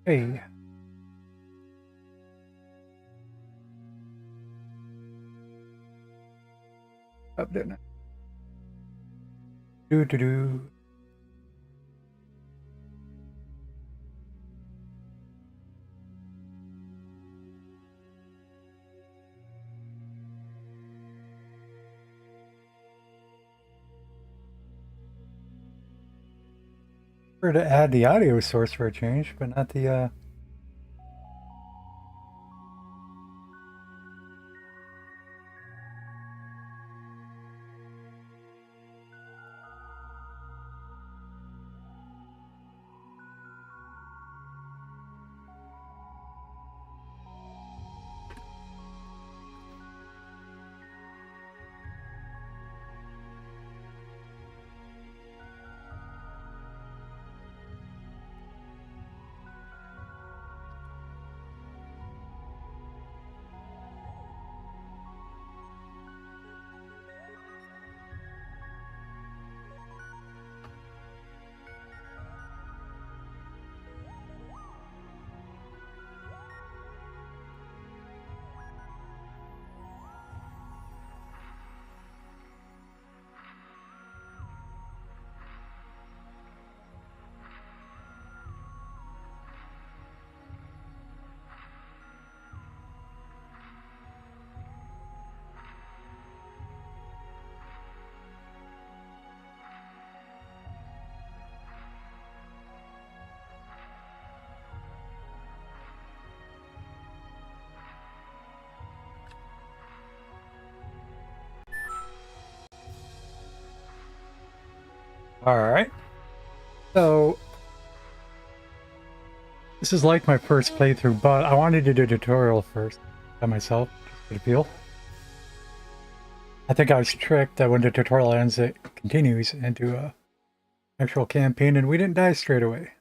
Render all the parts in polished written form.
Hey, up there. Do do do. To add the audio source for a change, but not the Alright. So this is like my first playthrough, but I wanted to do a tutorial first by myself, just for the feel. I think I was tricked that when the tutorial ends it continues into a actual campaign and we didn't die straight away.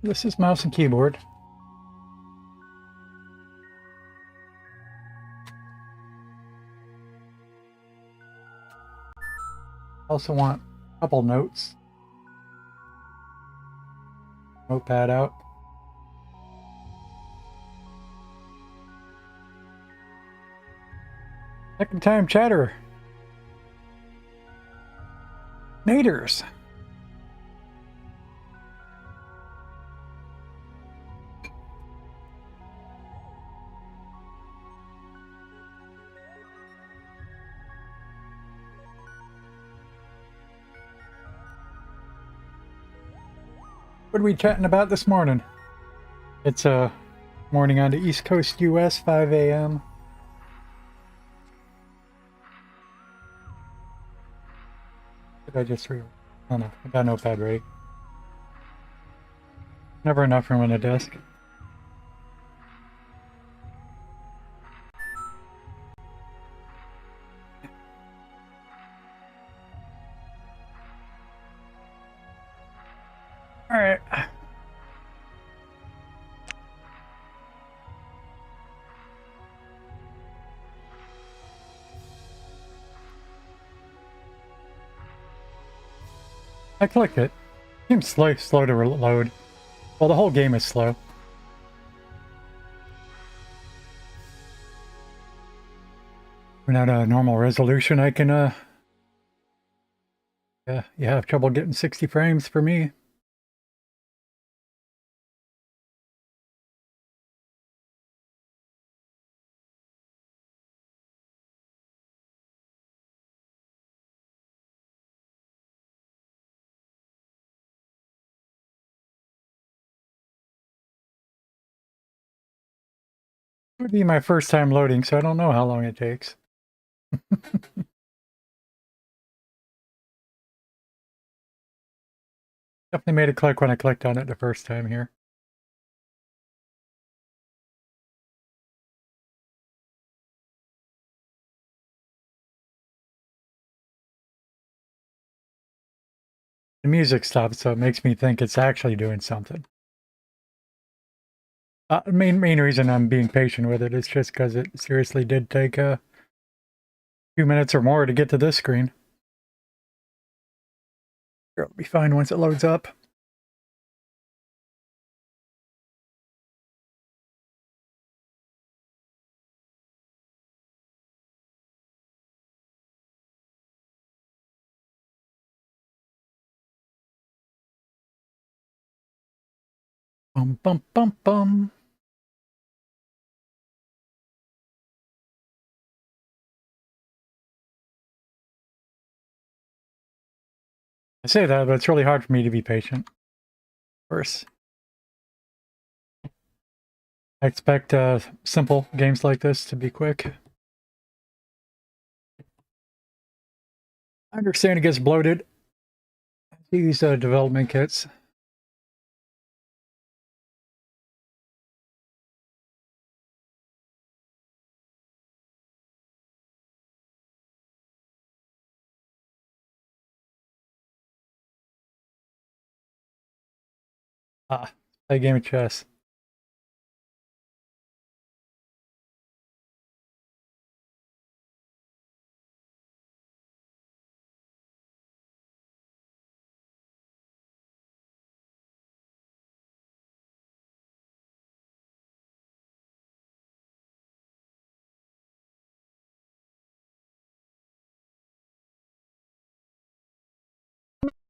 This is mouse and keyboard. Also want a couple notes. Notepad out. Second time chatter. Naders. What are we chatting about this morning? It's a morning on the East Coast US, 5 a.m. Did I just oh no, I got a notepad ready. Never enough room on the desk. Alright. I clicked it. Seems slow to reload. Well, the whole game is slow. We're not a normal resolution. I can, yeah, you have trouble getting 60 frames for me. It would be my first time loading, so I don't know how long it takes. Definitely made it click when I clicked on it the first time here. The music stopped, so it makes me think it's actually doing something. Main reason I'm being patient with it is just because it seriously did take a few minutes or more to get to this screen. It'll be fine once it loads up. Bum bum bum bum. I say that, but it's really hard for me to be patient. Of course. I expect simple games like this to be quick. I understand it gets bloated. These development kits. Play a game of chess.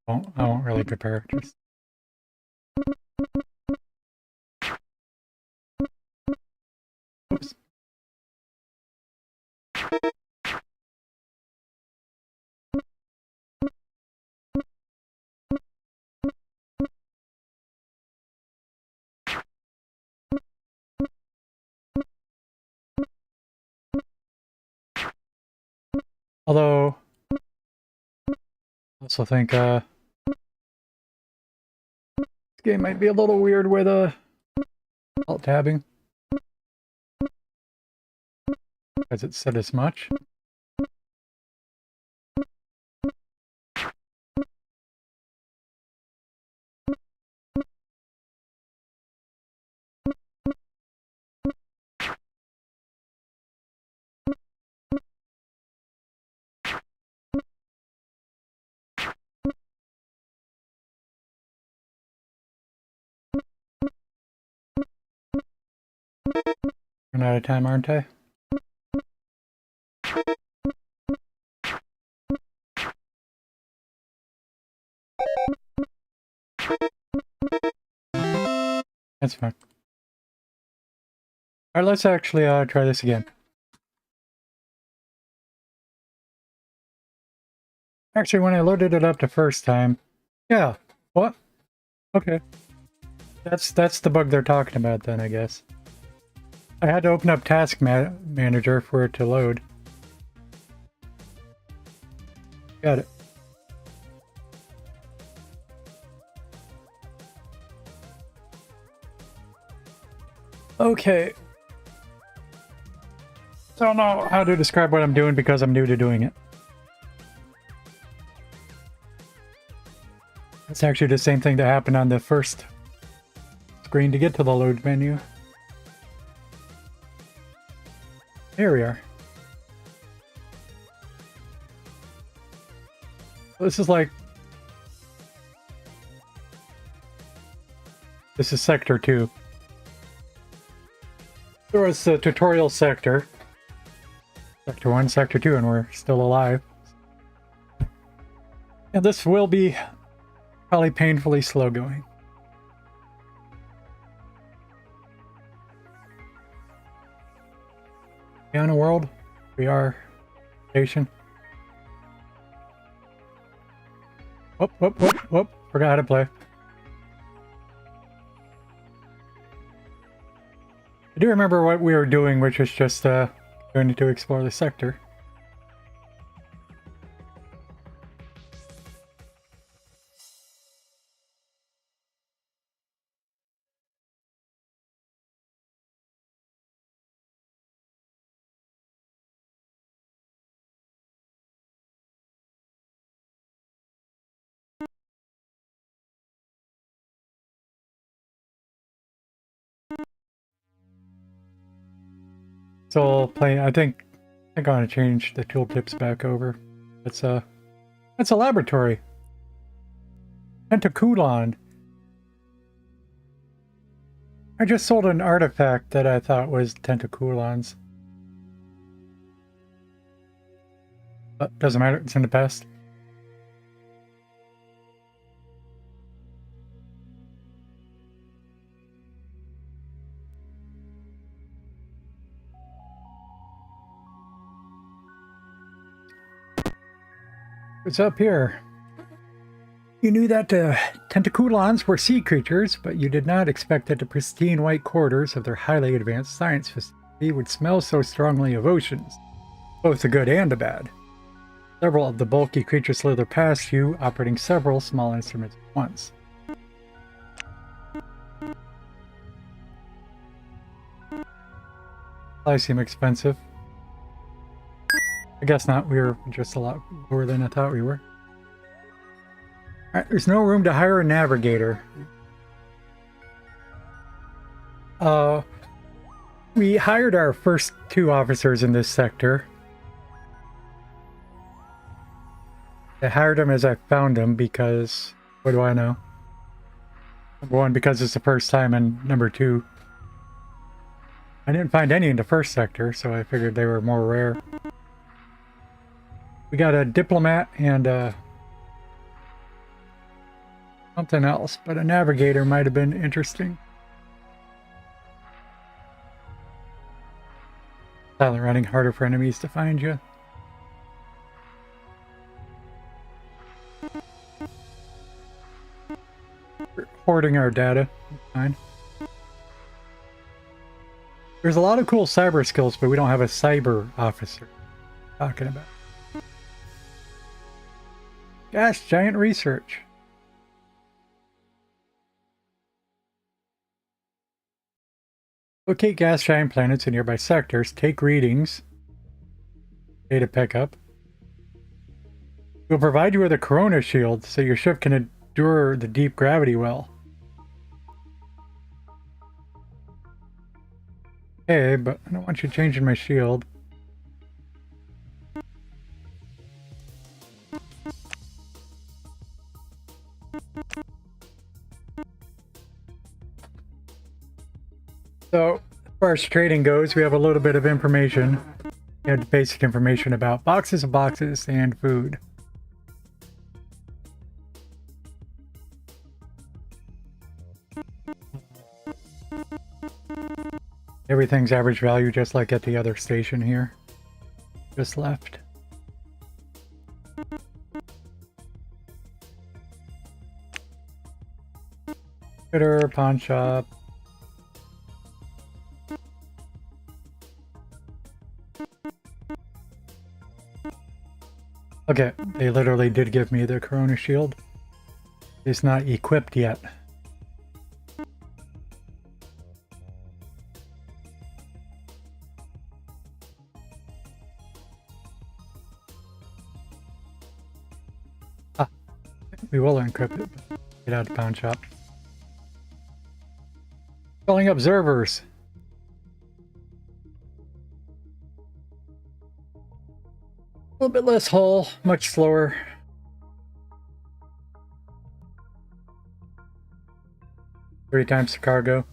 I won't really prepare. Just oops. Although, I also think this game might be a little weird with alt tabbing, because it said as much. Run out of time, aren't I? That's fine. Alright, let's actually try this again. Actually, when I loaded it up the first time, yeah. What? Okay. That's the bug they're talking about then, I guess. I had to open up Task Manager for it to load. Got it. Okay. I don't know how to describe what I'm doing because I'm new to doing it. It's actually the same thing that happened on the first screen to get to the load menu. Here we are. This is like... This is Sector 2. There was the tutorial sector. Sector 1, Sector 2, and we're still alive. And this will be probably painfully slow going. Piano World, we are station. Whoop, whoop, whoop, whoop. Forgot how to play. I do remember what we were doing, which was just going to explore the sector. So playing, I think I'm gonna change the tooltips back over. That's a laboratory. Tentaculon. I just sold an artifact that I thought was Tentaculons. But doesn't matter, it's in the past. What's up here? You knew that Tentaculons were sea creatures, but you did not expect that the pristine white corridors of their highly advanced science facility would smell so strongly of oceans, both the good and the bad. Several of the bulky creatures slither past you, operating several small instruments at once. Supplies seem expensive. I guess not, we were just a lot lower than I thought we were. Alright, there's no room to hire a navigator. We hired our first 2 officers in this sector. I hired them as I found them because, what do I know? Number 1, because it's the first time, and number 2, I didn't find any in the first sector, so I figured they were more rare. We got a diplomat and something else, but a navigator might have been interesting. Silent running, harder for enemies to find you. We're hoarding our data. Fine. There's a lot of cool cyber skills, but we don't have a cyber officer. Talking about gas giant research. Locate gas giant planets in nearby sectors. Take readings. Data pickup. We'll provide you with a corona shield so your ship can endure the deep gravity well. Okay, but I don't want you changing my shield. So, as far as trading goes, we have a little bit of information. We have basic information about boxes of boxes and food. Everything's average value, just like at the other station here. Just left. Fitter, pawn shop. Okay, they literally did give me the Corona shield. It's not equipped yet. Ah, we will encrypt it. Get out of the pawn shop. Calling observers. A little bit less hull, much slower. Three times the cargo.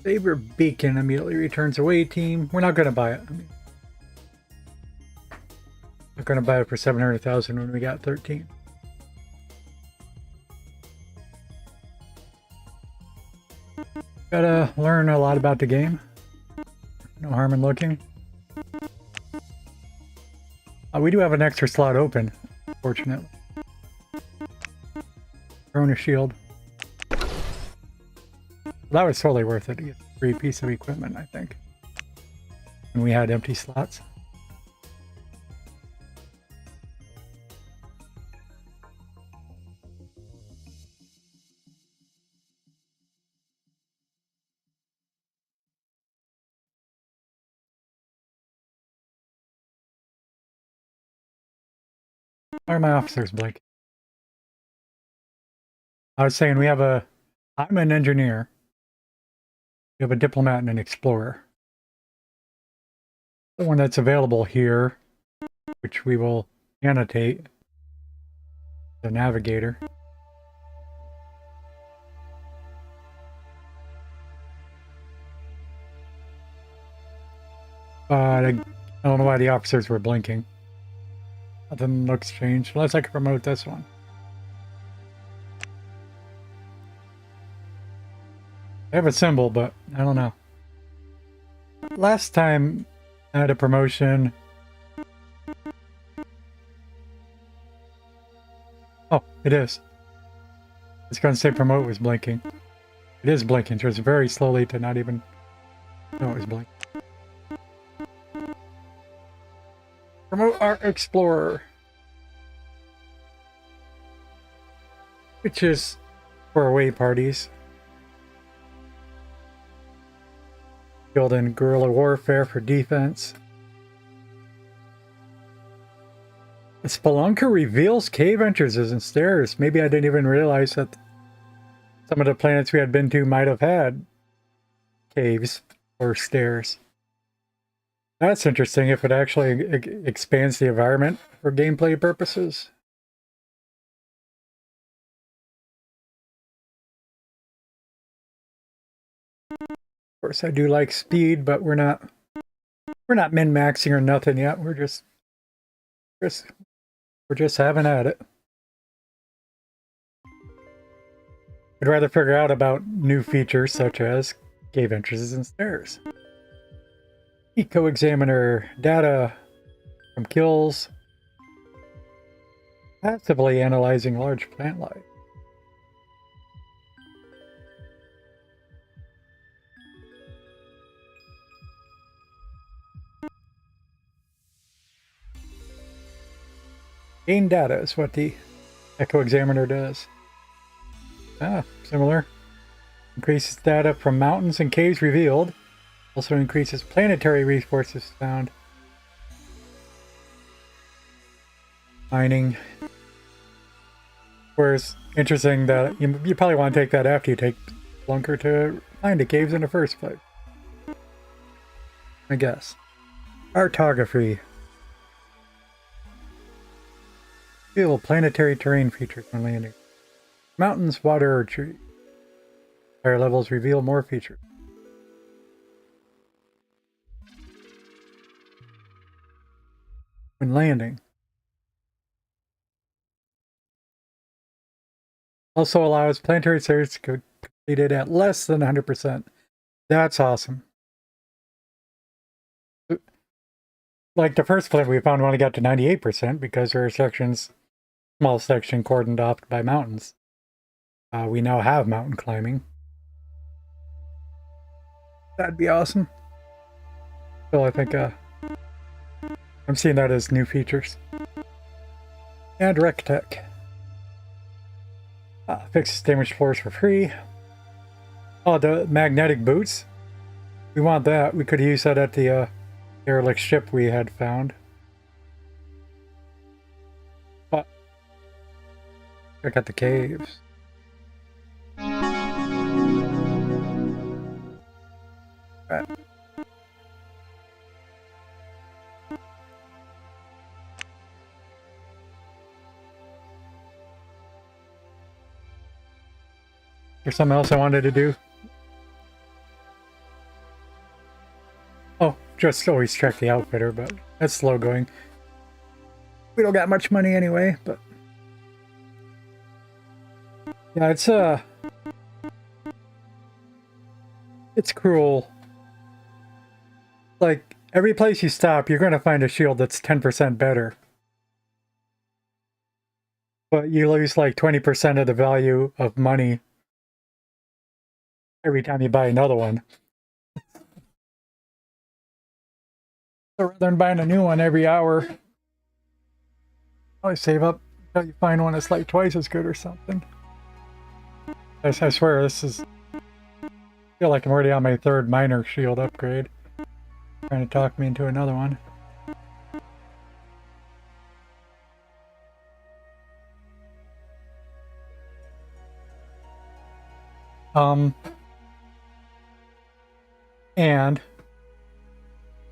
Saber beacon immediately returns away team. We're not going to buy it. We're going to buy it for 700,000 when we got 13. Gotta learn a lot about the game. No harm in looking. We do have an extra slot open, fortunately. Corona shield. That was totally worth it to get a free piece of equipment, I think. And we had empty slots. Why are my officers, Blake? I was saying we have a I'm an engineer. We have a diplomat and an explorer. The one that's available here, which we will annotate, the navigator. But I don't know why the officers were blinking. Nothing looks changed, unless I can promote this one. I have a symbol, but I don't know. Last time I had a promotion. Oh, it is. It's going to say promote was blinking. It is blinking, just very slowly to not even know it was blinking. Promote our explorer. Which is for away parties. Build in guerrilla warfare for defense. The Spelunker reveals cave entrances and stairs. Maybe I didn't even realize that some of the planets we had been to might have had caves or stairs. That's interesting if it actually expands the environment for gameplay purposes. Of course, I do like speed, but we're not min-maxing or nothing yet. We're just having at it. I'd rather figure out about new features such as cave entrances and stairs. Eco-examiner data from kills. Passively analyzing large plant life. Gain data is what the Eco-examiner does. Similar. Increases data from mountains and caves revealed. Also increases planetary resources found. Mining. Whereas, interesting that you probably want to take that after you take Spelunker to find the caves in the first place. I guess. Cartography. Reveal planetary terrain features when landing. Mountains, water, or trees. Higher levels reveal more features. When landing. Also allows planetary search to be completed at less than 100%. That's awesome. Like the first planet we found when it got to 98% because there are sections, small section cordoned off by mountains. We now have mountain climbing. That'd be awesome. So I think I'm seeing that as new features. And RecTech. Fixes damaged floors for free. Oh, the magnetic boots. We want that. We could use that at the derelict ship we had found. But check out the caves. Right. There's something else I wanted to do. Oh, just always check the outfitter, but that's slow going. We don't got much money anyway, but yeah, it's cruel. Like every place you stop, you're gonna find a shield that's 10% better. But you lose like 20% of the value of money every time you buy another one. So rather than buying a new one every hour, I save up until you find one that's like twice as good or something. I swear, I feel like I'm already on my third minor shield upgrade. Trying to talk me into another one. Um, and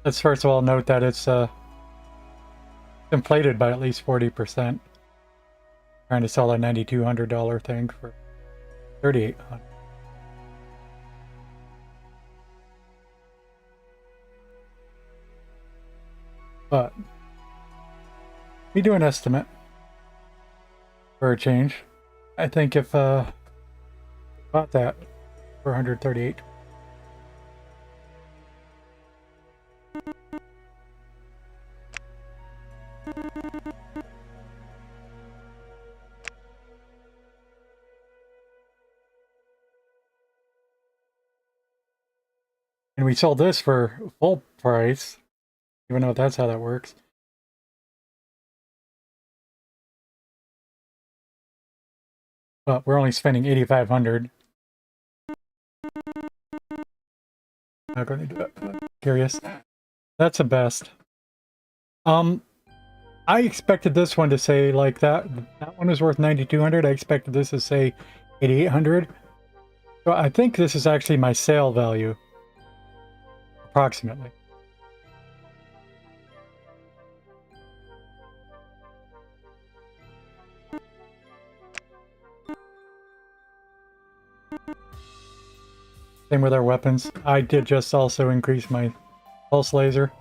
let's first of all note that it's inflated by at least 40%. Trying to sell a $9,200 thing for $3,800. But we do an estimate for a change. I think if about that for 138. And we sold this for full price, even though that's how that works. But we're only spending $8,500. Not going to do it. Curious. That's the best. I expected this one to say like that. That one is worth 9,200. I expected this to say 8,800. So I think this is actually my sale value, approximately. Same with our weapons. I did just also increase my pulse laser.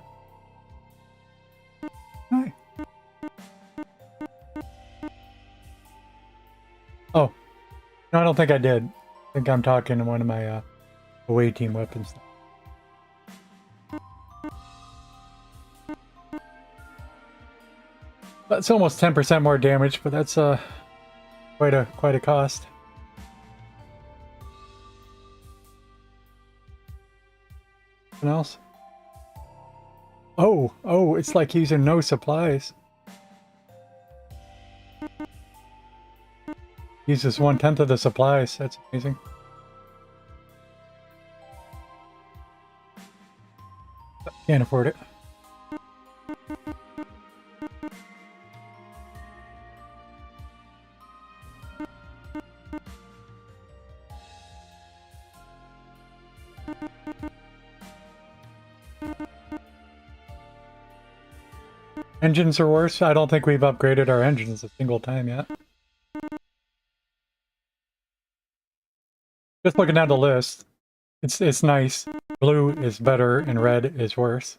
Hi. Oh, no, I don't think I did. I think I'm talking to one of my away team weapons. That's almost 10% more damage, but that's quite a cost. Anything else? Oh, it's like using no supplies. Uses 1/10 of the supplies. That's amazing. Can't afford it. Engines are worse. I don't think we've upgraded our engines a single time yet. Just looking down the list, it's nice. Blue is better and red is worse.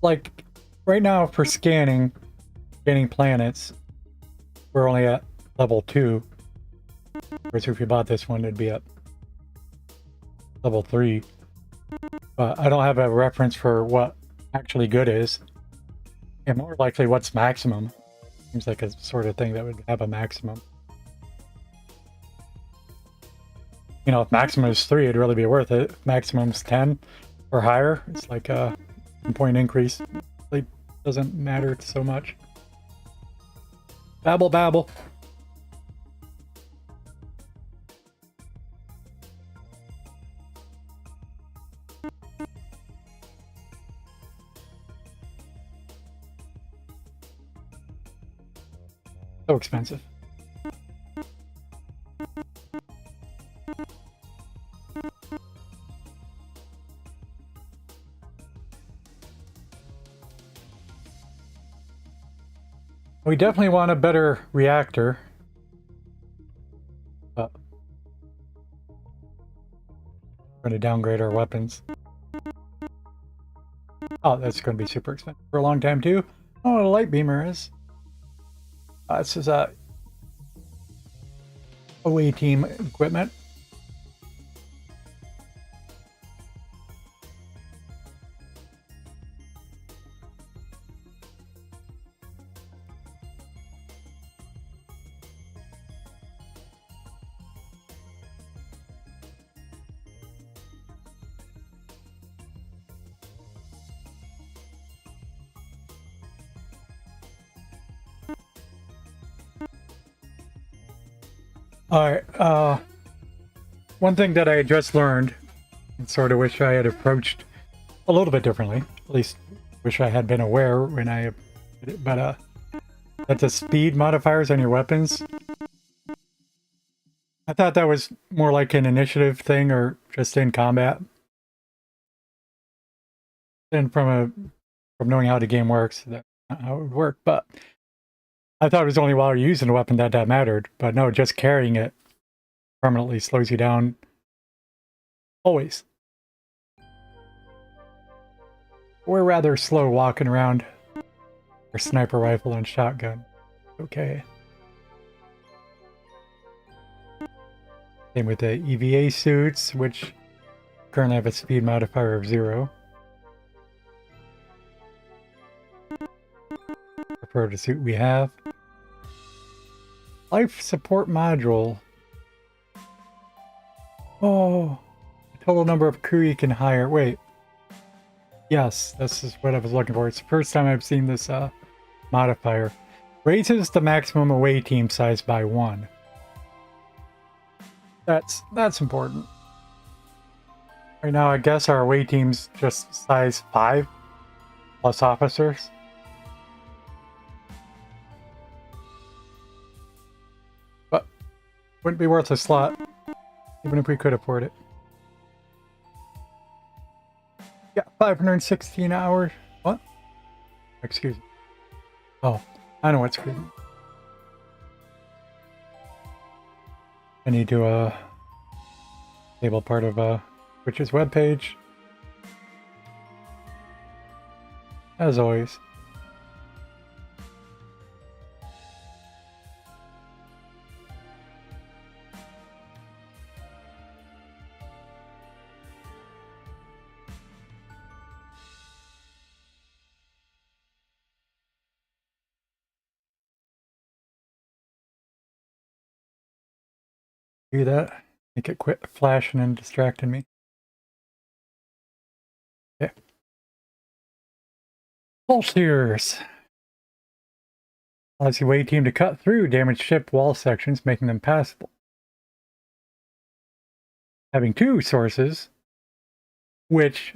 Like right now for scanning planets, we're only at level 2. Whereas if we bought this one, it'd be at level 3. But I don't have a reference for what actually good is. And more likely what's maximum. Seems like a sort of thing that would have a maximum. You know, if maximum is 3, it'd really be worth it. If maximum's 10 or higher, it's like a point increase. It really doesn't matter so much. Babble, babble. So expensive. We definitely want a better reactor. But we're going to downgrade our weapons. Oh, that's going to be super expensive for a long time too. Oh, what a light beamer is. This is away team equipment. Alright, one thing that I just learned, and sort of wish I had approached a little bit differently, at least wish I had been aware when I did it, but that the speed modifiers on your weapons, I thought that was more like an initiative thing or just in combat. And from knowing how the game works, that's not how it would work, but I thought it was only while you're using the weapon that mattered, but no, just carrying it permanently slows you down. Always. We're rather slow walking around our sniper rifle and shotgun. Okay. Same with the EVA suits, which currently have a speed modifier of 0. Prefer the suit we have. Life support module. Oh, the total number of crew you can hire. Wait. Yes, this is what I was looking for. It's the first time I've seen this modifier. Raises the maximum away team size by 1. That's important. Right now, I guess our away team's just size 5 plus officers. But wouldn't be worth a slot, even if we could afford it. Yeah, 516 hours. What? Excuse me. Oh, I know what's good. I need to enable part of Twitch's webpage. As always. Do that. Make it quit flashing and distracting me. Okay. Pulseers. Allows the away team to cut through damaged ship wall sections, making them passable. Having 2 sources, which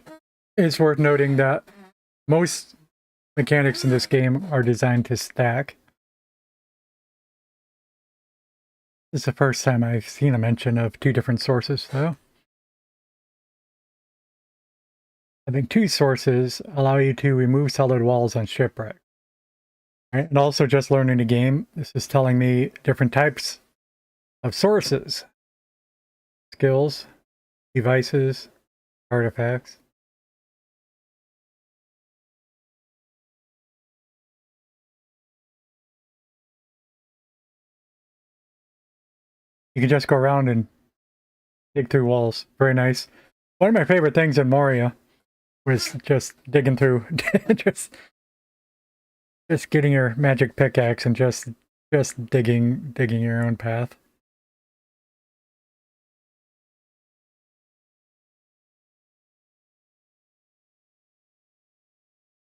is worth noting that most mechanics in this game are designed to stack. This is the first time I've seen a mention of 2 different sources, though. Having 2 sources allow you to remove solid walls on shipwreck. Right? And also just learning the game, this is telling me different types of sources. Skills, devices, artifacts. You can just go around and dig through walls. Very nice. One of my favorite things in Moria was just digging through, just getting your magic pickaxe and just digging your own path.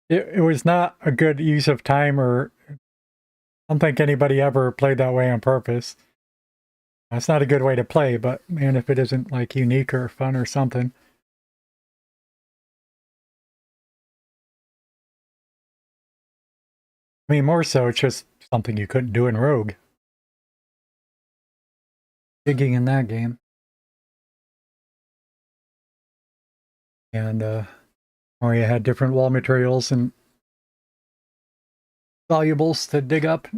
It was not a good use of time, or I don't think anybody ever played that way on purpose. It's not a good way to play, but man, if it isn't like unique or fun or something. I mean, more so, it's just something you couldn't do in Rogue. Digging in that game. And Moria had different wall materials and valuables to dig up.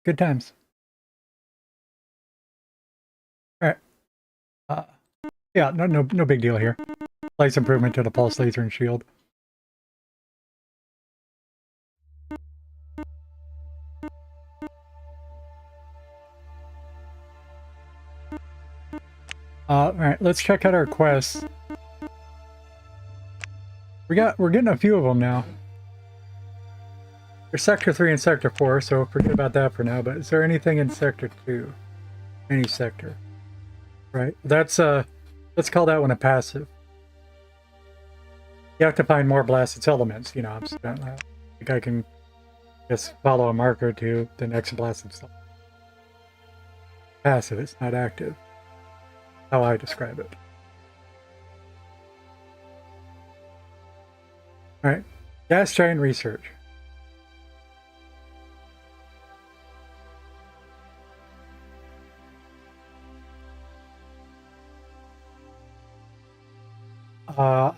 Good times. All right. Yeah, no big deal here. Slight improvement to the pulse laser and shield. All right, let's check out our quests. We're getting a few of them now. There's Sector 3 and Sector 4, so forget about that for now, but is there anything in Sector 2? Any sector. Right, that's let's call that one a passive. You have to find more blasted elements, you know, I think I can just follow a marker to the next blasted element. passive, it's not active. How I describe it. Alright, gas giant research.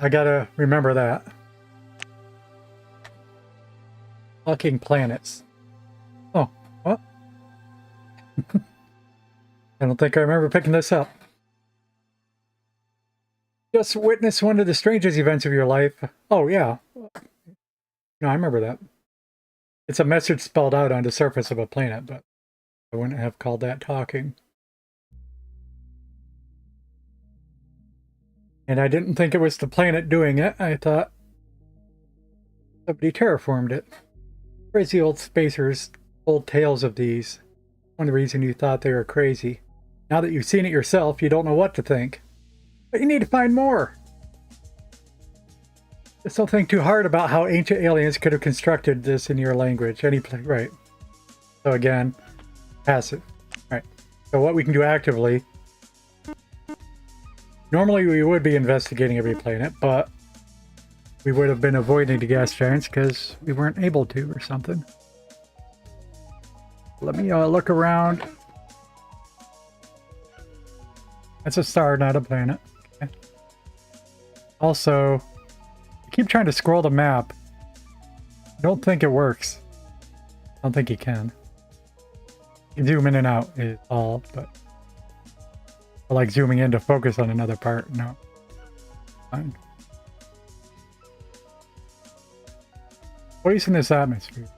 I gotta remember that. Fucking planets. Oh, what? I don't think I remember picking this up. Just witness one of the strangest events of your life. Oh, yeah. No, I remember that. It's a message spelled out on the surface of a planet, but I wouldn't have called that talking. And I didn't think it was the planet doing it. I thought somebody terraformed it. Crazy old spacers told tales of these. One reason you thought they were crazy. Now that you've seen it yourself, you don't know what to think. But you need to find more. Just don't think too hard about how ancient aliens could have constructed this in your language. Right. So again, passive. Right. So what we can do actively. Normally we would be investigating every planet, but we would have been avoiding the gas giants because we weren't able to or something. Let me look around. That's a star, not a planet. Okay. Also, I keep trying to scroll the map. I don't think it works. I don't think you can. You can zoom in and out is all, but I like zooming in to focus on another part. No. Fine. Poisonous atmosphere.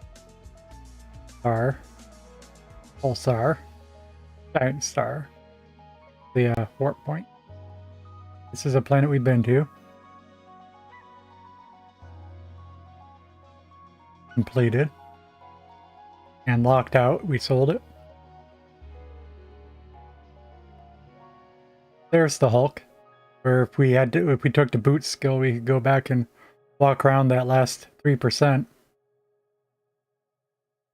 Star. Pulsar. Giant star. The warp point. This is a planet we've been to. Completed. And locked out. We sold it. There's the Hulk. Where if we took the boot skill, we could go back and walk around that last 3%.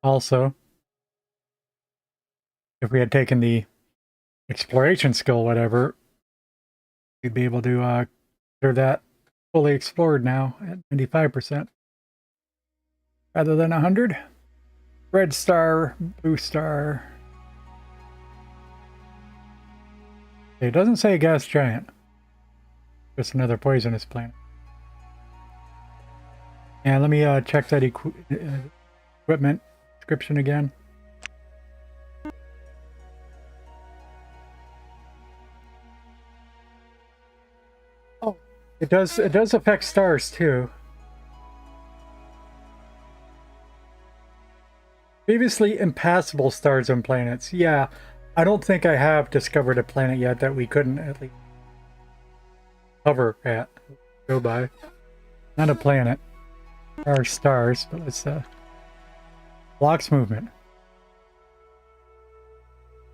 Also, if we had taken the exploration skill, whatever, we'd be able to consider that fully explored now at 95%. Rather than 100. Red star, blue star. It doesn't say gas giant. Just another poisonous planet. And let me check that equipment description again. Oh, it does affect stars too. Previously impassable stars and planets. Yeah, I don't think I have discovered a planet yet that we couldn't at least go by. Not a planet. There are stars, but let's blocks movement.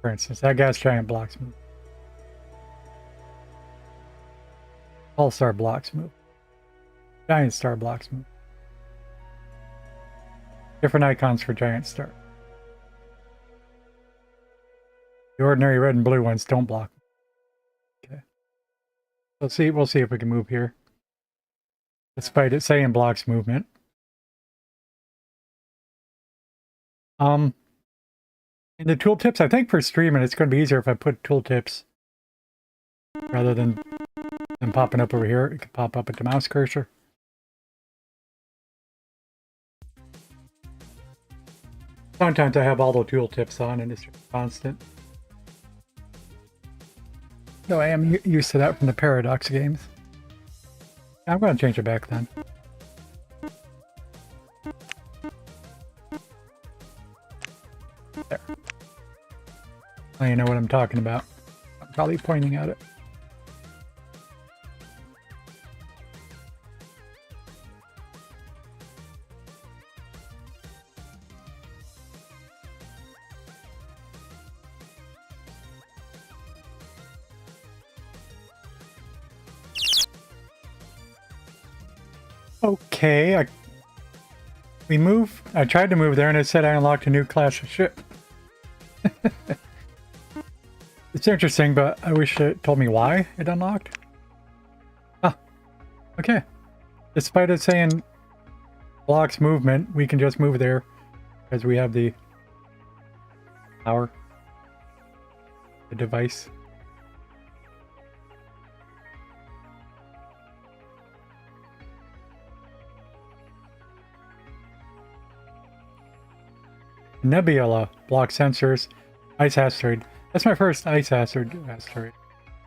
For instance, that gas giant blocks movement. Pulsar blocks move. Giant star blocks move. Different icons for giant star. The ordinary red and blue ones don't block. Okay. We'll see if we can move here. Despite it saying blocks movement. In the tooltips, I think for streaming it's going to be easier if I put tooltips rather than popping up over here. It can pop up at the mouse cursor. Sometimes I have all the tooltips on and it's constant. No, I am used to that from the Paradox games. I'm going to change it back then. There. Now you know what I'm talking about. I'm probably pointing at it. Okay, I tried to move there and it said I unlocked a new class of ship. It's interesting, but I wish it told me why it unlocked. Ah, okay. Despite it saying blocks movement, we can just move there because we have the power, the device. Nebula block sensors, ice asteroid. That's my first ice asteroid.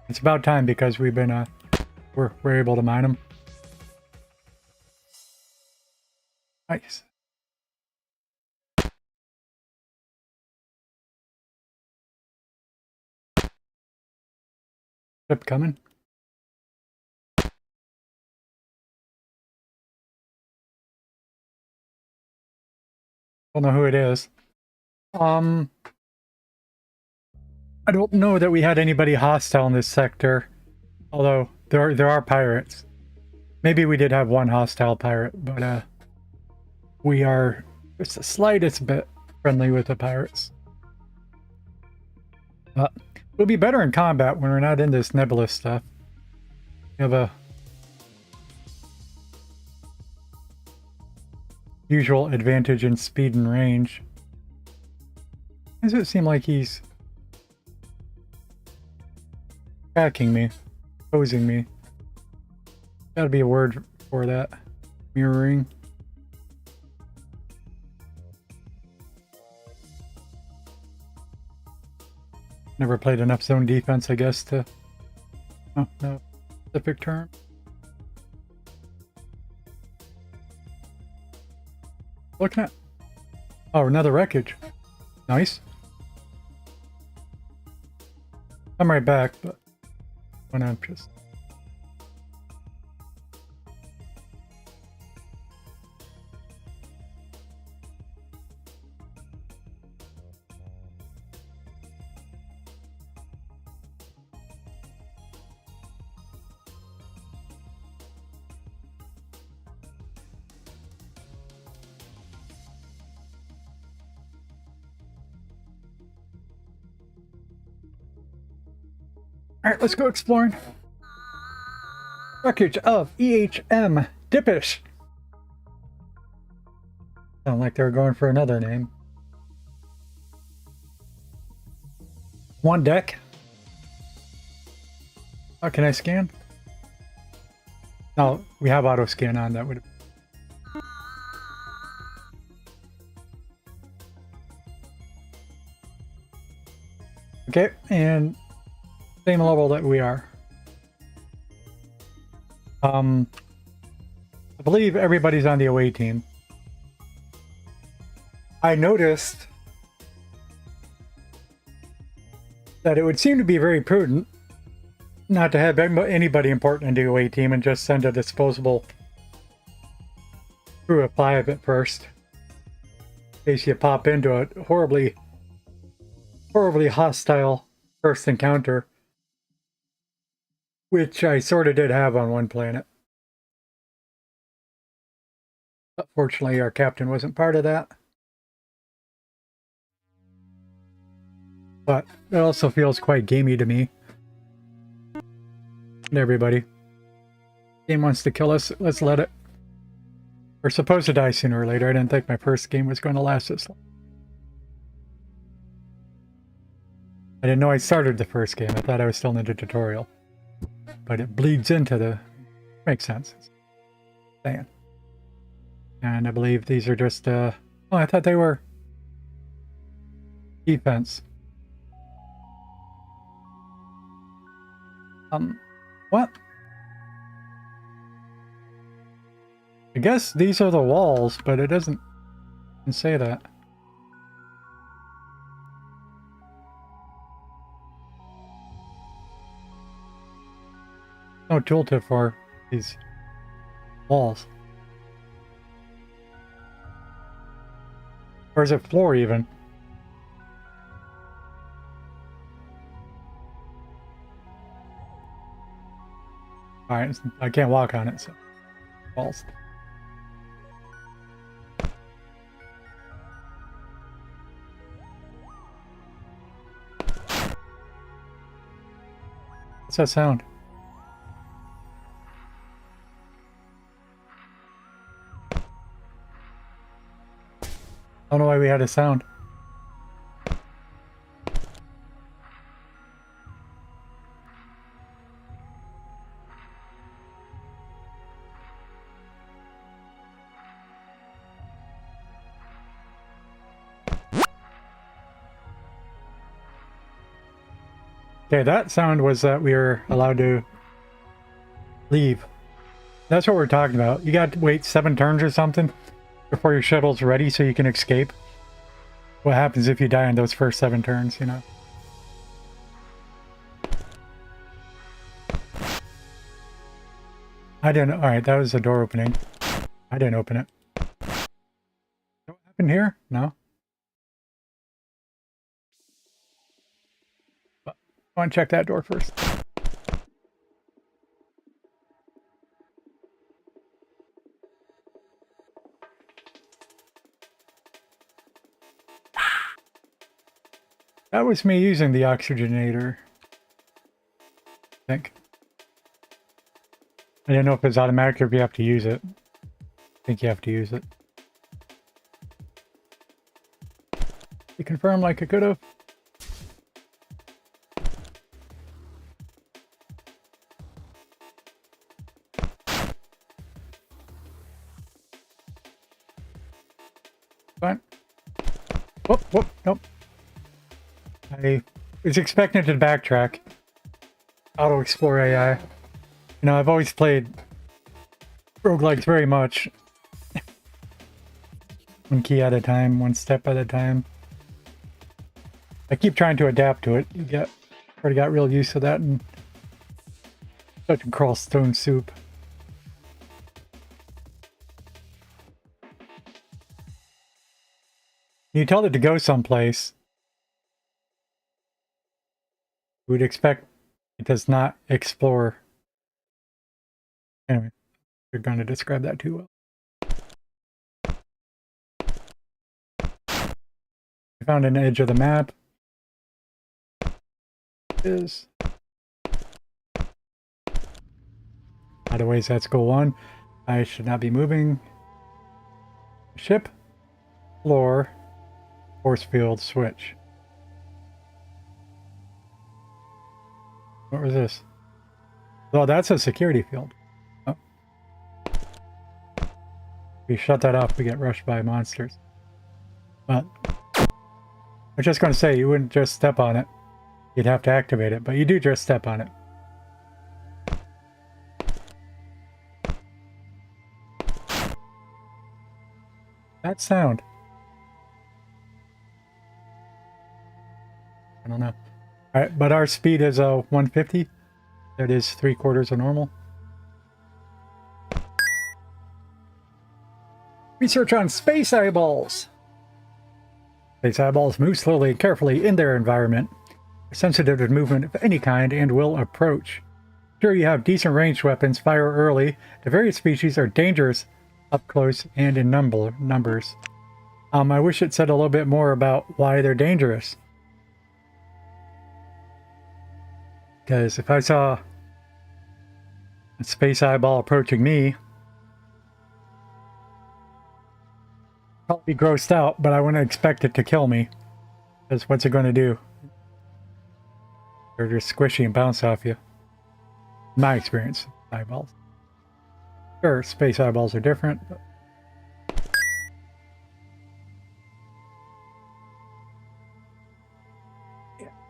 It's about time because we've been we're able to mine them. Nice. Ship coming. Don't know who it is. I don't know that we had anybody hostile in this sector, although there are pirates. Maybe we did have one hostile pirate, but we are just the slightest bit friendly with the pirates. We'll be better in combat when we're not in this nebulous stuff. We have a usual advantage in speed and range. Why does it seem like he's tracking me, posing me? Gotta be a word for that. Mirroring. Never played enough zone defense, I guess, to... Oh, no. Specific term. Looking at... Oh, another wreckage. Nice. I'm right back, but... when I'm just... Alright, let's go exploring. Wreckage of EHM Dippish. Sound like they're going for another name. One deck. Oh, can I scan? No, we have auto scan on. That would. Okay, and same level that we are. I believe everybody's on the away team. I noticed that it would seem to be very prudent not to have anybody important in the away team and just send a disposable crew of 5 at first. In case you pop into a horribly hostile first encounter. Which I sort of did have on one planet. But fortunately, our captain wasn't part of that. But it also feels quite gamey to me. And everybody. Game wants to kill us, let's let it. We're supposed to die sooner or later. I didn't think my first game was going to last this long. I didn't know I started the first game. I thought I was still in the tutorial. But it bleeds into the... Makes sense. Dang. And I believe these are just, Oh, I thought they were... defense. What? I guess these are the walls, but it doesn't say that. No tooltip for these walls. Or is it floor even? Alright, I can't walk on it, so walls. that sound? I don't know why we had a sound. Okay, that sound was that we were allowed to leave. That's what we're talking about. You got to wait 7 turns or something before your shuttle's ready so you can escape. What happens if you die in those first 7 turns, you know? I didn't... Alright, that was the door opening. I didn't open it. What happened here? No? I want to check that door first. That was me using the oxygenator. I think. I didn't know if it's automatic or if you have to use it. I think you have to use it. You confirm like it could have. Fine. Whoop, whoop, nope. I was expecting to backtrack. Auto Explore AI. You know, I've always played roguelikes very much. One key at a time, one step at a time. I keep trying to adapt to it. Already got real used to that and such a crawl stone soup. You tell it to go someplace. You would expect it does not explore. Anyway, you're going to describe that too well. I found an edge of the map. Is out of ways, that's goal 1. I should not be moving. Ship, floor, force field, switch. What was this? Oh, that's a security field. Oh. If we shut that off, we get rushed by monsters. But I'm just going to say, you wouldn't just step on it. You'd have to activate it, but you do just step on it. That sound. I don't know. Alright, but our speed is 150. That is 3/4 of normal. Research on space eyeballs. Space eyeballs move slowly and carefully in their environment. They're sensitive to movement of any kind and will approach. Sure, you have decent ranged weapons, fire early. The various species are dangerous up close and in numbers. I wish it said a little bit more about why they're dangerous. Because if I saw a space eyeball approaching me, I'd probably be grossed out, but I wouldn't expect it to kill me. Because what's it going to do? They're just squishy and bounce off you. In my experience, eyeballs. Sure, space eyeballs are different, but...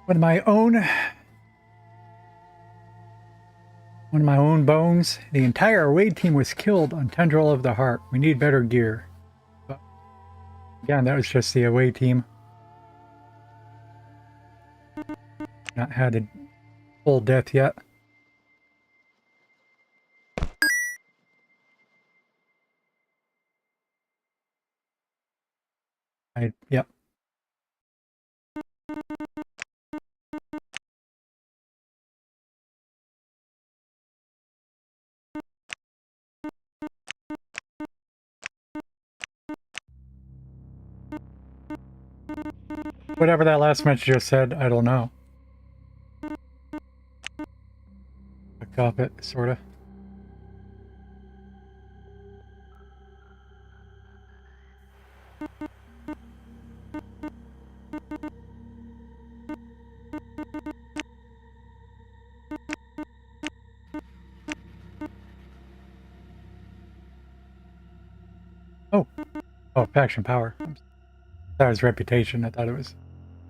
One of my own bones, the entire away team was killed on Tendril of the Heart. We need better gear. But again, that was just the away team. Not had a full death yet. Yep. Whatever that last message just said, I don't know. off it, sort of. Oh, faction power. I thought it was reputation. I thought it was.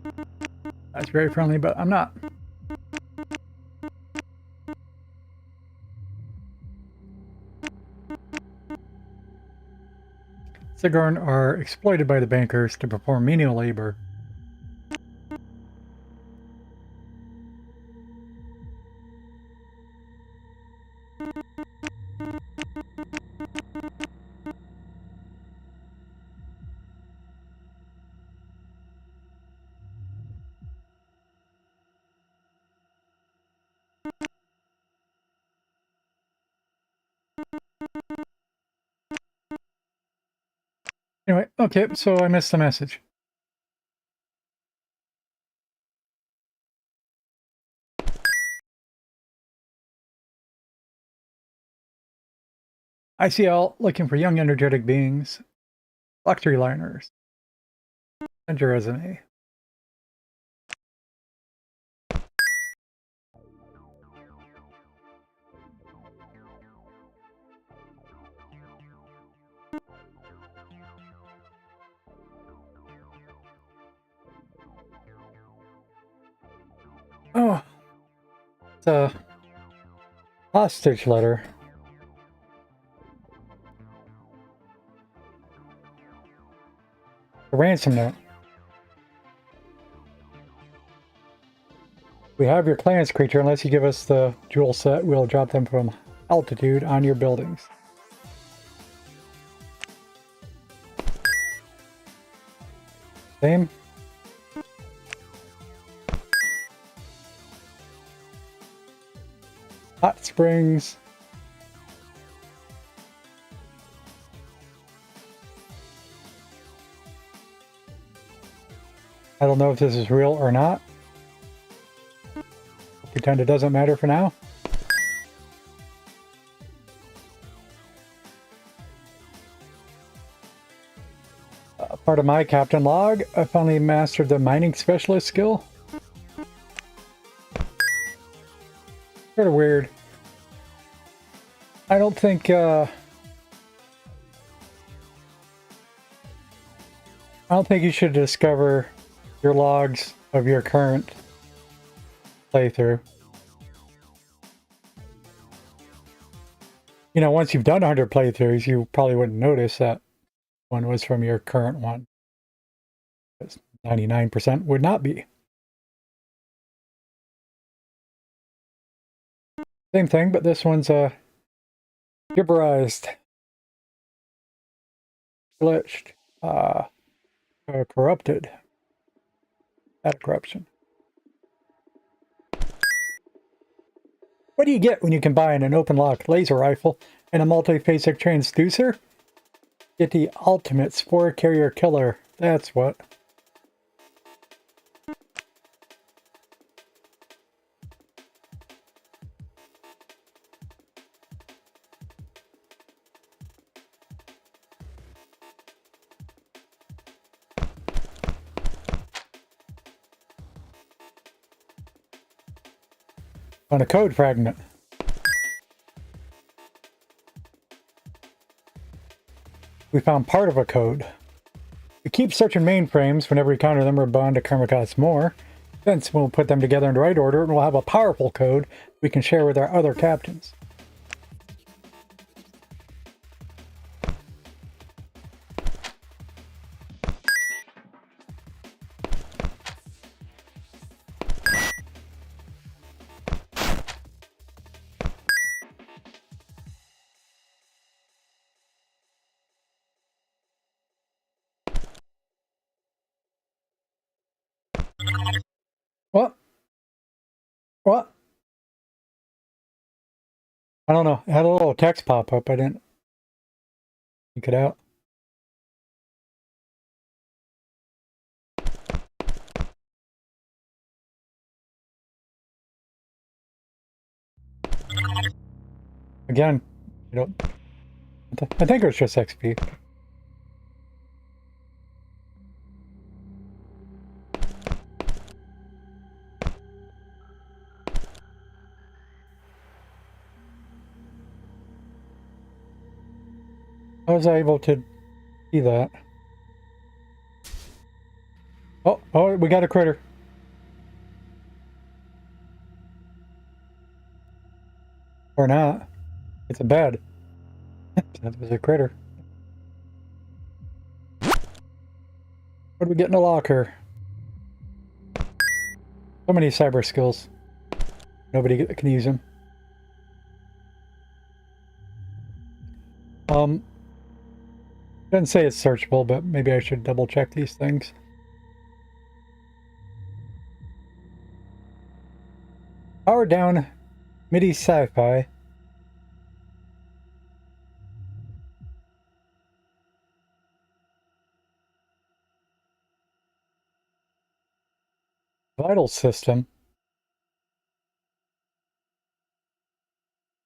I was very friendly, but I'm not. Sigarn are exploited by the bankers to perform menial labor. Anyway, okay, so I missed the message. I see all looking for young, energetic beings. Luxury liners. Send your resume. Oh, it's a hostage letter. A ransom note. We have your clearance creature. Unless you give us the jewel set, we'll drop them from altitude on your buildings. Same. Hot springs. I don't know if this is real or not. Pretend it doesn't matter for now. Part of my captain log, I finally mastered the mining specialist skill. Sort of weird. I don't think you should discover your logs of your current playthrough. You know, once you've done 100 playthroughs, you probably wouldn't notice that one was from your current one. 99% would not be. Same thing, but this one's gibberized, glitched, corrupted. Data corruption. What do you get when you combine an open lock laser rifle and a multi-phasic transducer? Get the ultimate spore carrier killer. That's what. On a code fragment. We found part of a code. We keep searching mainframes whenever we encounter them or bond to Karma costs more. Then we'll put them together in the right order and we'll have a powerful code we can share with our other captains. What? What? I don't know. It had a little text pop up. I didn't think it out. Again, you know, I think it was just XP. How was I able to see that? Oh, we got a critter. Or not. It's a bed. That was a critter. What do we get in a locker? So many cyber skills. Nobody can use them. Doesn't say it's searchable, but maybe I should double check these things. Power down MIDI sci-fi. Vital system.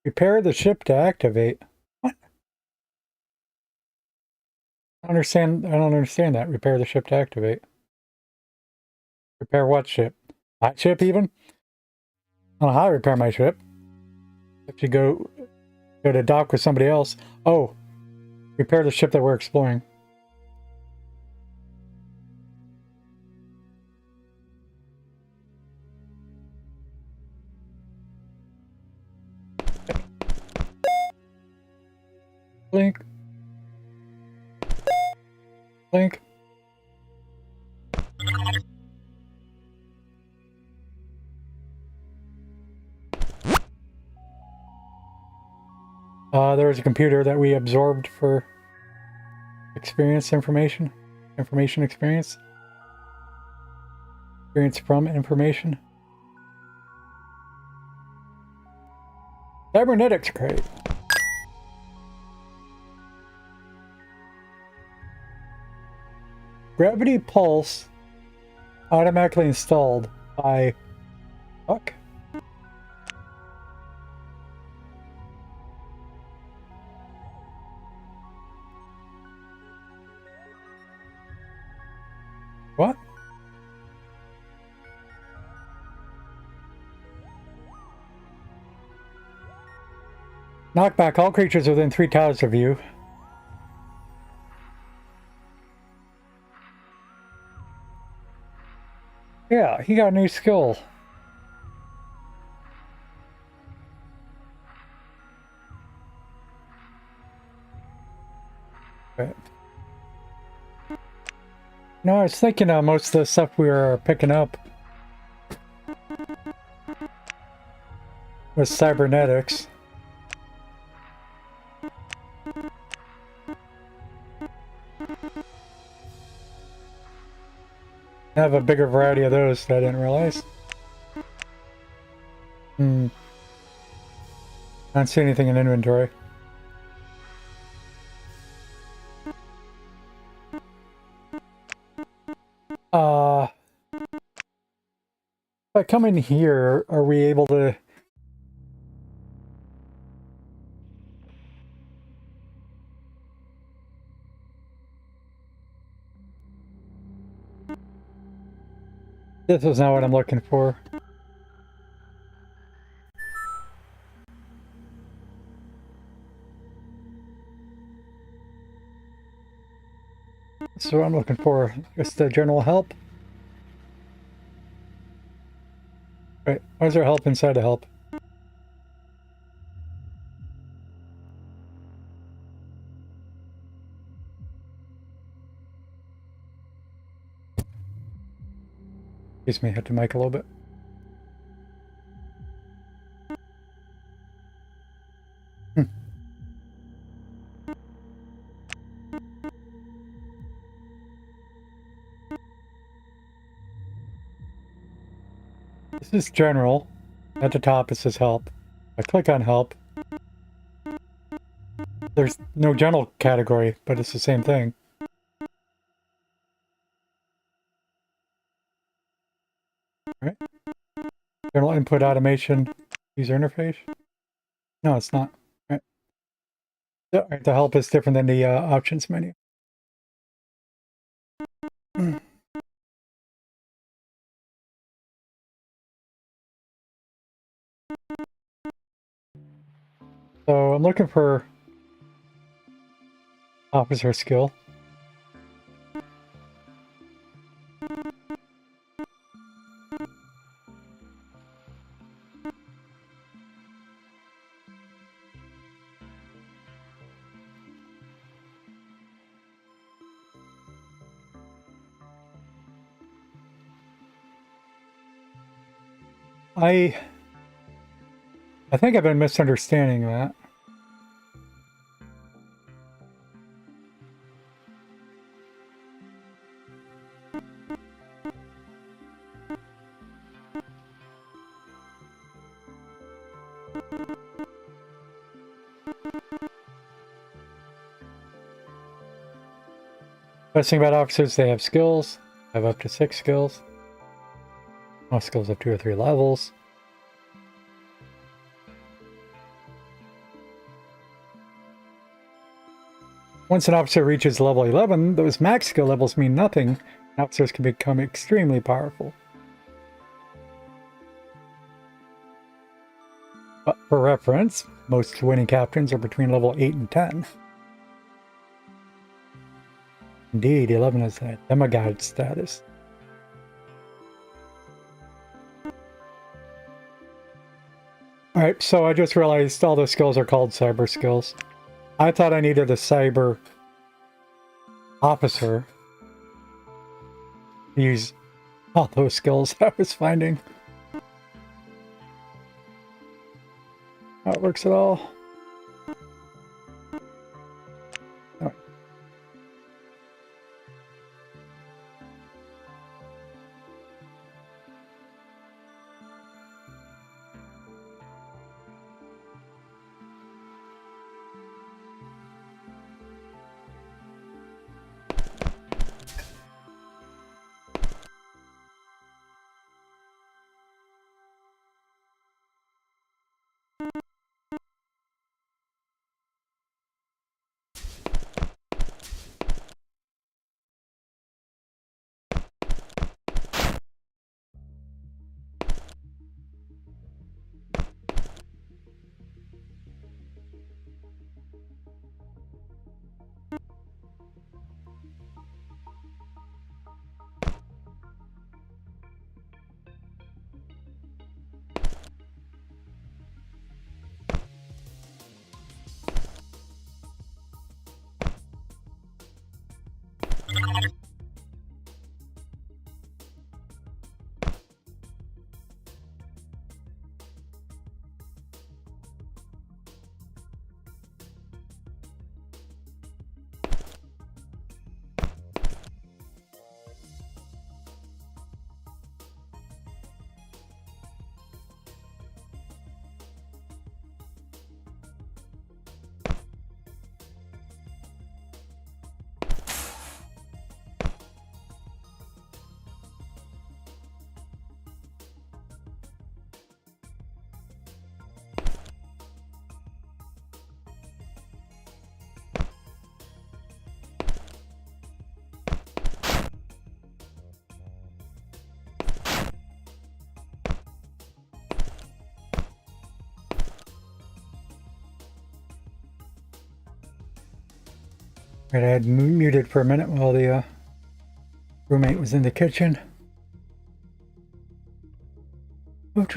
Repair the ship to activate. What? I don't understand that. Repair the ship to activate. Repair what ship? My ship even? I don't know how to repair my ship. If you go to dock with somebody else. Oh, repair the ship that we're exploring. Blink. Blink. There was a computer that we absorbed for experience information. Information experience. Experience from information. Cybernetics crate. Gravity pulse automatically installed by... Fuck. What? Knock back all creatures within 3 tiles of you. Yeah, he got a new skill. Right. No, I was thinking most of the stuff we were picking up was cybernetics. I have a bigger variety of those that I didn't realize. I don't see anything in inventory. If I come in here, are we able to... This is not what I'm looking for. This is what I'm looking for. Just the general help. Right, why is there help inside the help? Excuse me, hit the mic a little bit. This is general. At the top it says help. I click on help. There's no general category, but it's the same thing. Right? General input automation user interface? No, it's not. Right. The help is different than the options menu. So I'm looking for officer skill. I think I've been misunderstanding that. Best thing about officers, they have skills. Have up to 6 skills. Most skills have 2 or 3 levels. Once an officer reaches level 11, those max skill levels mean nothing. Officers can become extremely powerful. But for reference, most winning captains are between level 8 and 10. Indeed, 11 is a demigod status. Alright, so I just realized all those skills are called cyber skills. I thought I needed a cyber officer to use all those skills I was finding. How it works at all. Oh. Right, I had muted for a minute while the roommate was in the kitchen. Well,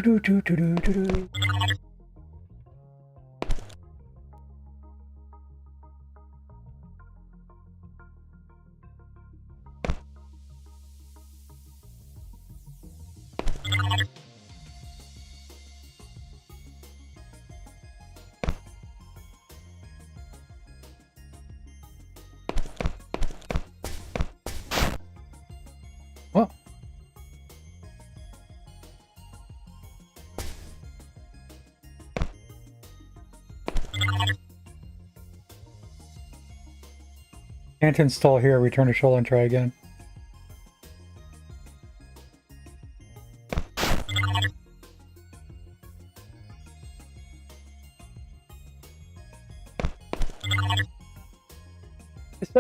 can't install here. Return to Shoal and try again.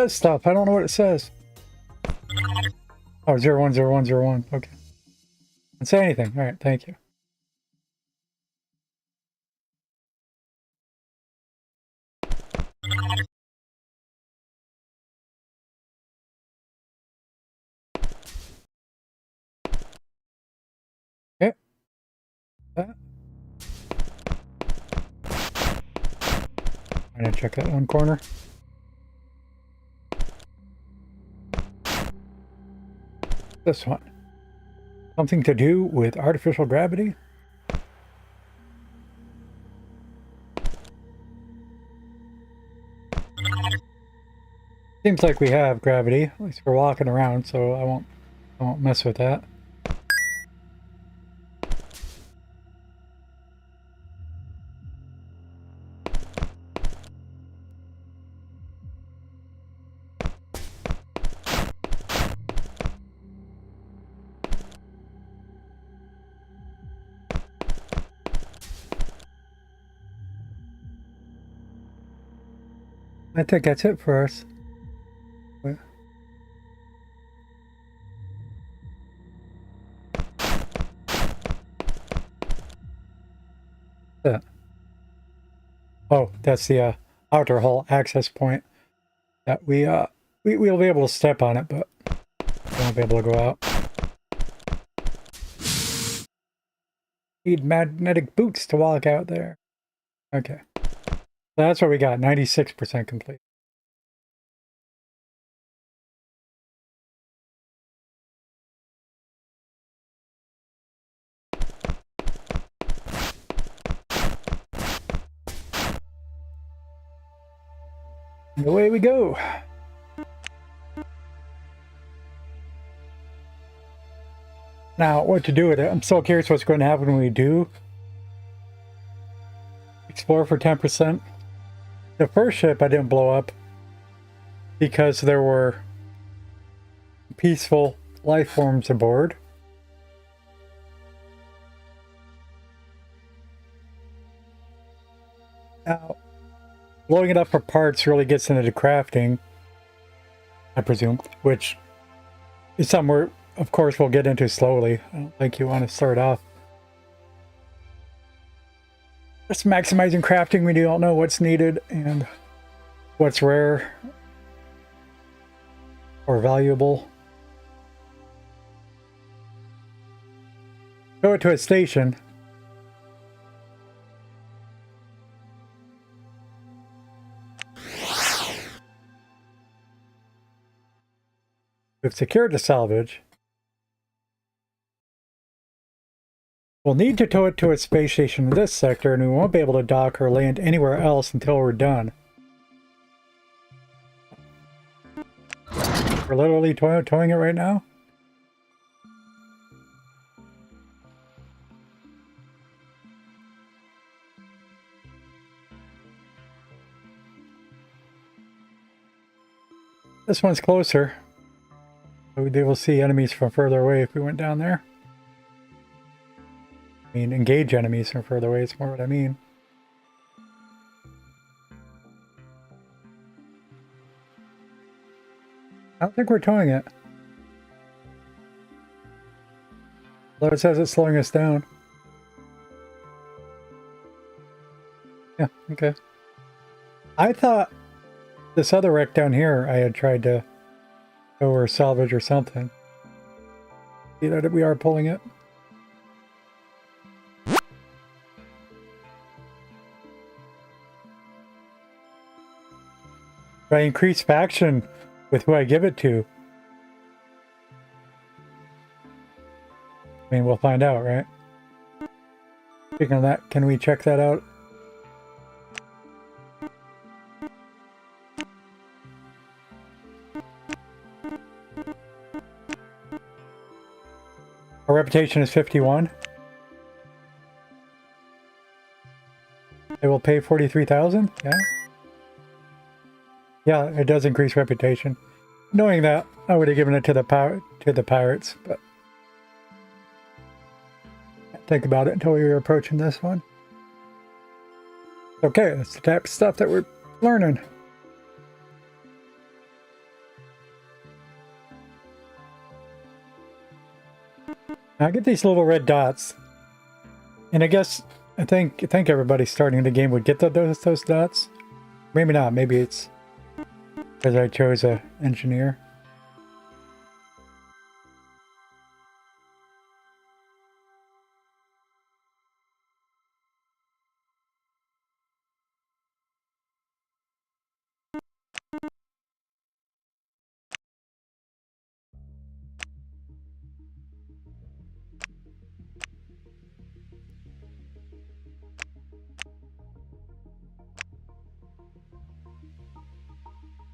says stuff. I don't know what it says. Oh, 010101. Okay. Don't say anything. All right, thank you. Okay. I'm gonna check that one corner. This one. Something to do with artificial gravity? Seems like we have gravity. At least we're walking around, so I won't mess with that. I think that's it for us. Yeah. Oh, that's the outer hull access point that we'll be able to step on it, but we won't be able to go out. Need magnetic boots to walk out there. Okay. That's what we got, 96% complete. And away we go. Now, what to do with it? I'm so curious what's going to happen when we do explore for 10%. The first ship I didn't blow up because there were peaceful life forms aboard. Now, blowing it up for parts really gets into the crafting, I presume, which is somewhere, of course, we'll get into slowly. I don't think you want to start off just maximizing crafting when you don't know what's needed and what's rare or valuable. Go to a station. We've secured the salvage. We'll need to tow it to a space station in this sector, and we won't be able to dock or land anywhere else until we're done. We're literally towing it right now. This one's closer. They will see enemies from further away if we went down there. I mean, engage enemies from further away is more what I mean. I don't think we're towing it. Although it says it's slowing us down. Yeah, okay. I thought this other wreck down here I had tried to tow or salvage or something. See that we are pulling it? Do I increase faction with who I give it to? I mean, we'll find out, right? Speaking of that, can we check that out? Our reputation is 51. It will pay 43,000? Yeah. Yeah, it does increase reputation. Knowing that, I would have given it to the pirates, but think about it until we were approaching this one. Okay, that's the type of stuff that we're learning. I get these little red dots, and I guess I think everybody starting the game would get those dots. Maybe not. Maybe it's because I chose a engineer.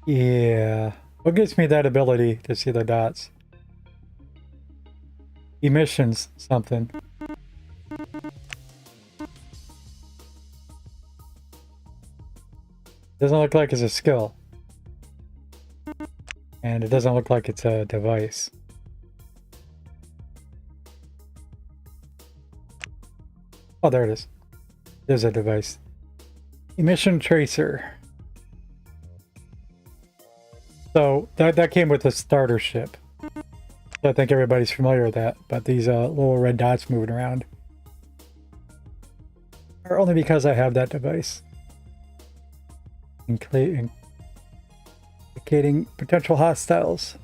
Yeah. What gives me that ability to see the dots? Emissions something. Doesn't look like it's a skill. And it doesn't look like it's a device. Oh, there it is. There's a device. Emission tracer. So that came with the starter ship. So I think everybody's familiar with that. But these little red dots moving around are only because I have that device. Indicating potential hostiles.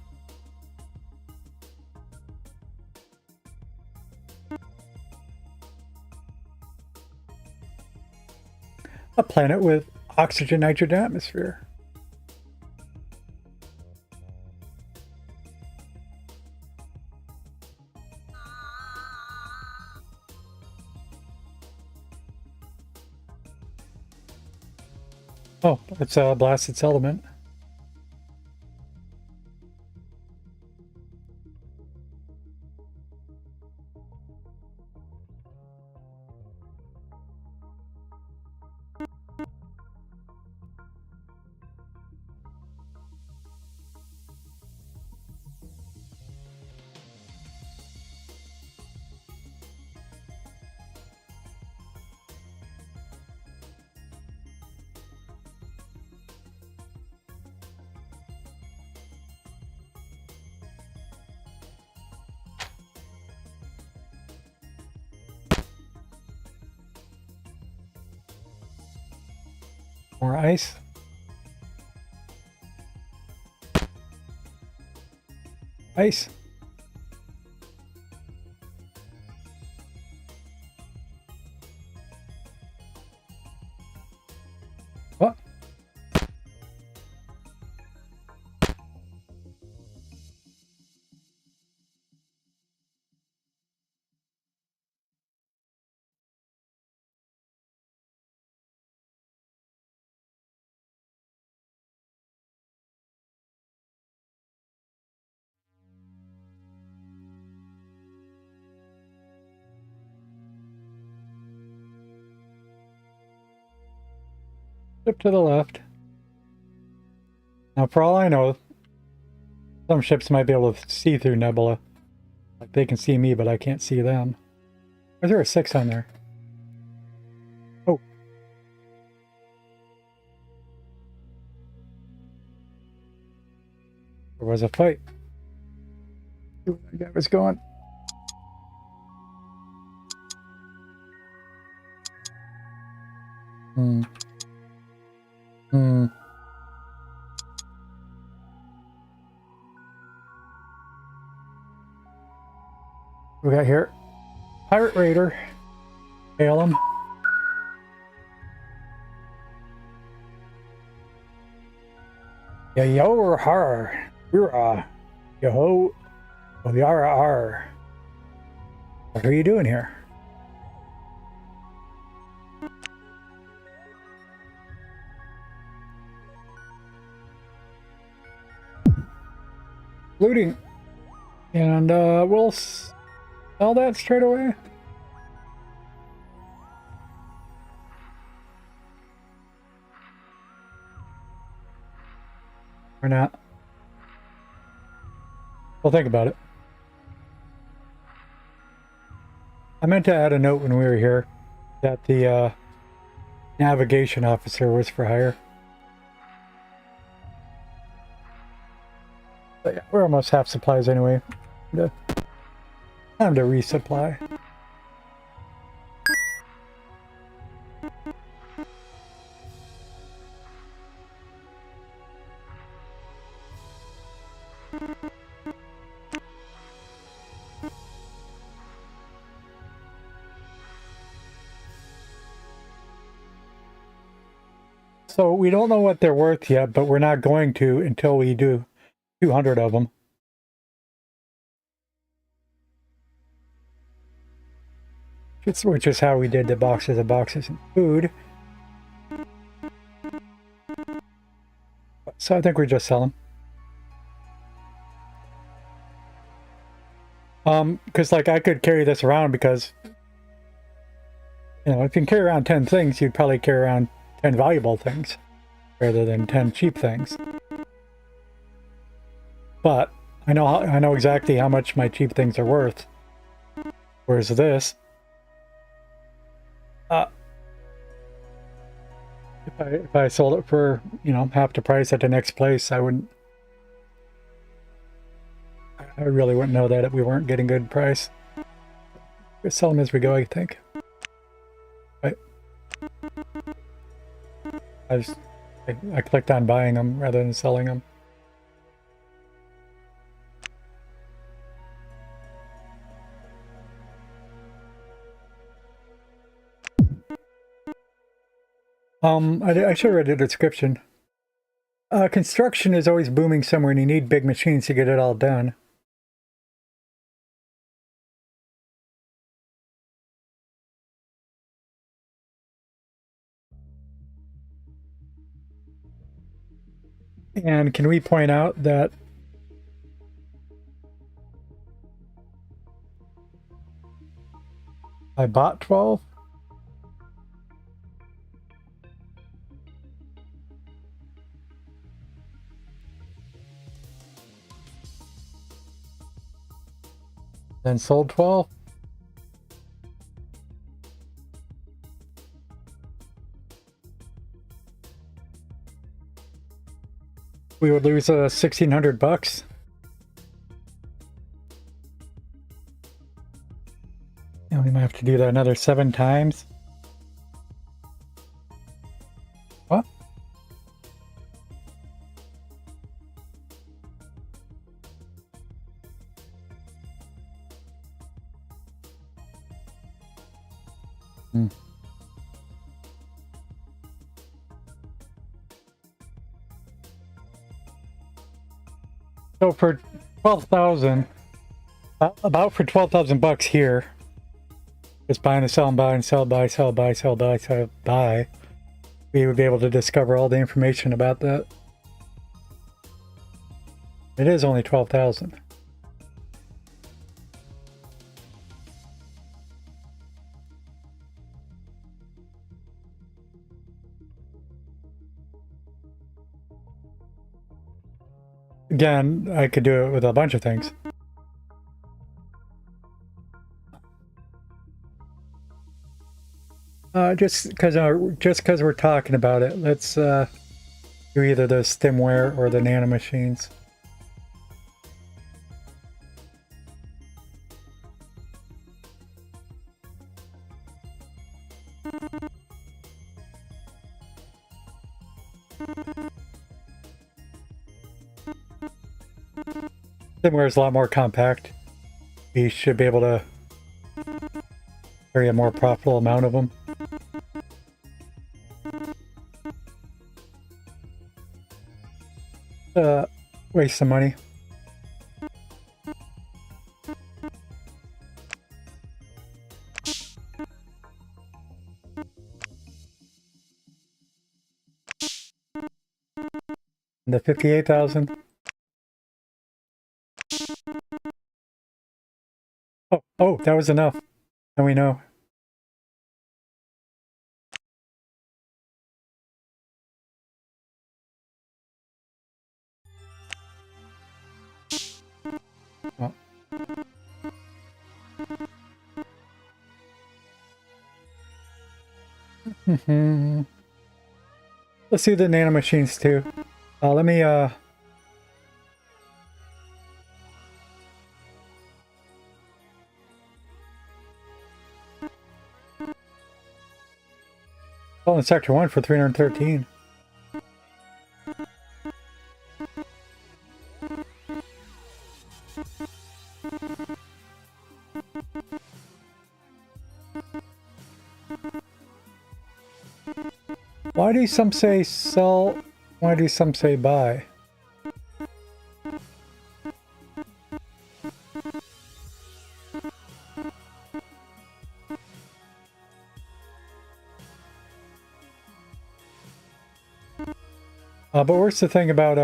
A planet with oxygen nitrogen atmosphere. Oh, it's a blasted settlement. More ice. Ice. What? Ship to the left. Now, for all I know, some ships might be able to see through Nebula. Like they can see me, but I can't see them. Is there a 6 on there? Oh. There was a fight. See where that guy was going. Hmm. Hmm. We got here Pirate Raider. Hail him. Yeah, yo, har. You're yo, oh, yara, ar. What are you doing here? Looting. And we'll sell that straight away. Or not. We'll think about it. I meant to add a note when we were here that the navigation officer was for hire. But yeah, we're almost half supplies anyway. Time to resupply. So we don't know what they're worth yet, but we're not going to until we do 200 of them. Which is how we did the boxes and food. So I think we just sell them. Because like I could carry this around because, you know, if you can carry around 10 things, you'd probably carry around 10 valuable things rather than 10 cheap things. But I know exactly how much my cheap things are worth. Whereas this, if I sold it for, you know, half the price at the next place, I really wouldn't know that we weren't getting good price. We sell them as we go, I think. Right. I clicked on buying them rather than selling them. I should have read the description. Construction is always booming somewhere and you need big machines to get it all done. And can we point out that I bought 12? Then sold 12? We would lose $1,600. And we might have to do that another 7 times. What? So for 12,000, about for 12,000 bucks here, just buying and selling, buy and sell, buy, sell, buy, sell, buy, sell, buy, we would be able to discover all the information about that. It is only 12,000. Again, I could do it with a bunch of things. Just because we're talking about it, let's do either the stemware or the nanomachines. Stemware is a lot more compact. We should be able to carry a more profitable amount of them. Waste some money. The 58,000. Oh, that was enough. And we know. Oh. Let's do the nanomachines too. Let me Well, in Sector 1 for 313. Why do some say sell? Why do some say buy? But where's the thing about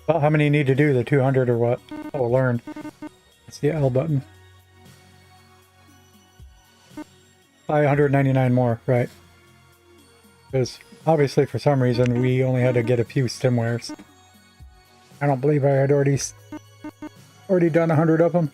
how many you need to do? The 200 or what? Oh, learn. It's the L button. 599 more, right? Because obviously for some reason we only had to get a few stimwares. I don't believe I had already done 100 of them.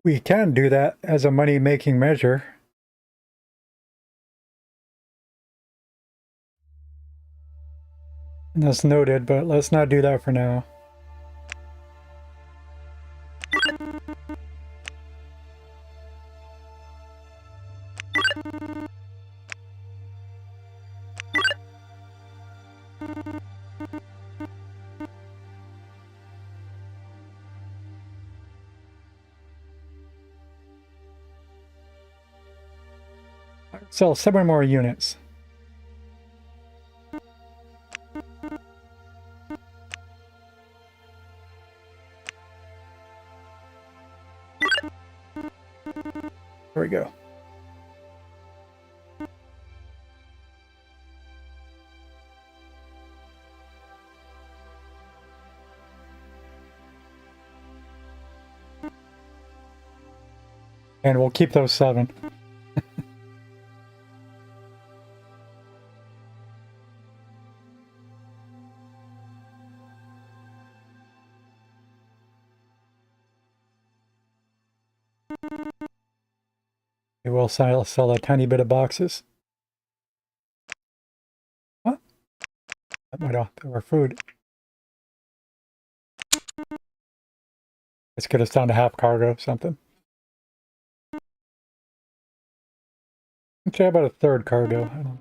We can do that as a money-making measure. And that's noted, but let's not do that for now. Sell 7 more units. There we go. And we'll keep those 7. We will sell a tiny bit of boxes. What? That might have our food. Let's get us down to half cargo, something. Okay, about a third cargo. I don't...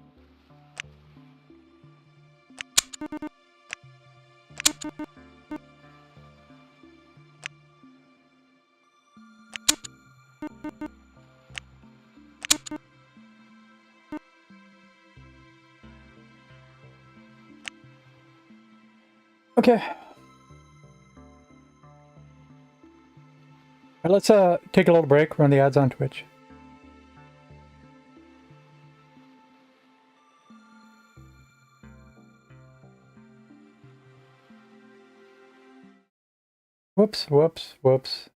Okay. Right, let's take a little break, run the ads on Twitch. Whoops, whoops, whoops.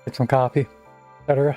Get some coffee, etc.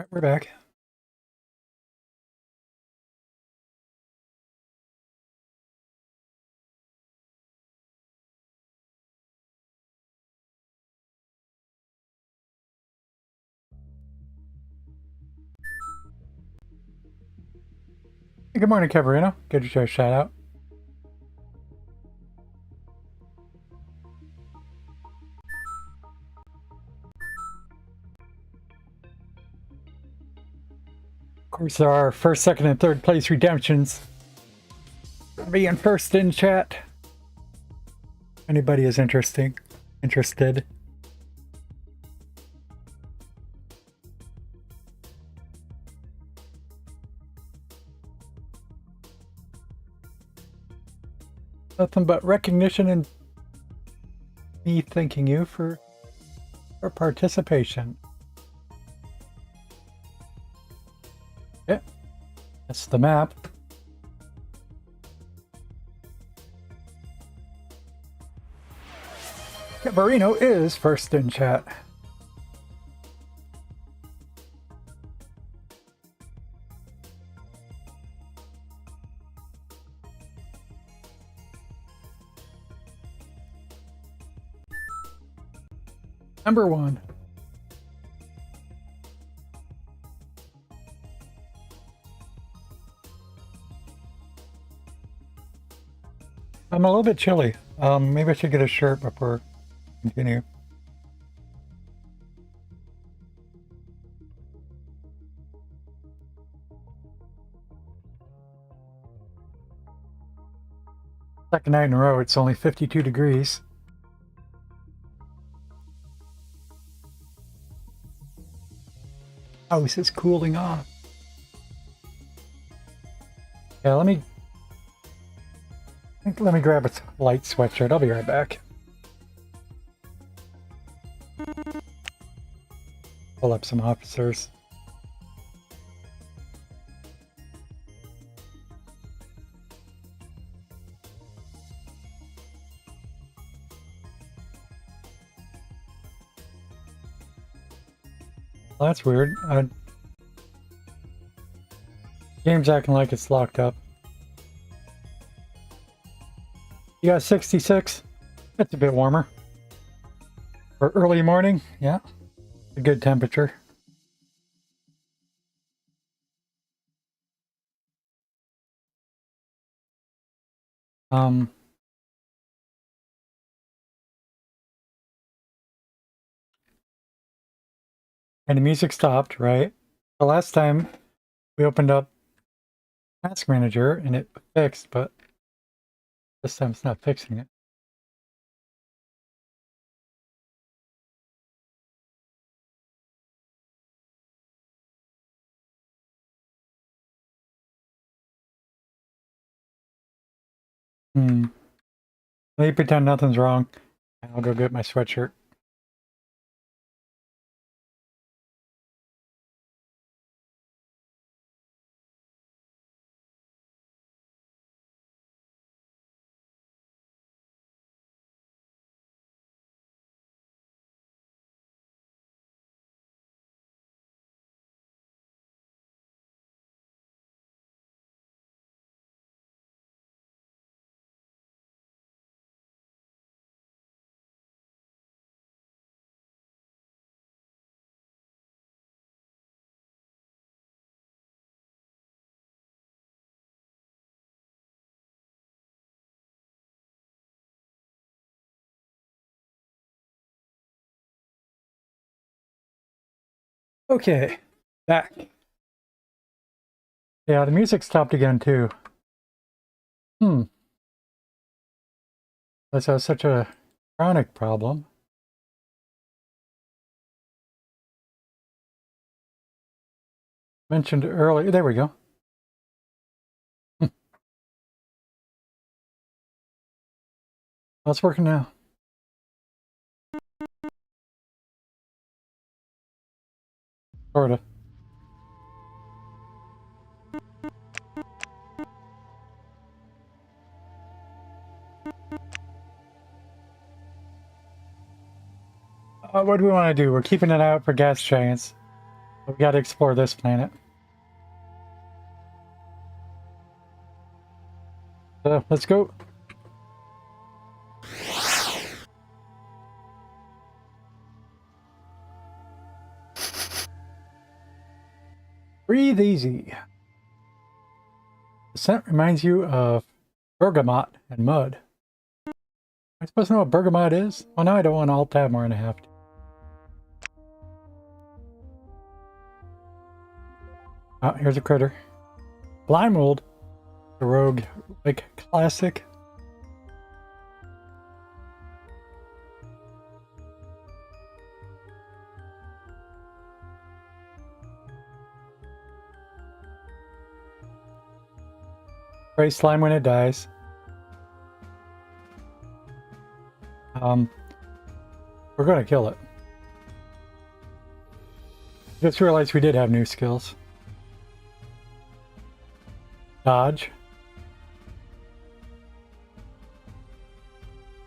All right, we're back. Hey, good morning, Cavarino. Good to show a shout out. Of course, there are first, second, and third place redemptions. Being first in chat. Anybody is interested. Nothing but recognition and me thanking you for participation. Yeah, that's the map. Cabarino is first in chat. Number one. I'm a little bit chilly. Maybe I should get a shirt before I continue. Second night in a row, it's only 52 degrees. House is cooling off. Yeah, let me grab a light sweatshirt. I'll be right back. Pull up some officers. Well, that's weird. Game's acting like it's locked up. You got 66? That's a bit warmer. For early morning, yeah. A good temperature. And the music stopped, right? The last time we opened up Task Manager and it fixed, but this time it's not fixing it. Let me pretend nothing's wrong. I'll go get my sweatshirt. Okay, back. Yeah, the music stopped again too. That's such a chronic problem. Mentioned earlier. There we go. It's working now. Sorta. What do we want to do? We're keeping it out for gas giants. We gotta explore this planet. Let's go. Breathe easy. The scent reminds you of bergamot and mud. Am I supposed to know what bergamot is? Well, now I don't want to alt-tab more than I have to. Oh, here's a critter. Blimewold. The rogue, like, classic. Spray slime when it dies. We're gonna kill it. Just realized we did have new skills. Dodge.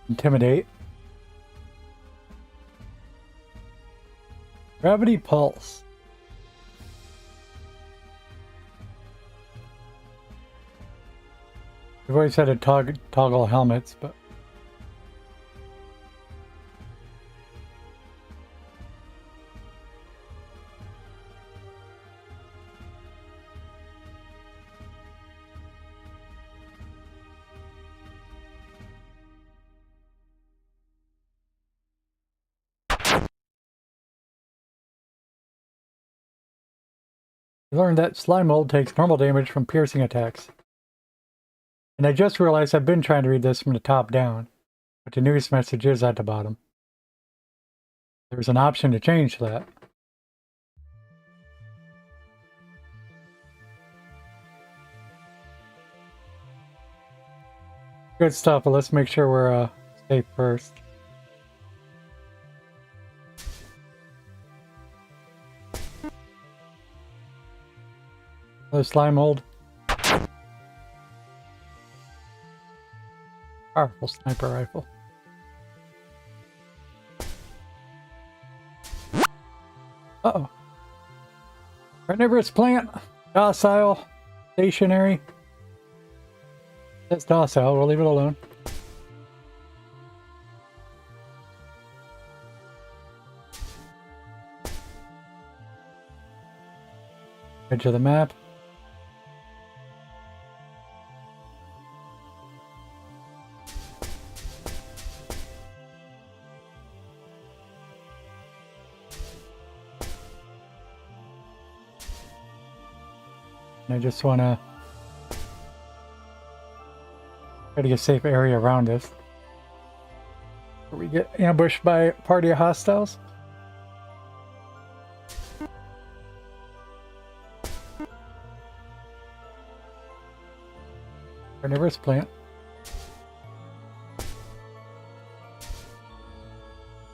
Intimidate. Gravity pulse. We've always had to toggle helmets, but we learned that slime mold takes normal damage from piercing attacks. And I just realized I've been trying to read this from the top down, but the news message is at the bottom. There's an option to change that. Good stuff, but let's make sure we're safe first. Another slime mold. Powerful sniper rifle. Uh-oh. Carnivorous plant. Docile. Stationary. That's docile. We'll leave it alone. Edge of the map. I just want to try to get a safe area around us before we get ambushed by a party of hostiles. Carnivorous plant.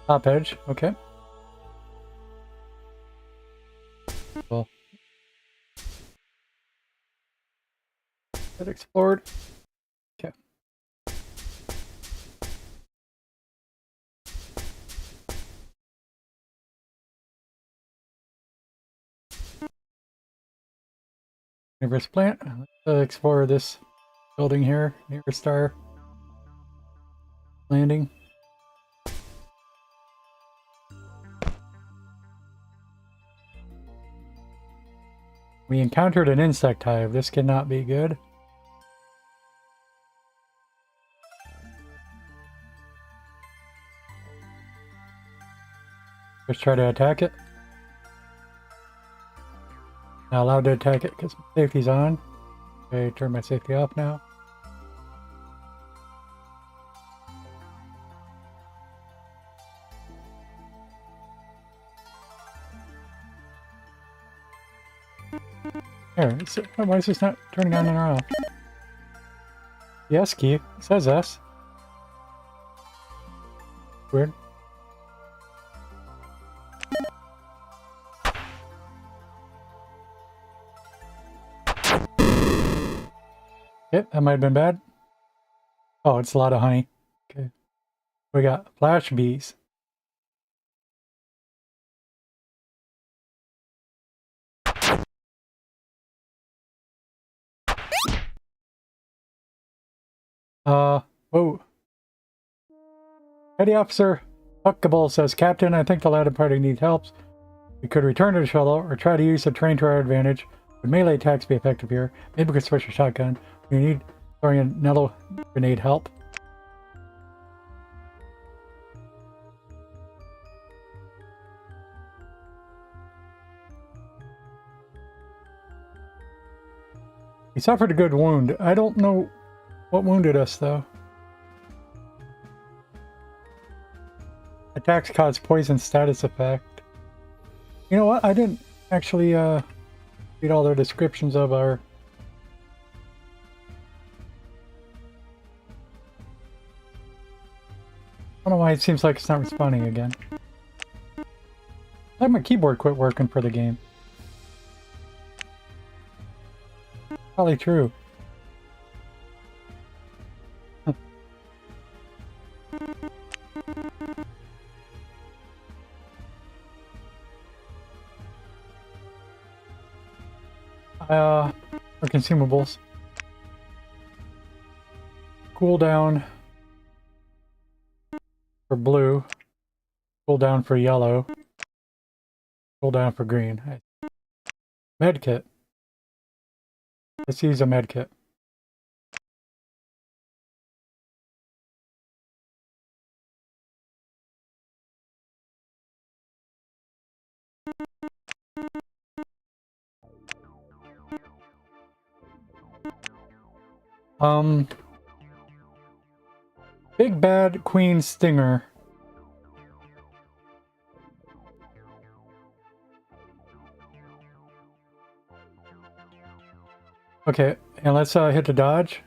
Top edge, okay. Well. Get explored. Okay. Carnivorous plant. Let's explore this building here near Star Landing. We encountered an insect hive. This cannot be good. Let's try to attack it. Not allowed to attack it because safety's on. Okay, turn my safety off now. There, why is this not turning on and off? Yes key, it says S. Weird. Yep, that might have been bad. Oh, it's a lot of honey. Okay. We got flash bees. Whoa. Petty Officer Huckable says, Captain, I think the latter party needs help. We could return to the shuttle or try to use the terrain to our advantage. Would melee attacks be effective here? Maybe we could switch a shotgun. We need throwing a nettle grenade help. He suffered a good wound. I don't know what wounded us, though. Attacks cause poison status effect. You know what? I didn't actually read all their descriptions of our... I don't know why it seems like it's not responding again. I think my keyboard quit working for the game. Probably true. For consumables. Cooldown for blue. Cooldown for yellow. Cooldown for green. Medkit. Let's use a medkit. Big Bad Queen Stinger. Okay, and let's hit the dodge.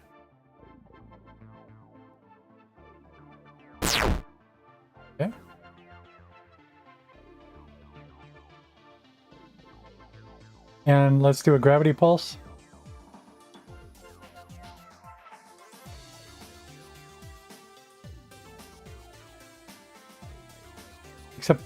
Okay. And let's do a gravity pulse. Except...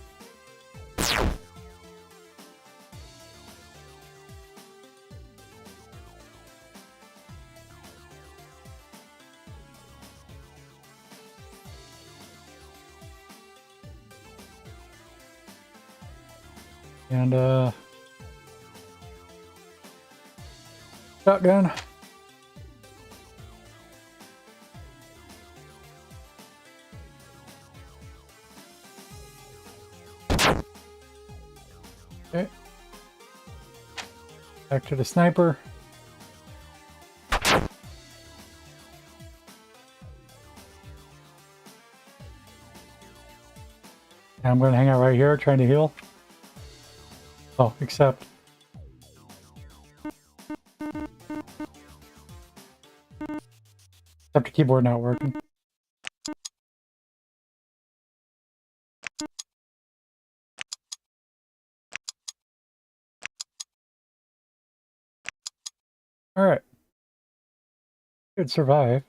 And, shotgun. Okay. Back to the sniper. And I'm going to hang out right here trying to heal. Oh, except... Except the keyboard not working. Alright. Could survive.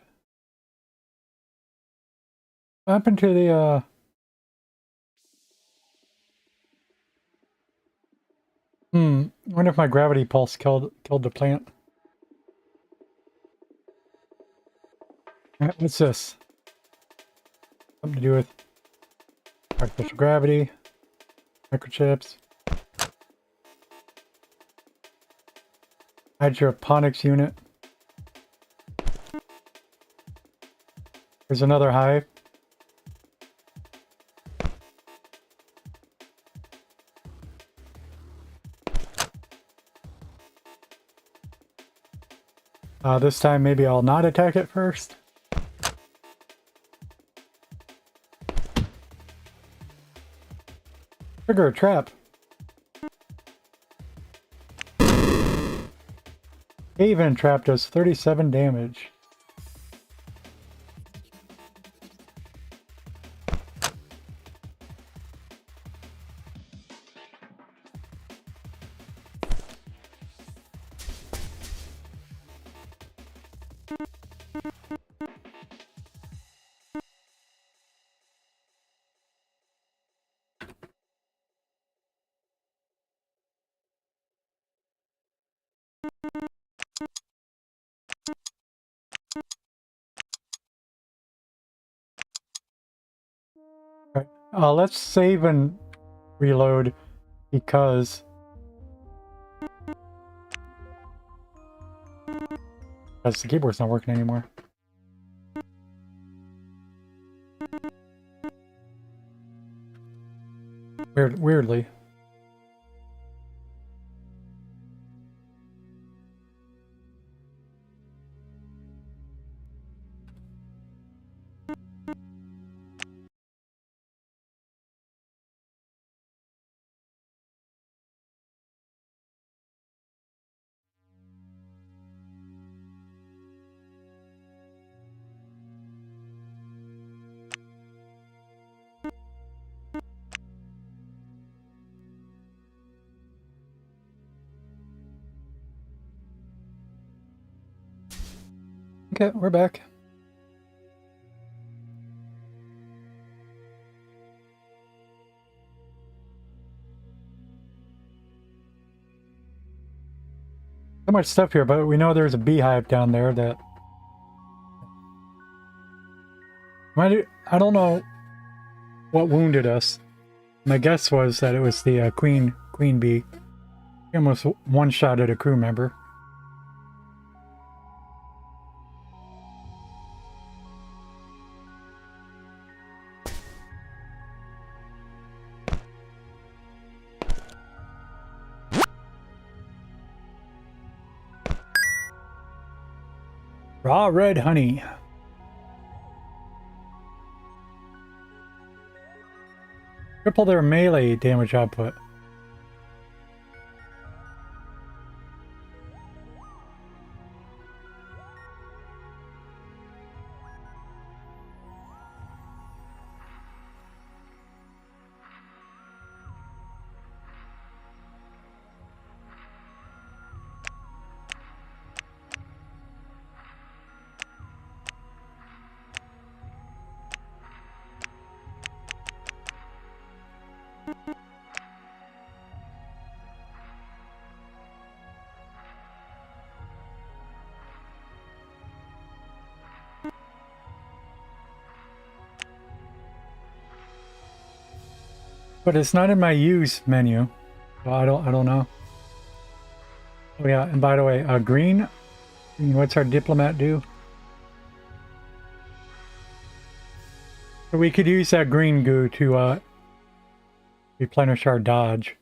What happened to the, I wonder if my gravity pulse killed the plant. Alright, what's this? Something to do with artificial gravity, microchips, hydroponics unit. There's another hive. This time maybe I'll not attack it first. Trigger a trap. Cave-in trap does 37 damage. Let's save and reload because the keyboard's not working anymore. Weirdly. Okay, we're back. So much stuff here, but we know there's a beehive down there that... I don't know what wounded us. My guess was that it was the queen bee. He almost one-shotted a crew member. Raw red honey. Triple their melee damage output. But it's not in my use menu. So I don't know. Oh yeah, and by the way, green, what's our diplomat do? So we could use that green goo to replenish our dodge.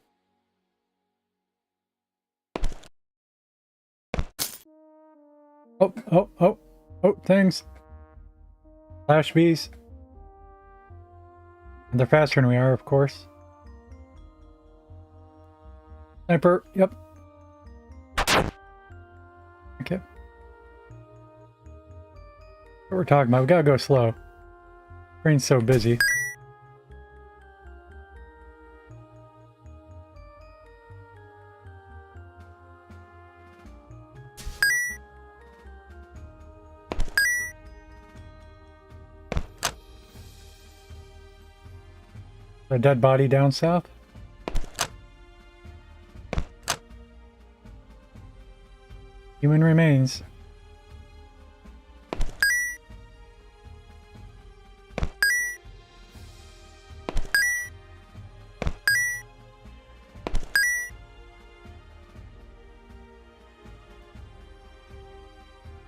Oh, things. Flash bees. And they're faster than we are, of course. Sniper, yep. Okay. What we're talking about, we gotta go slow. Brain's so busy. A dead body down south. Human remains.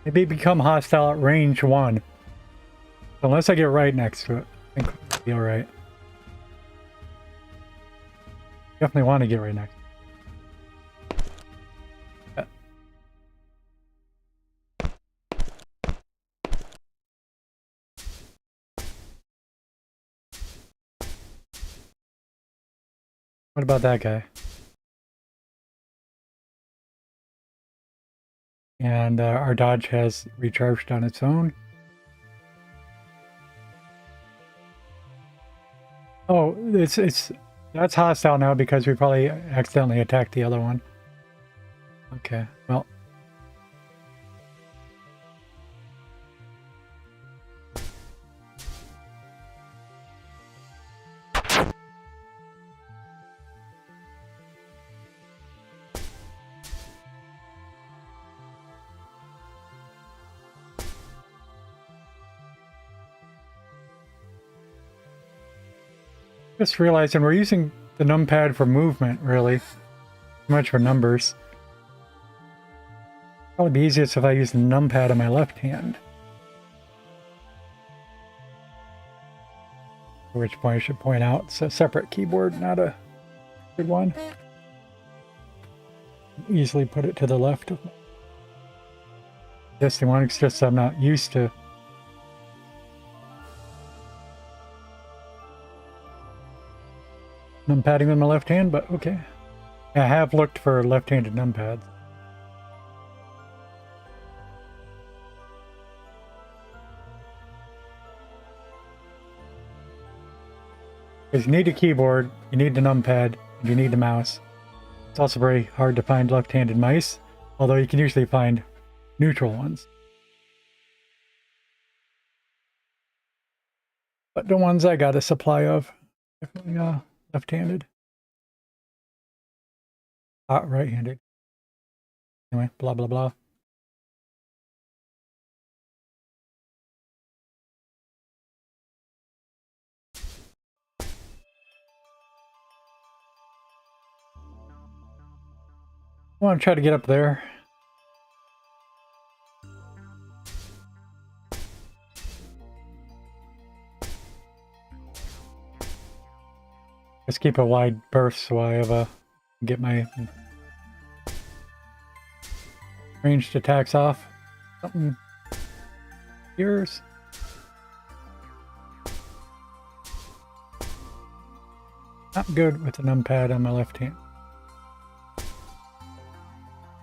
Maybe become hostile at range 1. Unless I get right next to it. I think we'll be alright. Definitely want to get right next. Yeah. What about that guy? And our dodge has recharged on its own. Oh, that's hostile now because we probably accidentally attacked the other one. Okay, well. Just realizing we're using the numpad for movement, really. Too much for numbers. Probably be easiest if I use the numpad on my left hand. At which point I should point out it's a separate keyboard, not a good one. Easily put it to the left of my existing one. It's just I'm not used to numpadding with my left hand, but okay. I have looked for left-handed numpads. Because you need a keyboard, you need the numpad, and you need the mouse. It's also very hard to find left-handed mice, although you can usually find neutral ones. But the ones I got a supply of, definitely left-handed. Right-handed. Anyway, blah blah blah. I want to try to get up there. Let's keep a wide berth so I have get my ranged attacks off. Something yours. Not good with the numpad on my left hand.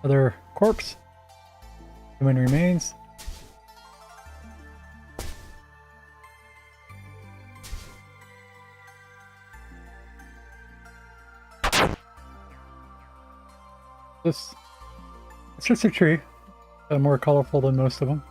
Other corpse. Human remains. It's just a tree. More colorful than most of them.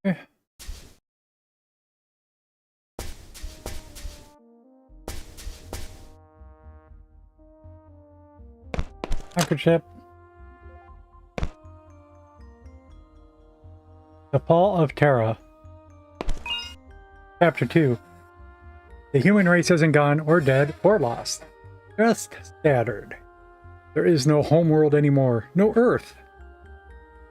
Okay. Microchip. The Fall of Terra. Chapter 2. The human race isn't gone, or dead, or lost. Just scattered. There is no homeworld anymore, no Earth.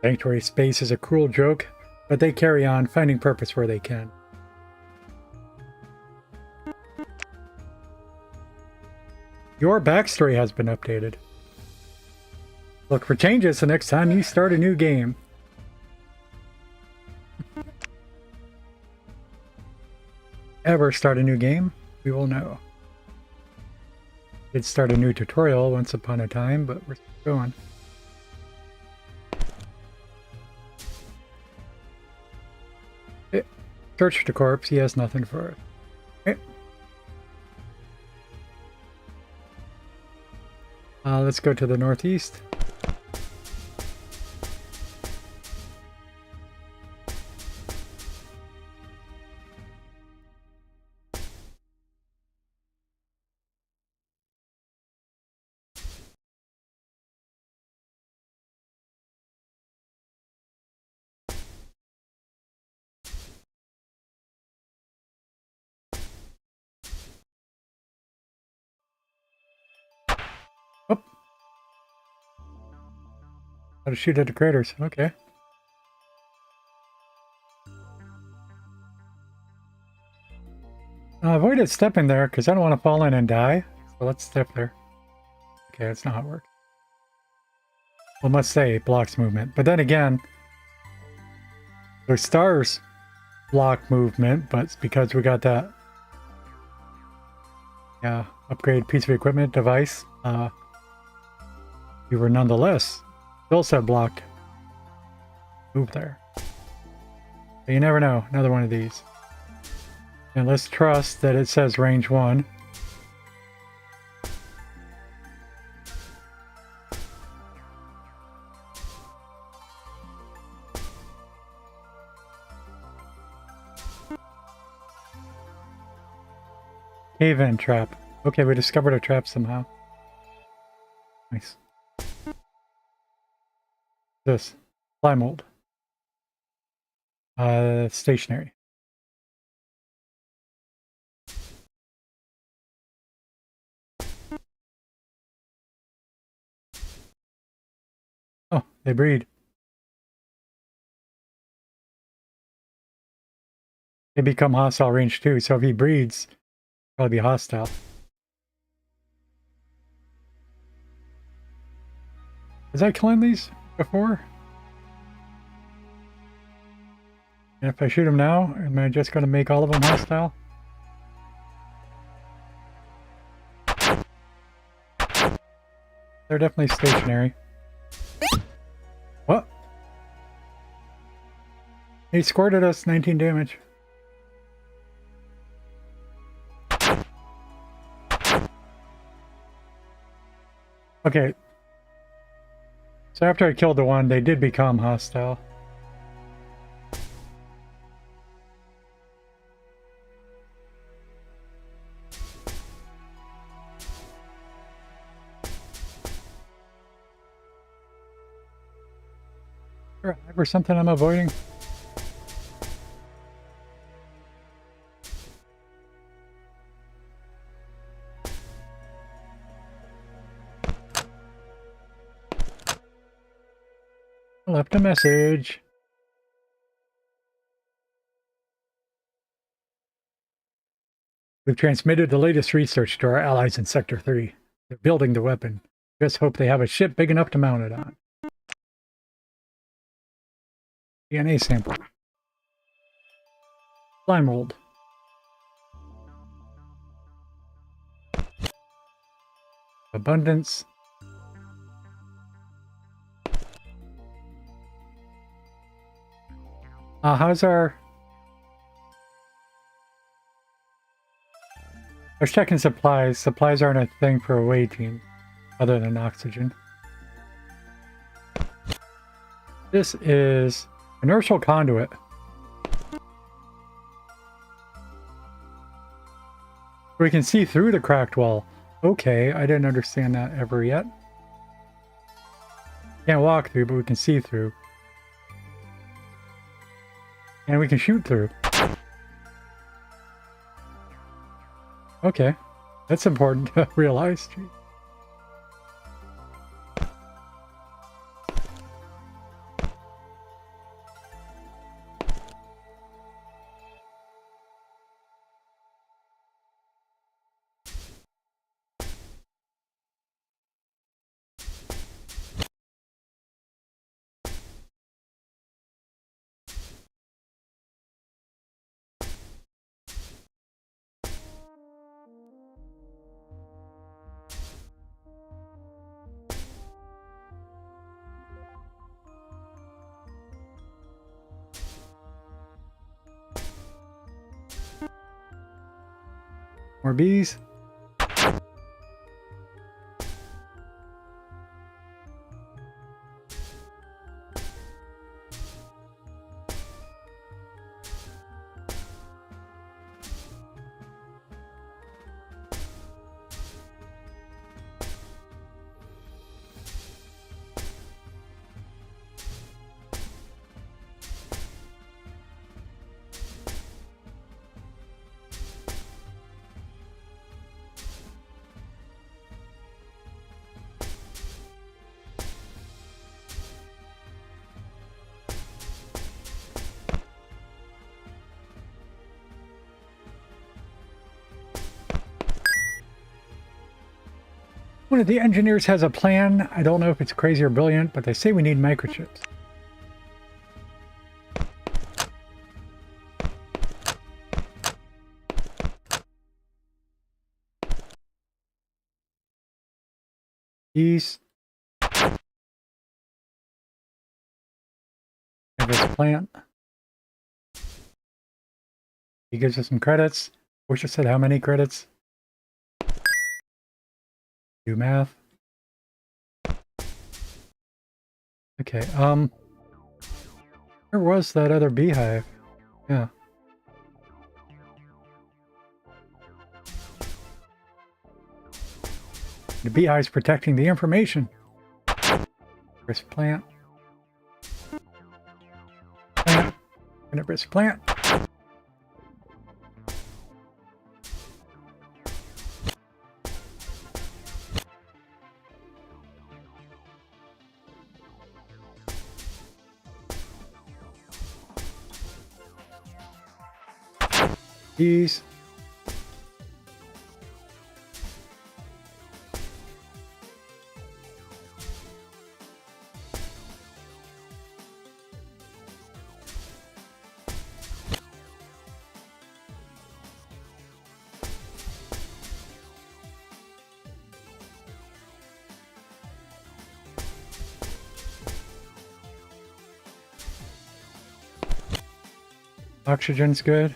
Sanctuary space is a cruel joke, but they carry on, finding purpose where they can. Your backstory has been updated. Look for changes the next time you start a new game. Ever start a new game, we will know. Did start a new tutorial once upon a time, but we're still going. Okay. Search the corpse, he has nothing for it. Okay. Let's go to the northeast. Oh. How to shoot at the craters. Okay. Avoided stepping there because I don't want to fall in and die. So let's step there. Okay, that's not how it works. Well, must say it blocks movement. But then again, the stars block movement, but it's because we got that upgrade piece of equipment device. We were nonetheless still said blocked. Move there. But you never know. Another one of these. And let's trust that it says range 1. Cave-in trap. Okay, we discovered a trap somehow. Nice. This. Fly mold. Stationary. Oh, they breed. They become hostile range too, so if he breeds, probably be hostile. Was I killing these before? And if I shoot them now, am I just going to make all of them hostile? They're definitely stationary. What? He squirted us 19 damage. Okay. So after I killed the one, they did become hostile. Or something I'm avoiding. I left a message. We've transmitted the latest research to our allies in Sector 3. They're building the weapon. Just hope they have a ship big enough to mount it on. DNA sample. Slime mold. Abundance. How's our... I was checking supplies. Supplies aren't a thing for away team, other than oxygen. This is inertial conduit. We can see through the cracked wall. Okay, I didn't understand that ever yet. Can't walk through, but we can see through. And we can shoot through. Okay, that's important to realize. Gee. More bees. One of the engineers has a plan. I don't know if it's crazy or brilliant, but they say we need microchips. These. Have this plant. He gives us some credits. Wish I said how many credits. Do math. Okay, where was that other beehive? Yeah. The beehive's protecting the information. Cannabis plant. Plant. Cannabis plant. Bees. Oxygen's good.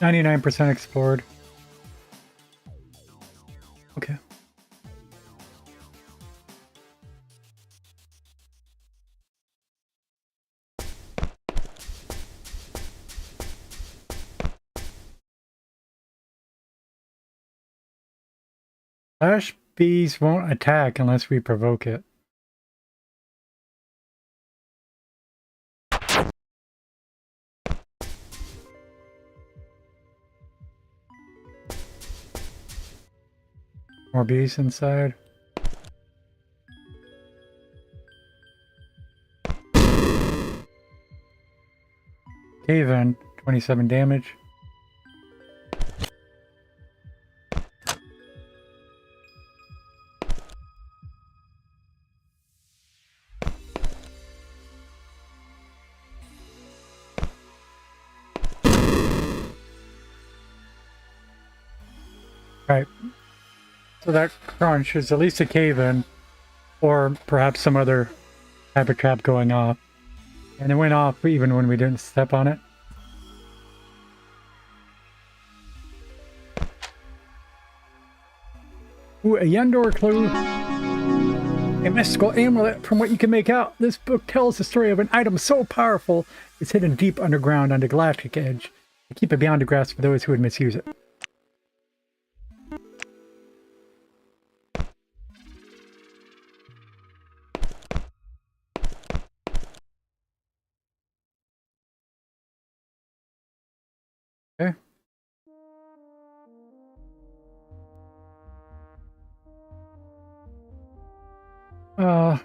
%99 explored. Okay. Flash bees won't attack unless we provoke it. More bees inside. Cave in, 27 damage. Right. So that crunch is at least a cave in, or perhaps some other type of trap going off. And it went off even when we didn't step on it. Ooh, a Yendor clue. A mystical amulet. From what you can make out, this book tells the story of an item so powerful it's hidden deep underground on the galactic edge. To keep it beyond the grasp for those who would misuse it. Okay.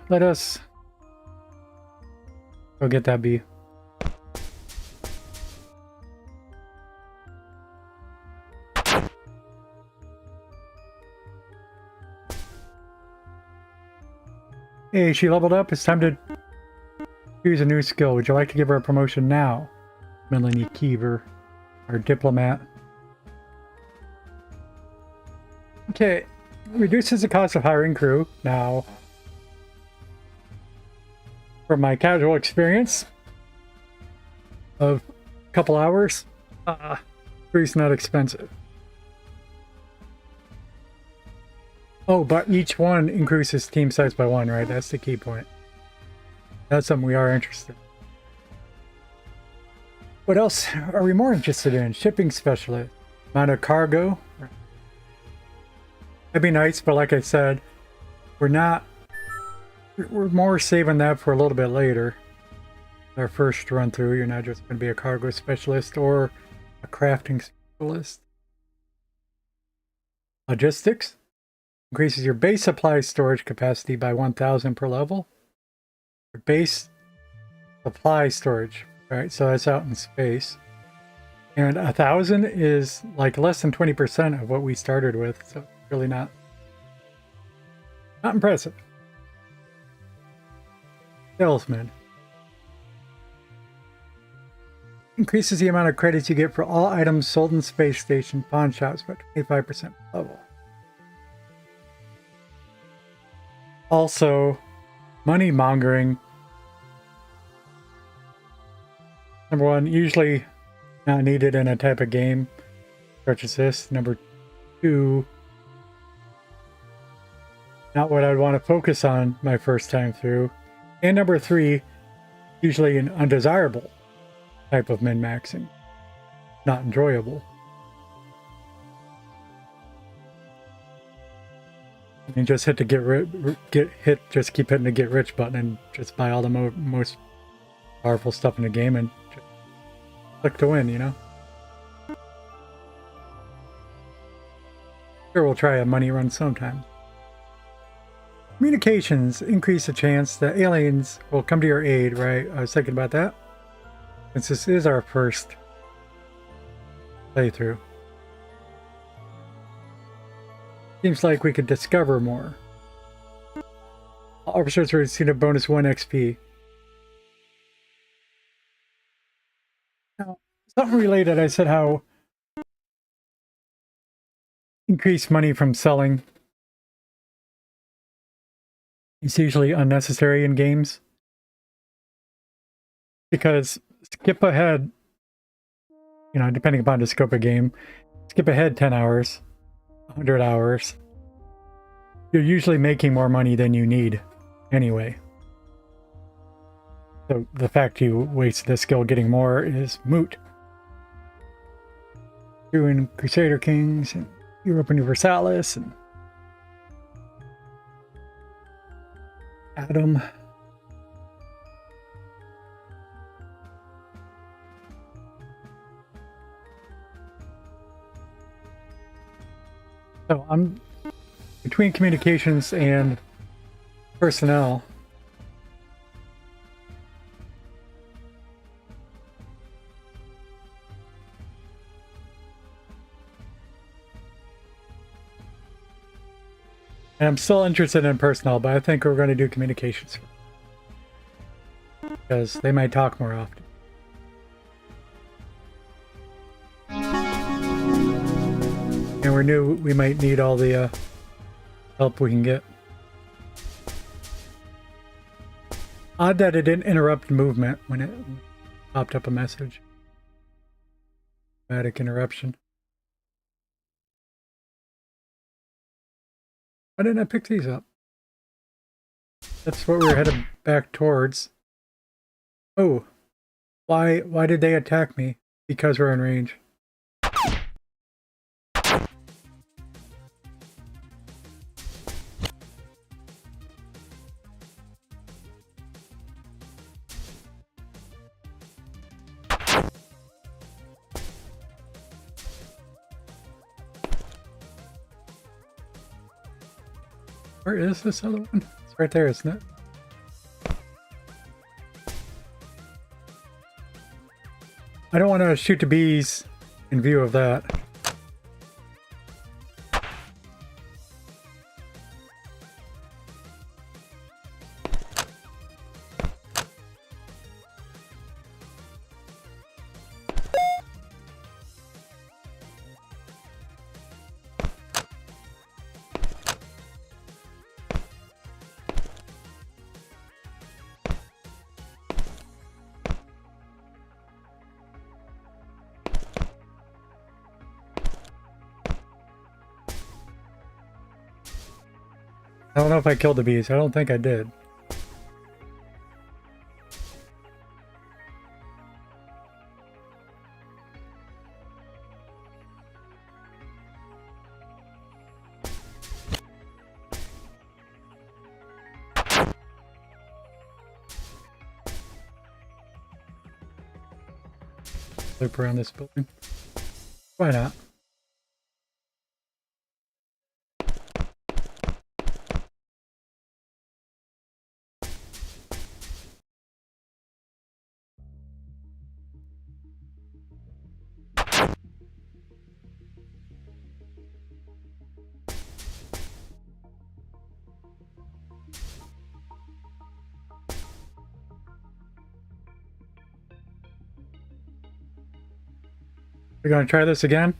Let us go get that bee. Hey, she leveled up. It's time to choose a new skill. Would you like to give her a promotion now? Melanie Keever, our diplomat. Okay, reduces the cost of hiring crew. Now, from my casual experience of a couple hours, crew's not expensive. Oh, but each one increases team size by 1, right? That's the key point. That's something we are interested in. What else are we more interested in? Shipping specialist. Amount of cargo. That'd be nice, but like I said, we're more saving that for a little bit later. Our first run through, you're not just going to be a cargo specialist or a crafting specialist. Logistics. Increases your base supply storage capacity by 1,000 per level. Your base supply storage, right? So that's out in space. And 1,000 is like less than 20% of what we started with. So really not impressive. Salesman. Increases the amount of credits you get for all items sold in space station pawn shops by 25% level. Also, money mongering. Number one, usually Not needed in a type of game such as this. Number 2, not what I'd want to focus on my first time through. And number 3, usually an undesirable type of min-maxing. Not enjoyable. I mean, just hit the just keep hitting the get rich button and just buy all the most powerful stuff in the game and just click to win, you know? Sure, we'll try a money run sometime. Communications increase the chance that aliens will come to your aid, right? I was thinking about that. Since this is our first playthrough. Seems like we could discover more. Officers receive a bonus 1 XP. Now, something related, I said how increased money from selling is usually unnecessary in games. Because skip ahead, you know, depending upon the scope of game, skip ahead 10 hours. 100 hours, you're usually making more money than you need anyway. So the fact you wasted the skill getting more is moot. Doing Crusader Kings and Europa Universalis and Adam. So I'm between communications and personnel. And I'm still interested in personnel, but I think we're going to do communications because they might talk more often. And we knew we might need all the help we can get. Odd that it didn't interrupt movement when it popped up a message. Dramatic interruption. Why didn't I pick these up? That's what we were headed back towards. Oh, why did they attack me? Because we're in range. Where is this other one? It's right there, isn't it? I don't want to shoot the bees in view of that. I don't know if I killed the bees. I don't think I did. Loop around this building. Why not? We're gonna try this again.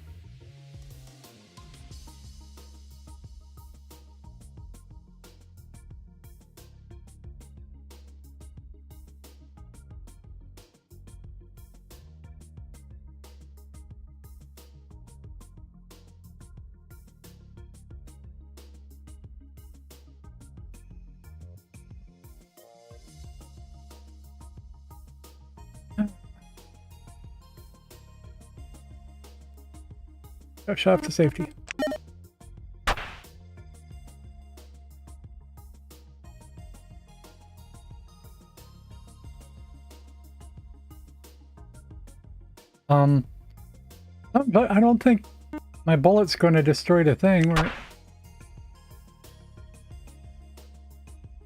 Rush off to safety. But I don't think my bullet's going to destroy the thing.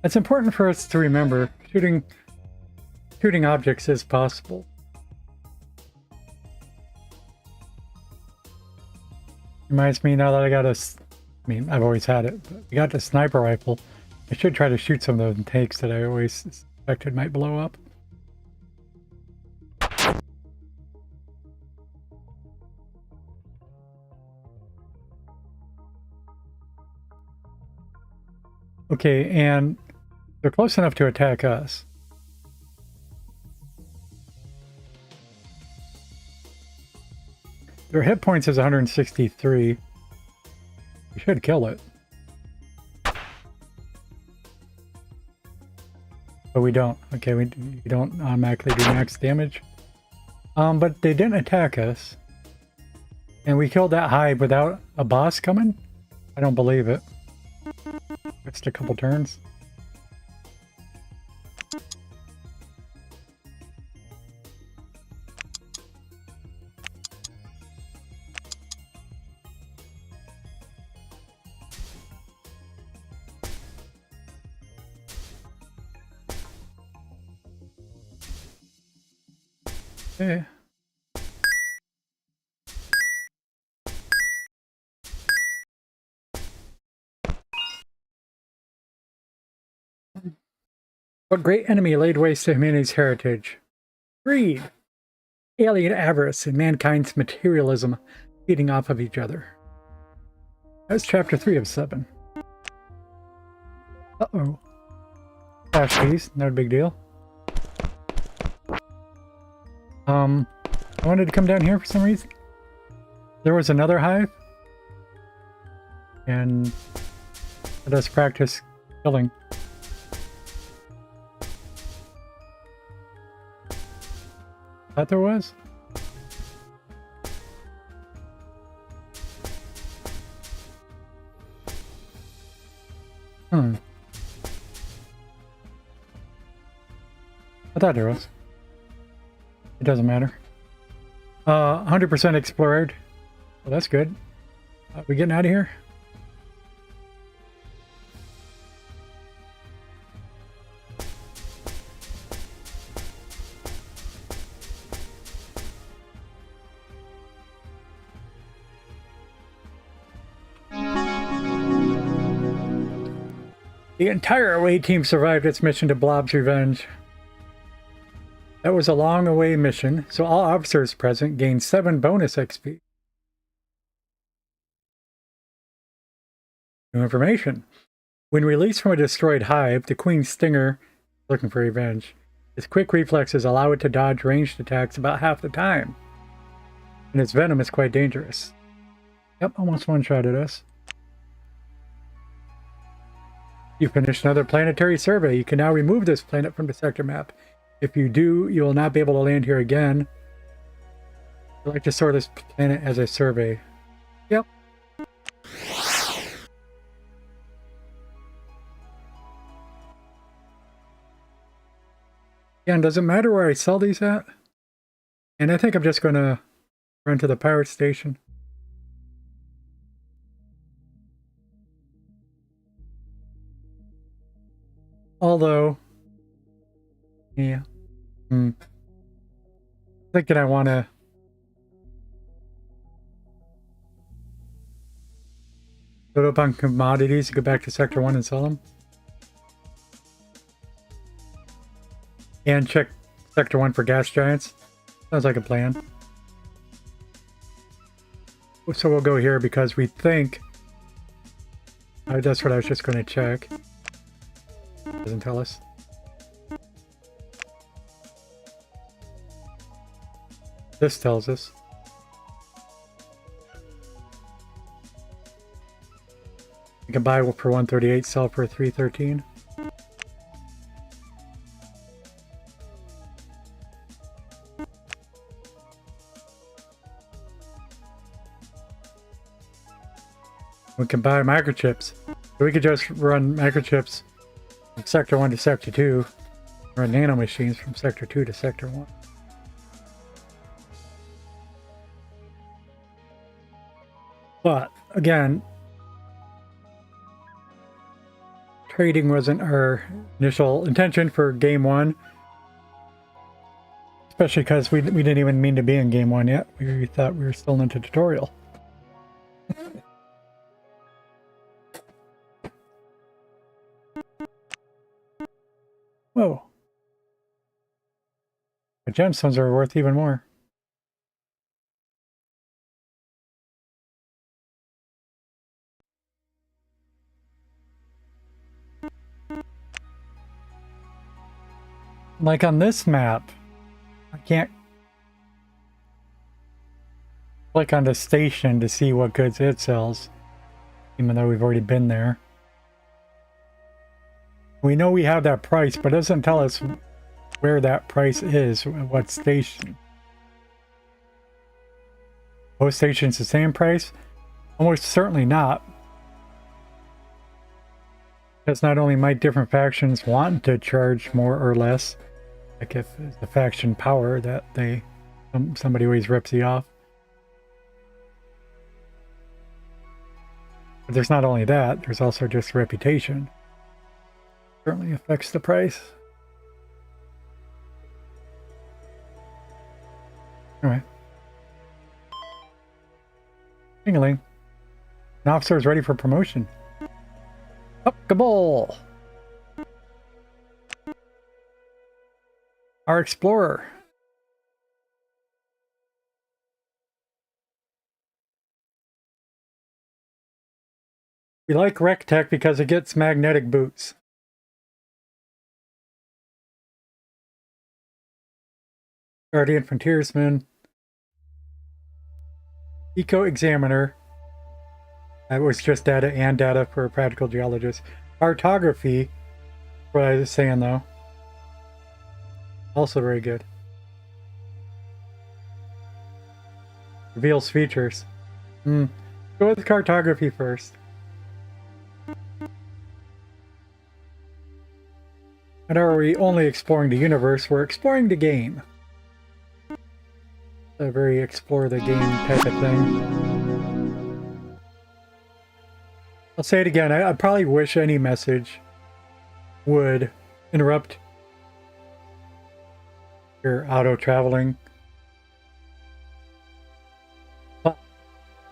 It's important for us to remember shooting objects is possible. Reminds me now that I got I mean, I've always had it, but I got the sniper rifle. I should try to shoot some of those tanks that I always suspected might blow up. Okay, and they're close enough to attack us. Their hit points is 163. We should kill it. But we don't. Okay, we don't automatically do max damage. But they didn't attack us. And we killed that hive without a boss coming? I don't believe it. Just a couple turns. Okay. What great enemy laid waste to humanity's heritage? Greed, alien avarice, and mankind's materialism feeding off of each other. That's chapter 3 of 7. Uh-oh. Flash piece, not a big deal. I wanted to come down here for some reason. There was another hive. And let us practice killing. Thought there was? I thought there was. It doesn't matter. 100% explored. Well, that's good. We getting out of here? The entire away team survived its mission to Blob's Revenge. That was a long away mission, so all officers present gained 7 bonus XP. New information. When released from a destroyed hive, the Queen Stinger, looking for revenge, its quick reflexes allow it to dodge ranged attacks about half the time. And its venom is quite dangerous. Yep, almost one-shotted us. You finished another planetary survey. You can now remove this planet from the sector map. If you do, you will not be able to land here again. I'd like to store this planet as a survey. Yep. Again, does it matter where I sell these at? And I think I'm just going to run to the pirate station. Although, yeah. Thinking I want to load up on commodities, go back to Sector 1 and sell them. And check Sector 1 for gas giants. Sounds like a plan. So we'll go here because we think... that's what I was just going to check. Doesn't tell us. This tells us. You can buy for 138, sell for 313. We can buy microchips. So we could just run microchips from Sector 1 to Sector 2. Run nanomachines from Sector 2 to Sector 1. But, again, trading wasn't our initial intention for Game 1. Especially because we didn't even mean to be in Game 1 yet. We thought we were still into tutorial. Whoa. The gemstones are worth even more. Like on this map, I can't click on the station to see what goods it sells, even though we've already been there. We know we have that price, but it doesn't tell us where that price is, what station. Both stations the same price? Almost certainly not. Because not only might different factions want to charge more or less, like if it's the faction power that somebody always rips you off. But there's not only that, there's also just reputation. Certainly affects the price. Alright. Ding-a-ling. An officer is ready for promotion. Up Kabul! Our explorer. We like RecTech because it gets magnetic boots. Guardian Frontiersman. Eco Examiner. That was just data and data for a practical geologist. Cartography. What I was saying though. Also very good. Reveals features. Go with cartography first. And are we only exploring the universe? We're exploring the game. A very explore the game type of thing. I'll say it again. I probably wish any message would interrupt your auto-traveling.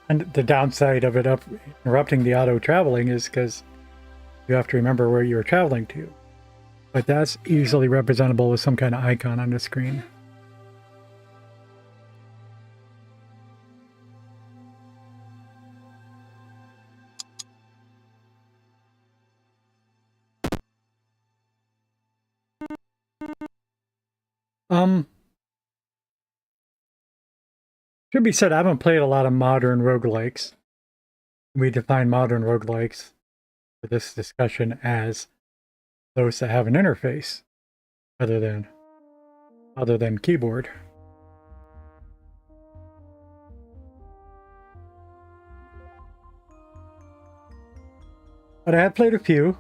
And the downside of it interrupting the auto-traveling is because you have to remember where you're traveling to. But that's easily representable with some kind of icon on the screen. Should be said, I haven't played a lot of modern roguelikes. We define modern roguelikes for this discussion as those that have an interface other than keyboard. But I have played a few,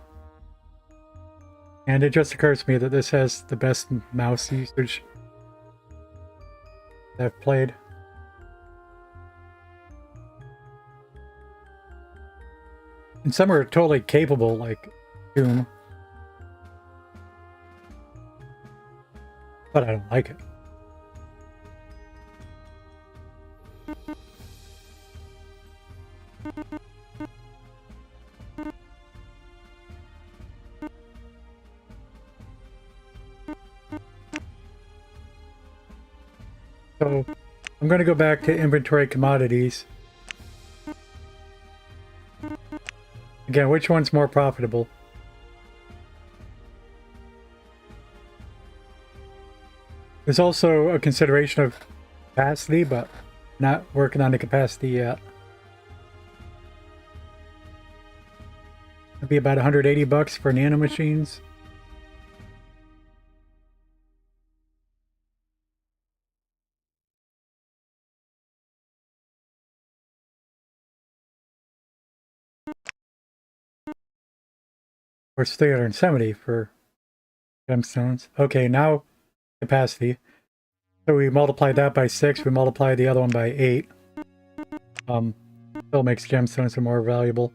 and it just occurs to me that this has the best mouse usage I've played. And some are totally capable, like Doom. But I don't like it. So I'm going to go back to inventory commodities. Again, which one's more profitable? There's also a consideration of capacity, but not working on the capacity yet. It'd be about 180 bucks for nanomachines. It's 370 for gemstones. Okay, now capacity. So we multiply that by 6, we multiply the other one by 8. Still makes gemstones more valuable.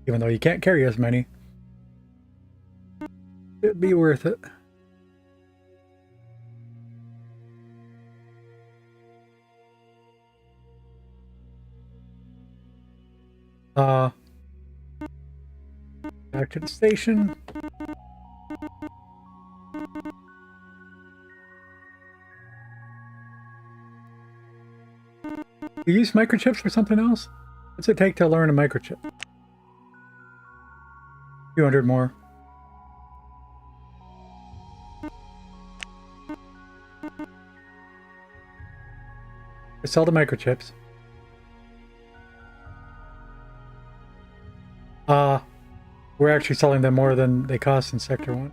Even though you can't carry as many. It'd be worth it. Back to the station. You use microchips for something else? What's it take to learn a microchip? 200 more. I sell the microchips. We're actually selling them more than they cost in Sector 1.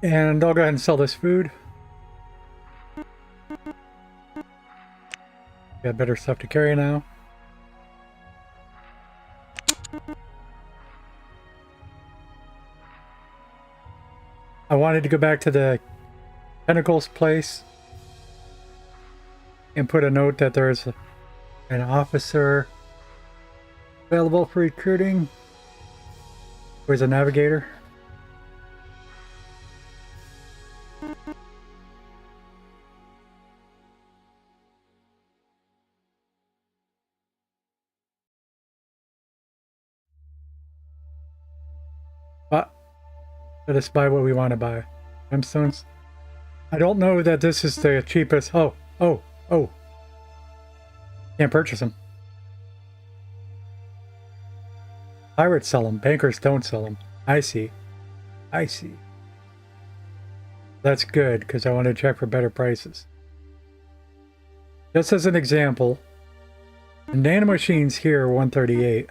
And I'll go ahead and sell this food. Got better stuff to carry now. I wanted to go back to the Tentacles place and put a note that there's an officer available for recruiting. Where's a navigator? Let us buy what we want to buy. Gemstones. I don't know that this is the cheapest. Oh. Can't purchase them. Pirates sell them. Bankers don't sell them. I see. That's good, because I want to check for better prices. Just as an example, the nanomachines here are 138.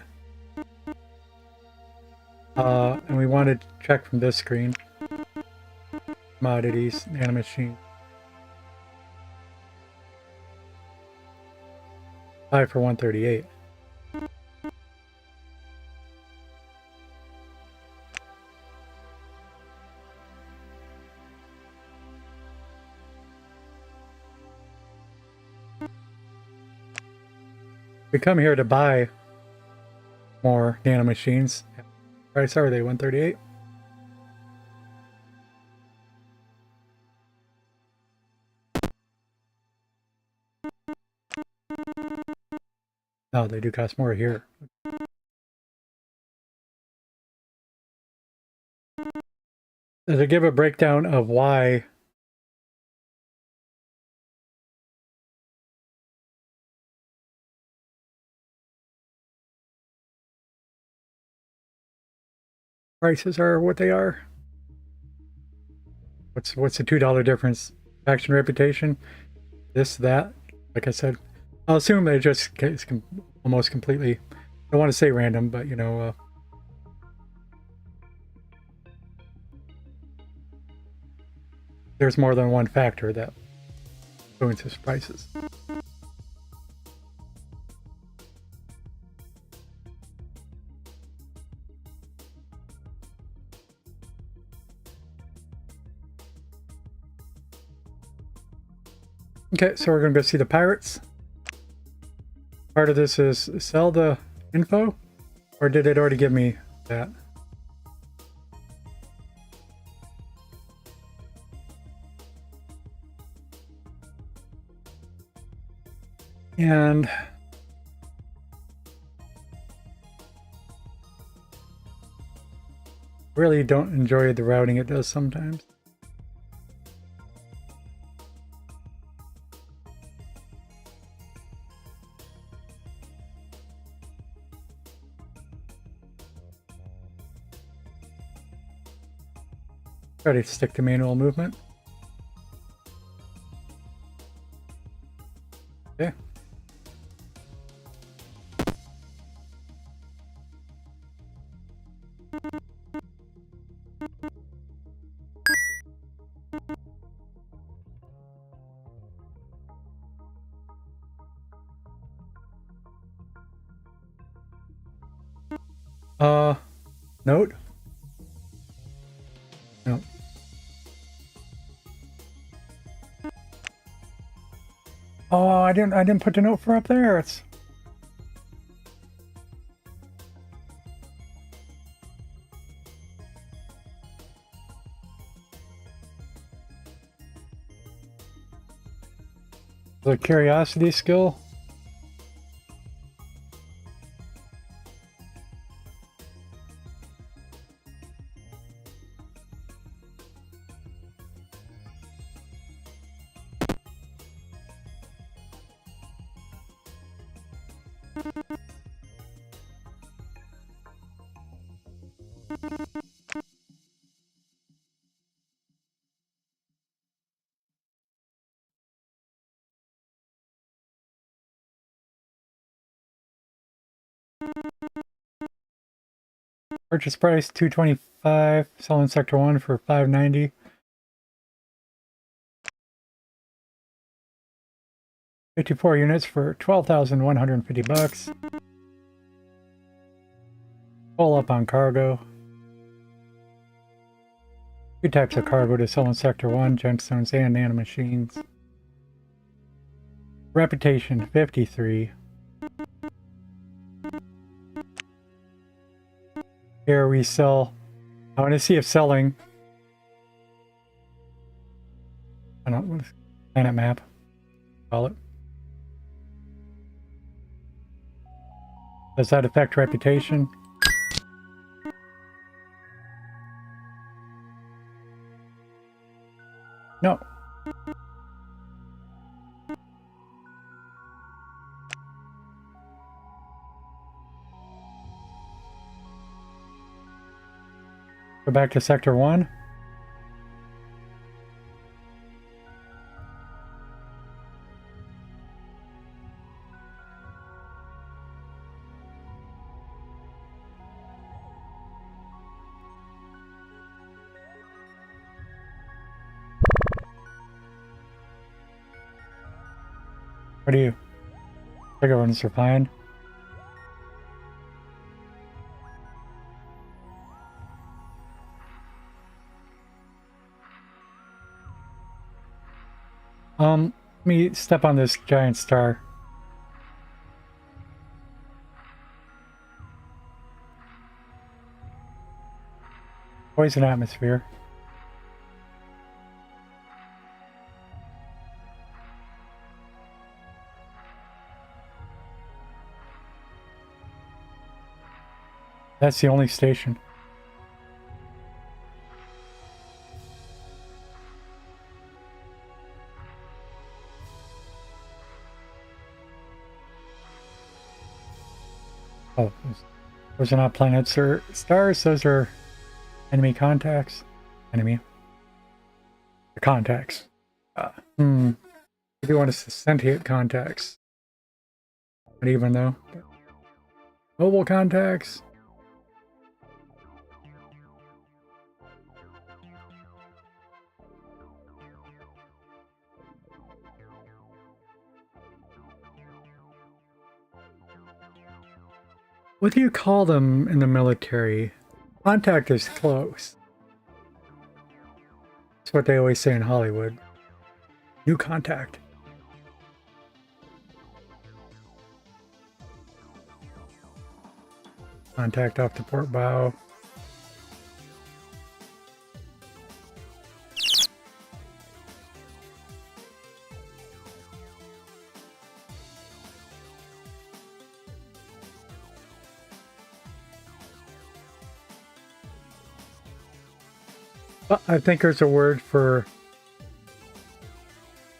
And we want to check from this screen. Commodities, nanomachine. Buy for 138. We come here to buy more nanomachines. Price are they 138? Oh, they do cost more here. Does it give a breakdown of why prices are what they are? What's the $2 difference? Faction reputation? This, that? Like I said, I'll assume they just it's almost completely, I don't want to say random, but you know, there's more than one factor that influences prices. Okay, so we're going to go see the pirates. Part of this is sell the info, or did it already give me that? And really don't enjoy the routing it does sometimes. Ready to stick to manual movement. Okay. Note? No. Oh, I didn't put the note for up there. It's the curiosity skill. Purchase price $225. Selling sector 1 for $590. $54 units for $12,150. Pull up on cargo. 2 types of cargo to sell in sector 1, gemstones and nanomachines. Reputation 53. Here we sell. I want to see if selling. I don't know. Planet map. Call it. Does that affect reputation? No. Go back to sector 1. What do you? I think everyone's fine. Let me step on this giant star. Poison atmosphere. That's the only station. Oh, those are not planets or stars. Those are enemy contacts. Enemy. The contacts. If you want to sentient contacts. Not even though. Mobile contacts. What do you call them in the military? Contact is close. That's what they always say in Hollywood. New contact. Contact off the port bow. I think there's a word for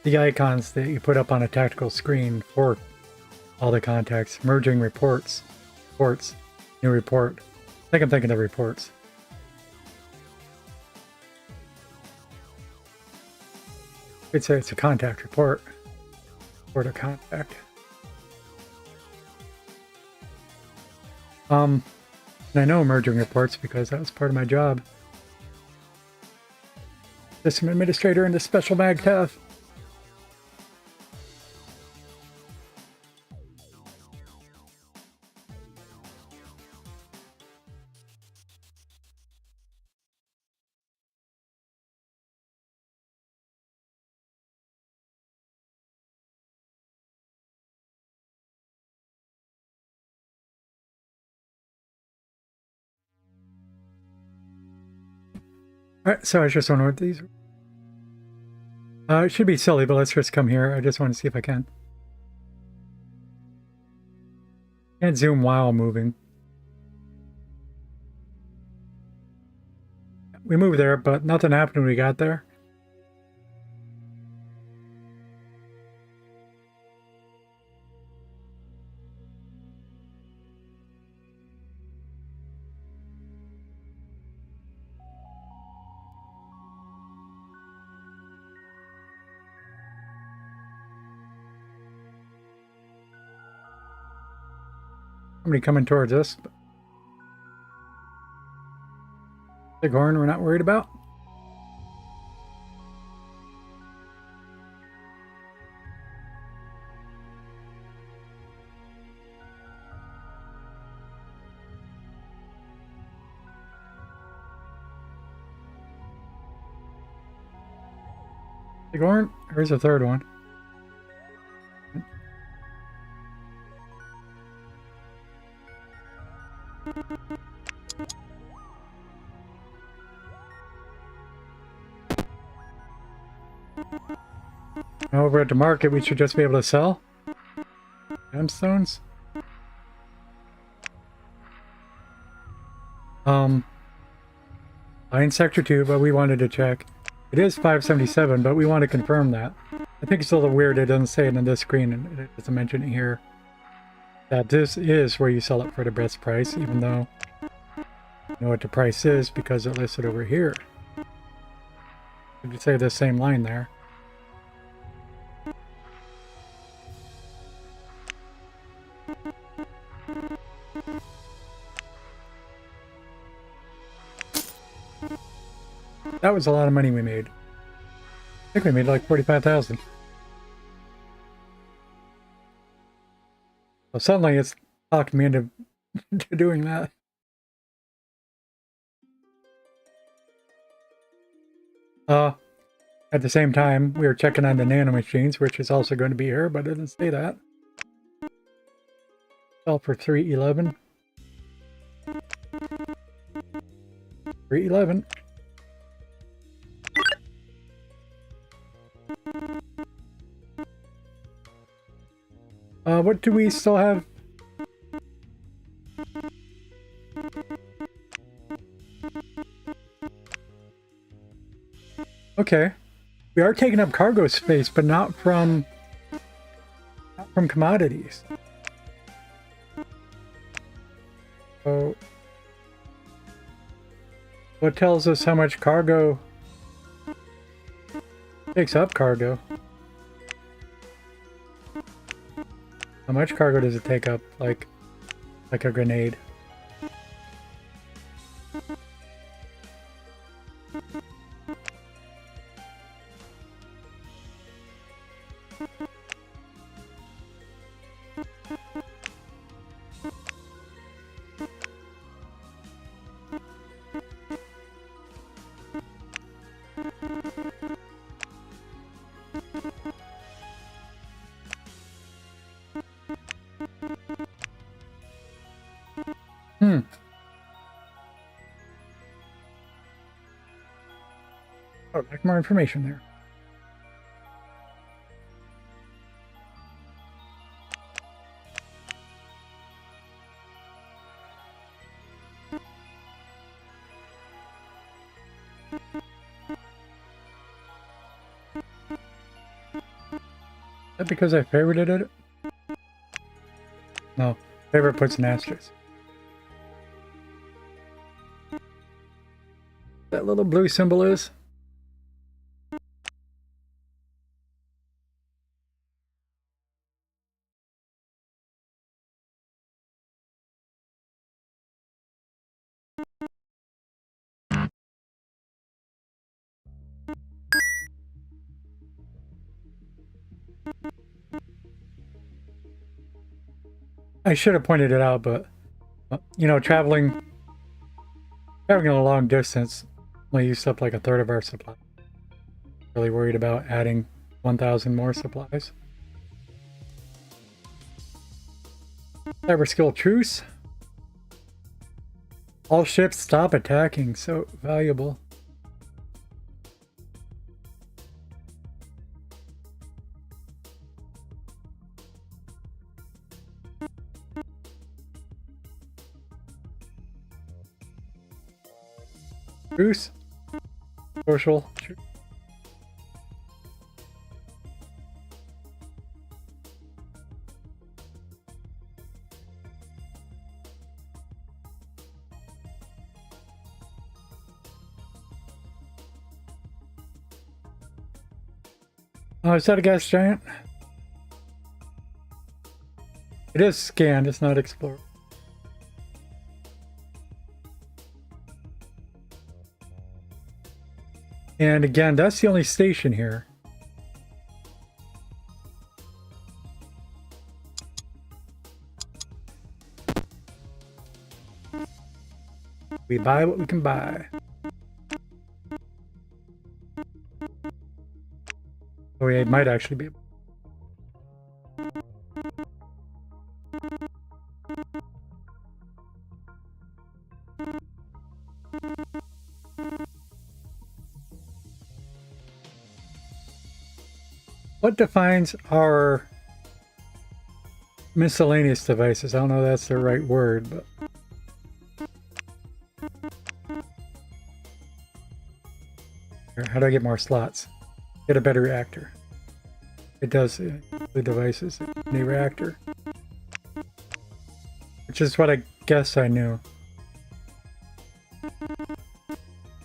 the icons that you put up on a tactical screen for all the contacts. Merging reports. Reports. New report. I think I'm thinking of reports. I'd say it's a contact report. Report a contact. And I know merging reports because that was part of my job. System administrator in the special mag TAF. Alright, so I was just wondering what these... it should be silly, but let's just come here. I just want to see if I can. Can't zoom while moving. We moved there, but nothing happened when we got there. Somebody coming towards us. Bighorn, we're not worried about. Bighorn, here's a third one. Over at the market, we should just be able to sell gemstones. In Sector 2, but we wanted to check. It is 577, but we want to confirm that. I think it's a little weird it doesn't say it on this screen, and it doesn't mention it here. That this is where you sell it for the best price, even though you know what the price is because it lists it over here. You could say the same line there. That was a lot of money we made. I think we made like 45,000. So suddenly it's talked me into doing that. At the same time, we were checking on the nano machines, which is also going to be here, but it didn't say that. Sell for 311. 311. What do we still have? Okay. We are taking up cargo space, but not from commodities. So what tells us how much cargo takes up cargo? How much cargo does it take up, like a grenade? Oh, like more information there. Is that because I favorited it? No, favorite puts an asterisk. That little blue symbol is? I should have pointed it out, but you know, traveling a long distance, we used up like a third of our supply. Really worried about adding 1,000 more supplies. Cyber skill truce. All ships stop attacking. So valuable. Truce. Social. Truce. Oh, is that a gas giant? It is scanned, it's not explored. And again, that's the only station here. We buy what we can buy. Oh yeah, it might actually be. What defines our miscellaneous devices? I don't know if that's the right word, but how do I get more slots? Get a better reactor. It does the devices, the reactor. Which is what I guess I knew.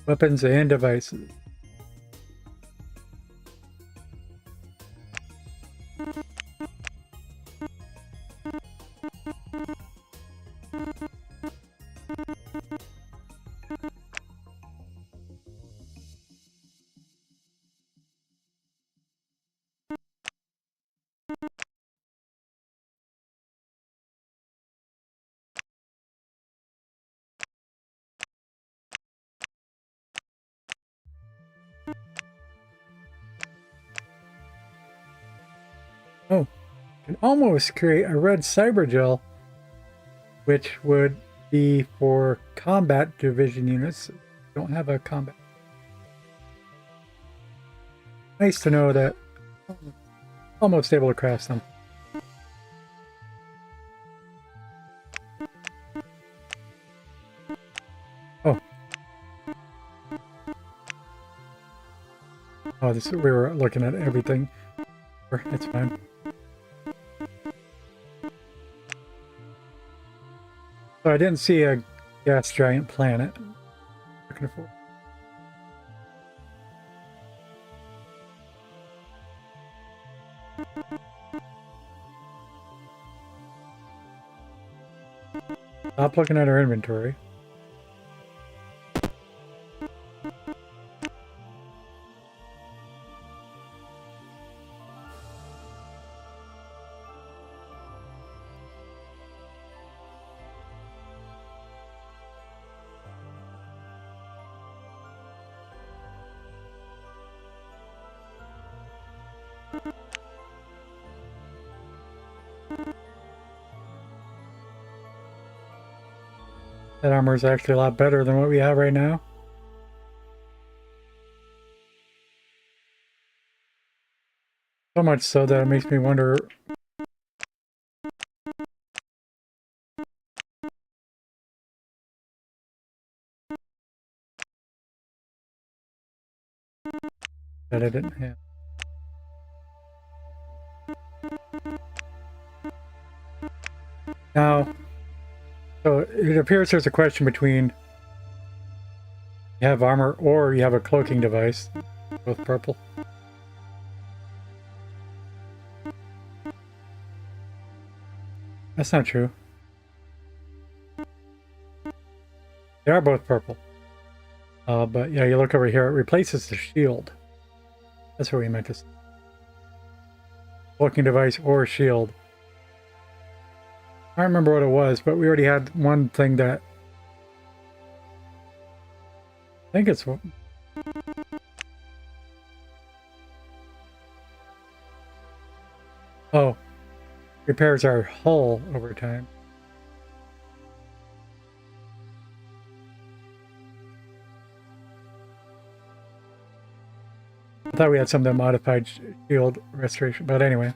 Weapons and devices. Oh, can almost create a red cyber gel, which would be for combat division units. Don't have a combat. Nice to know that. Almost able to craft them. Oh. Oh, this we were looking at everything. That's fine. So I didn't see a gas giant planet. Looking for. Stop looking at our inventory. That armor is actually a lot better than what we have right now. So much so that it makes me wonder. That I didn't have. Now, so it appears there's a question between you have armor or you have a cloaking device, both purple. That's not true. They are both purple. But yeah, you look over here, it replaces the shield. That's what we meant to say. Cloaking device or shield. I don't remember what it was, but we already had one thing that... I think it's... Oh. Repairs our hull over time. I thought we had something that modified shield restoration, but anyway.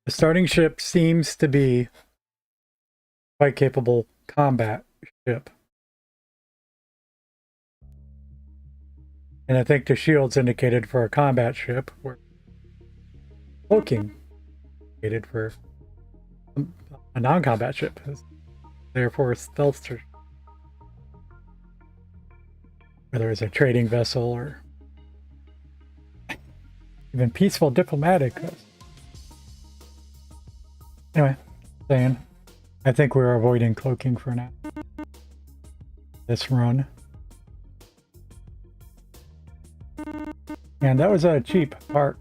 The starting ship seems to be quite capable combat ship. And I think the shields indicated for a combat ship, where cloaking indicated for a non-combat ship. Therefore, a stealth ship. Whether it's a trading vessel or even peaceful diplomatic. Anyway, saying, I think we're avoiding cloaking for now. This run. And that was a cheap part.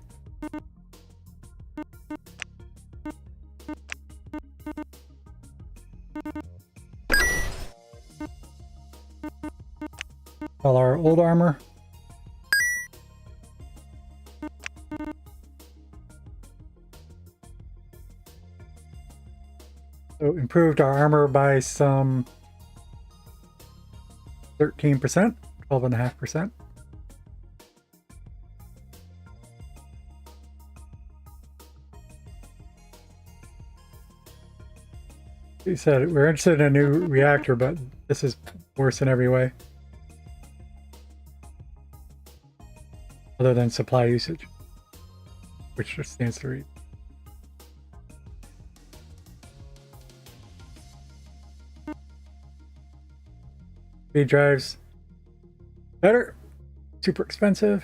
All our old armor. So improved our armor by some 13%, 12.5%. He said we're interested in a new reactor, but this is worse in every way. Other than supply usage, which just stands to read. Speed drives better, super expensive.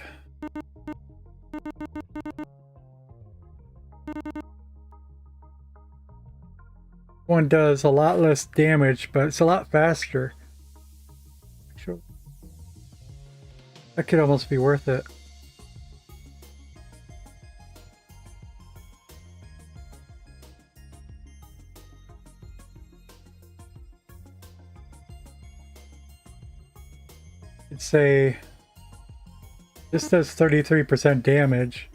One does a lot less damage, but it's a lot faster. Sure. That could almost be worth it. I'd say this does 33% damage.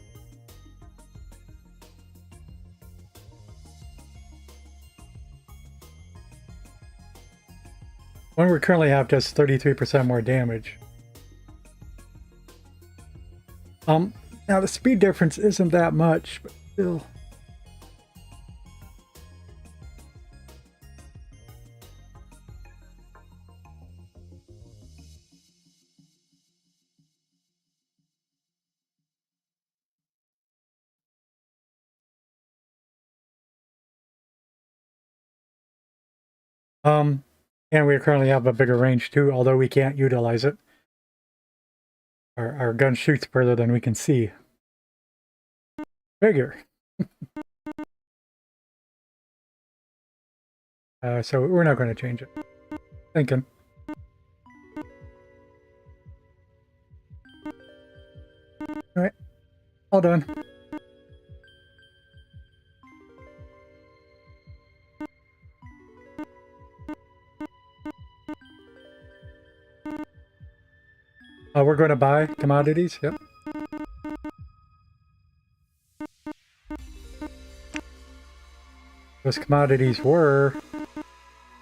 One we currently have does 33% more damage. Now the speed difference isn't that much, but still. And we currently have a bigger range too, although we can't utilize it. Our gun shoots further than we can see. Figure. So we're not going to change it. Thinking. Alright. All done. We're going to buy commodities. Yep. Those commodities were...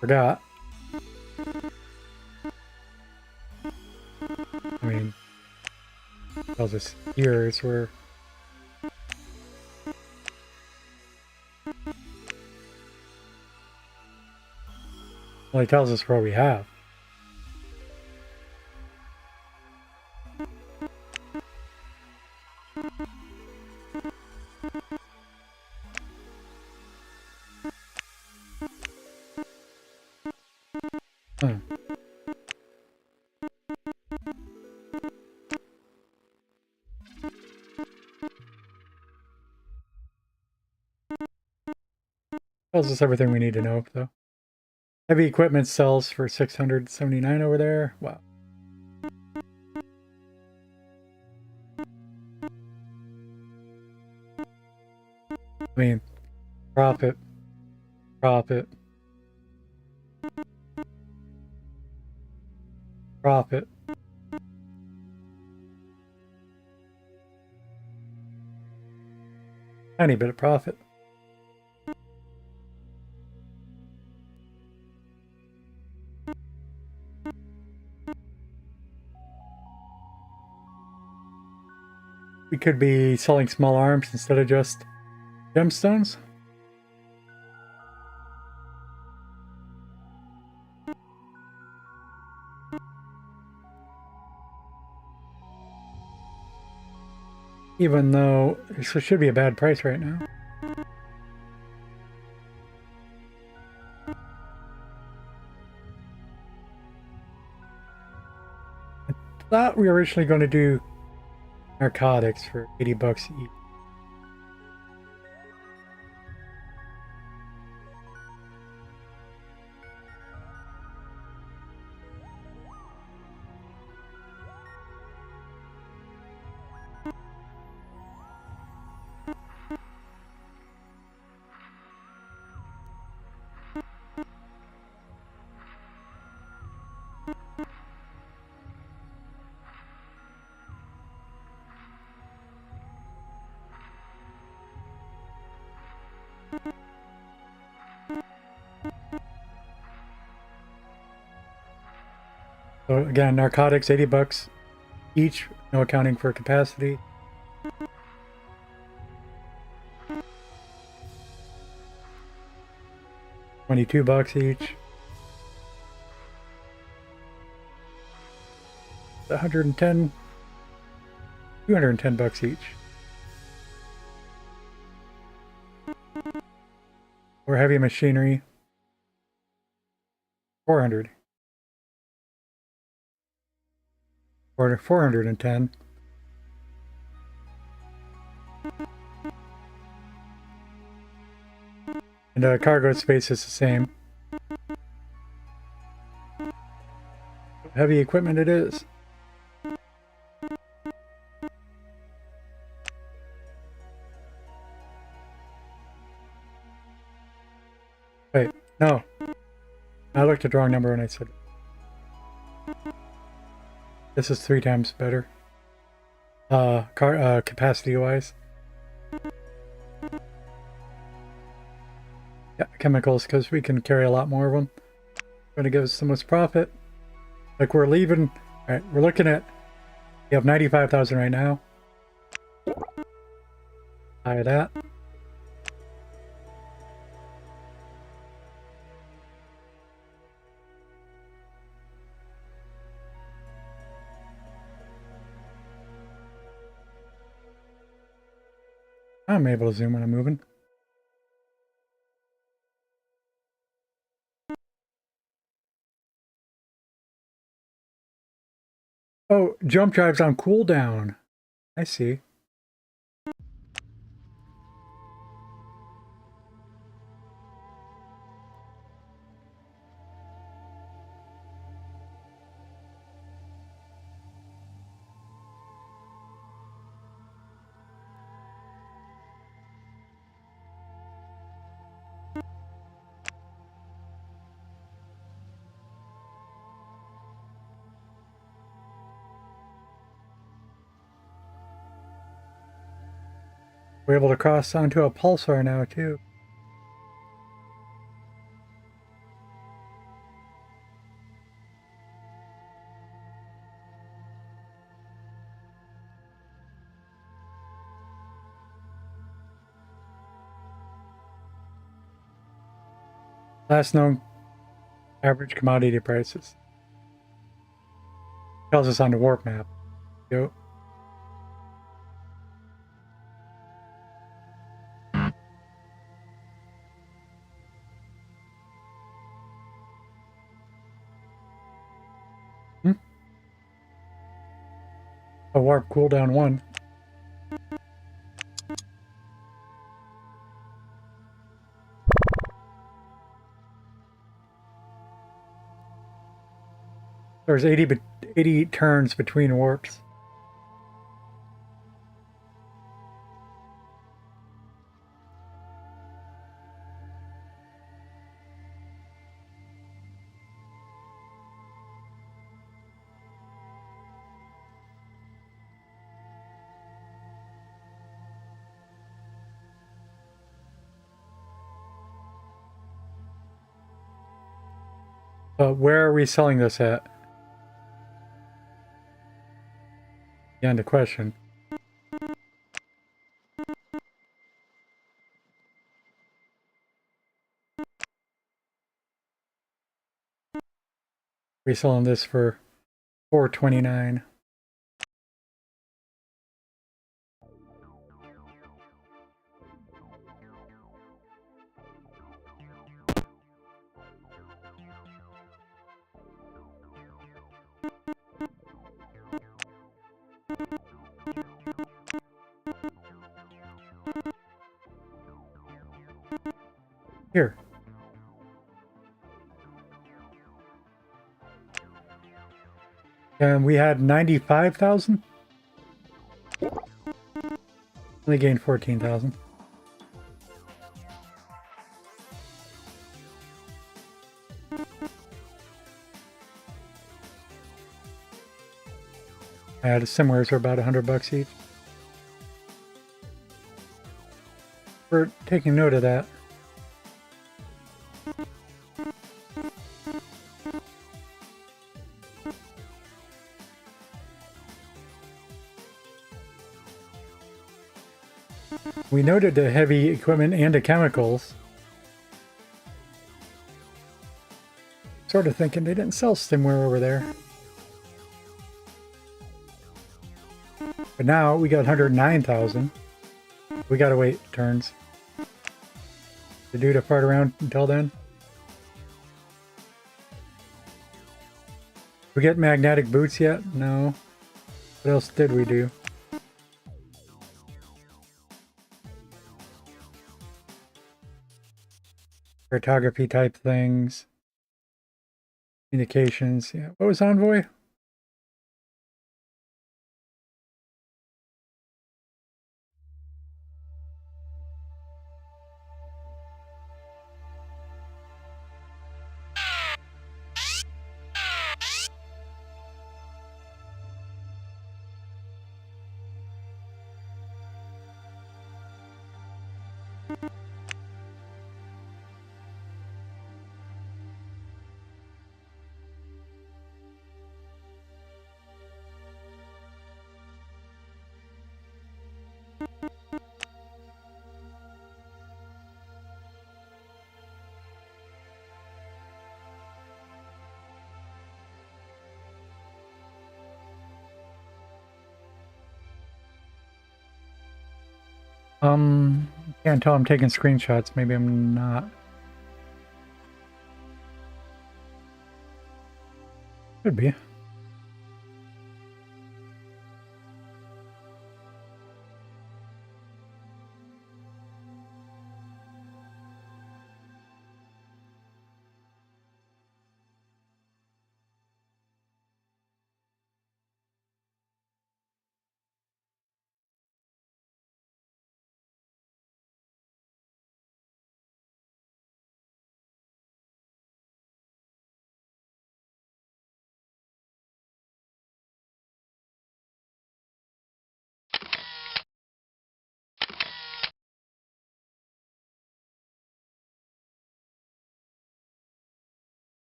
Forgot. I mean... tells us years were... Well, it tells us what we have. Tells us everything we need to know, though. Heavy equipment sells for 679 over there. Wow. I mean, profit, profit, profit. Tiny bit of profit. We could be selling small arms instead of just gemstones. Even though it should be a bad price right now. I thought we were originally going to do narcotics for 80 bucks each. So again, narcotics, 80 bucks each, no accounting for capacity. $22 each. 110, 210 bucks each. Or heavy machinery, 400. Or 410. And cargo space is the same. Heavy equipment it is. Wait, no. I looked at the wrong number when I said this is 3 times better. Capacity wise. Yeah, chemicals, because we can carry a lot more of them. Going to give us the most profit. Like we're leaving. Alright, we're looking at. We have 95,000 right now. Buy that. I'm able to zoom when I'm moving. Oh, jump drive's on cooldown. I see. We're able to cross onto a pulsar now too. Last known average commodity prices. Tells us on the warp map. Yo. A warp cooldown 1. There's 80 turns between warps. But where are we selling this at? Beyond the question. We're selling this for $429. Here. And we had 95,000? Only gained 14,000. I had similar for about $100 each. We're taking note of that. We noted the heavy equipment and the chemicals. Sort of thinking they didn't sell stimware over there. But now we got 109,000. We gotta wait turns. The dude to fart around until then. We get magnetic boots yet? No. What else did we do? Cartography type things. Communications. Yeah. What was Envoy? Can't tell I'm taking screenshots. Maybe I'm not. Could be.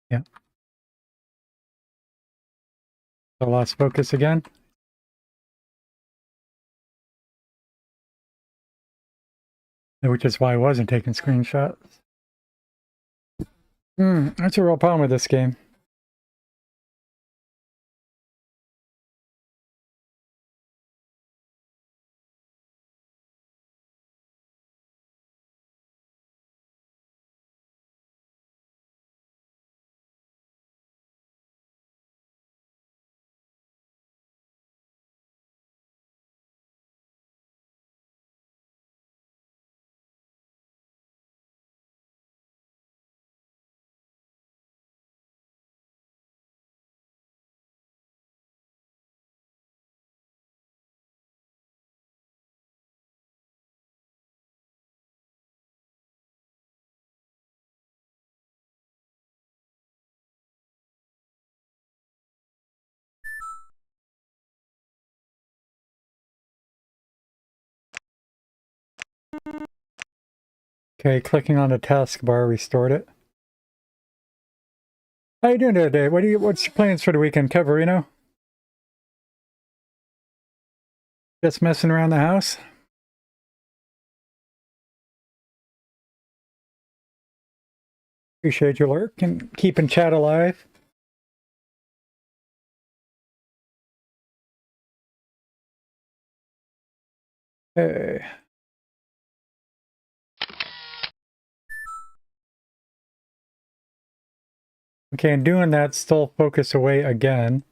Yeah. So lost focus again. Which is why I wasn't taking screenshots. That's a real problem with this game. Okay, clicking on the taskbar restored it. How you doing today? What's your plans for the weekend, Caverino? Just messing around the house? Appreciate your lurk and keeping chat alive. Hey. Okay, and doing that, still focus away again.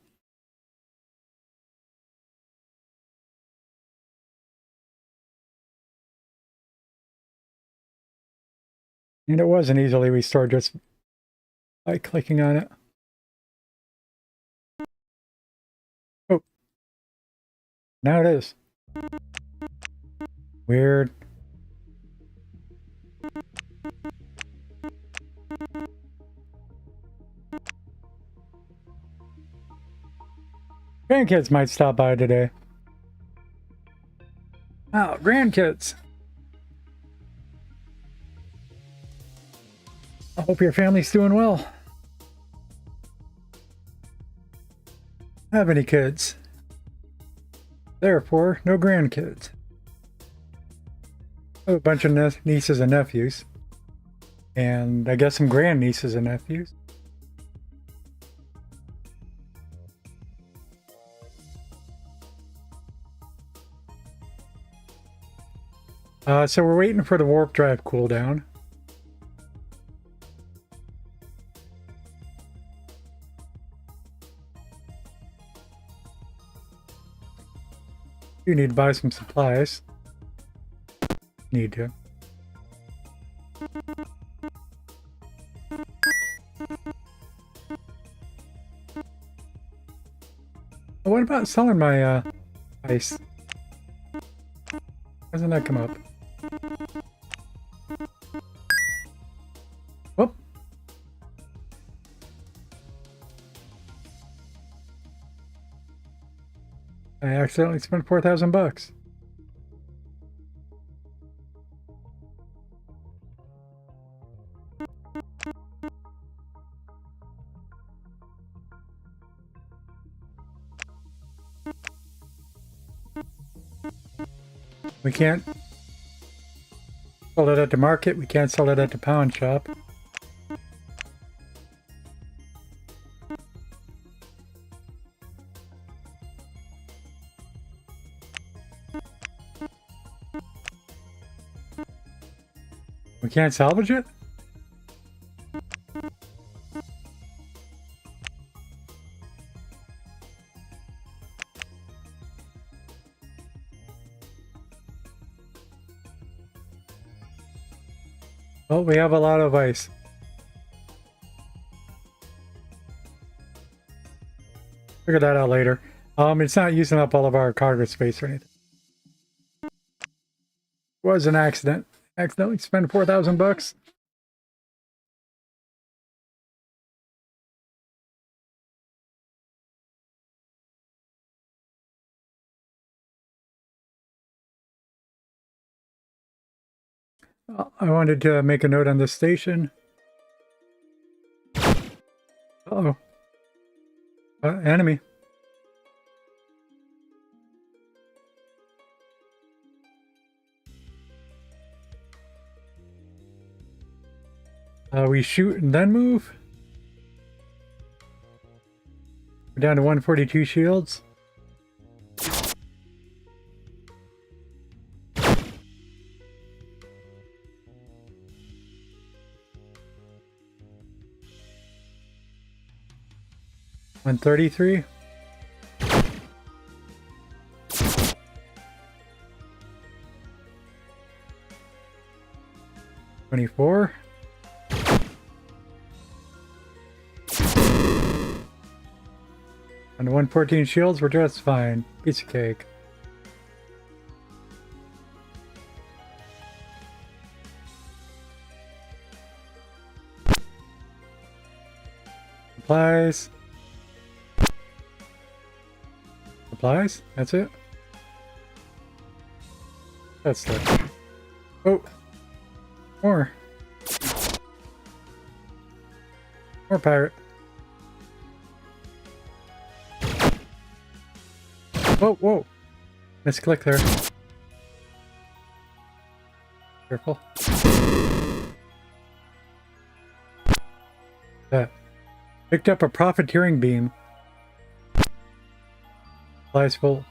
And it wasn't easily restored just by clicking on it. Oh. Now it is. Weird. Grandkids might stop by today. Oh, grandkids. I hope your family's doing well. Have any kids? Therefore, no grandkids. I have a bunch of nieces and nephews. And I guess some grandnieces and nephews. So we're waiting for the warp drive cooldown. You need to buy some supplies. Need to. What about selling my ice? Why doesn't that come up? Whoop. I accidentally spent 4,000 bucks. We can't sell it at the market. We can't sell it at the pawn shop. We can't salvage it? Well, we have a lot of ice. Figure that out later. It's not using up all of our cargo space or anything. It was an accident. Accidentally spent 4,000 bucks. I wanted to make a note on this station. Uh-oh. Enemy. We shoot and then move. We're down to 142 shields. $133. $24. On 114 shields, we're just fine. Piece of cake. Supplies. Supplies? That's it? That's it. Oh, more. More pirate. Whoa, whoa. Misclick there. Careful. That. Picked up a profiteering beam. Flies full.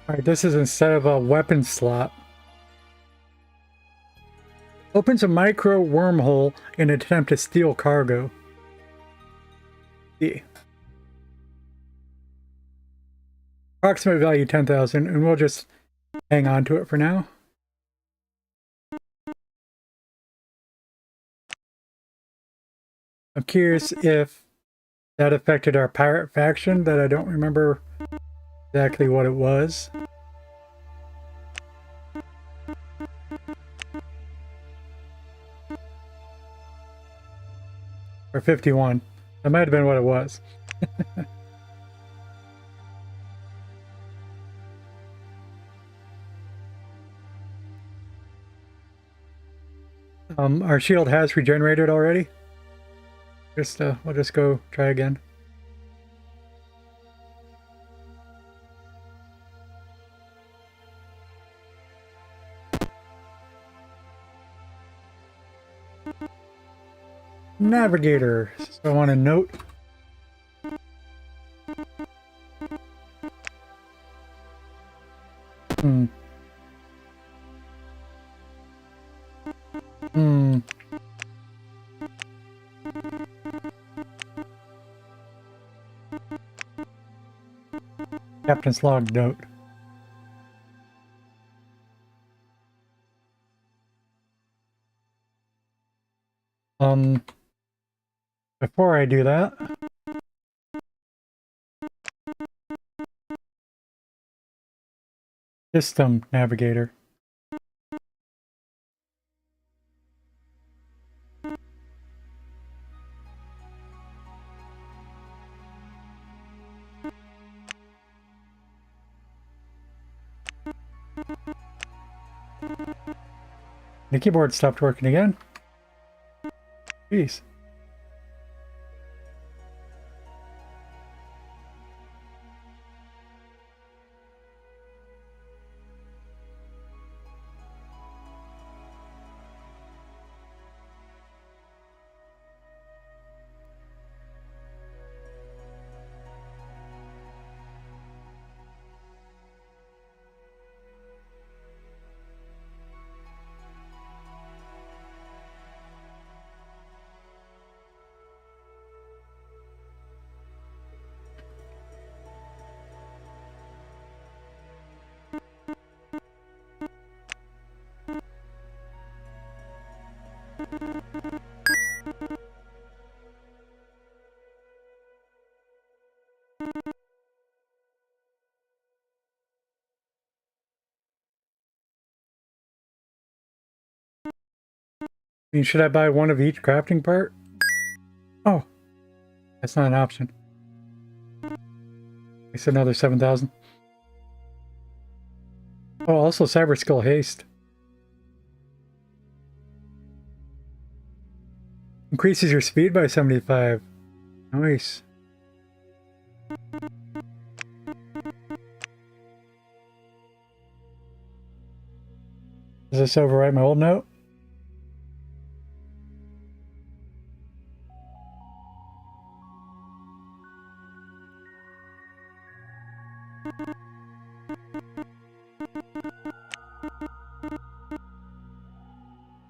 Alright, this is instead of a weapon slot. Opens a micro wormhole in an attempt to steal cargo. Yeah. Approximate value 10,000, and we'll just hang on to it for now. I'm curious if that affected our pirate faction, that I don't remember exactly what it was. Or 51. That might have been what it was. Our shield has regenerated already. We'll just go try again. Navigator. So I want to note. Hmm. Captain's log note. Before I do that, system navigator. The keyboard stopped working again. Jeez. I mean, should I buy one of each crafting part? Oh, that's not an option. It's another 7,000. Oh, also Cyber Skill Haste. Increases your speed by 75. Nice. Does this overwrite my old note?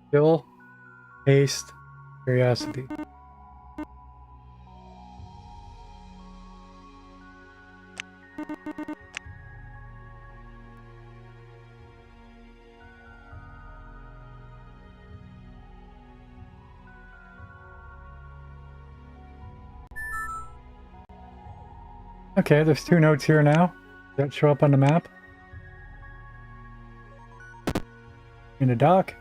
Skill, haste, curiosity. Okay, there's 2 notes here now. Does that show up on the map? In the dock?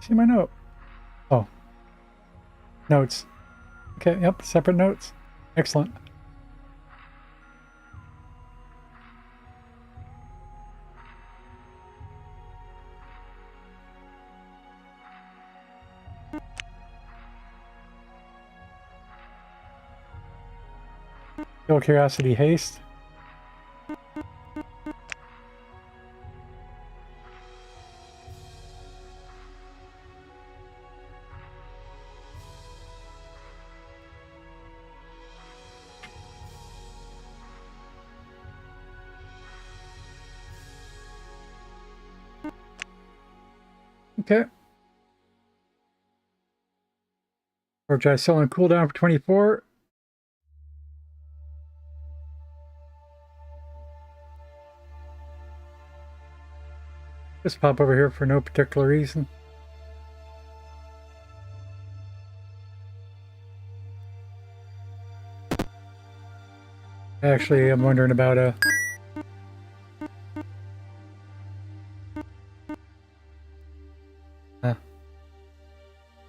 See my note? Oh. Notes. Okay, yep, separate notes. Excellent. Kill Curiosity Haste. Okay. Orb still on cooldown for 24. Just pop over here for no particular reason. Actually, I'm wondering about a...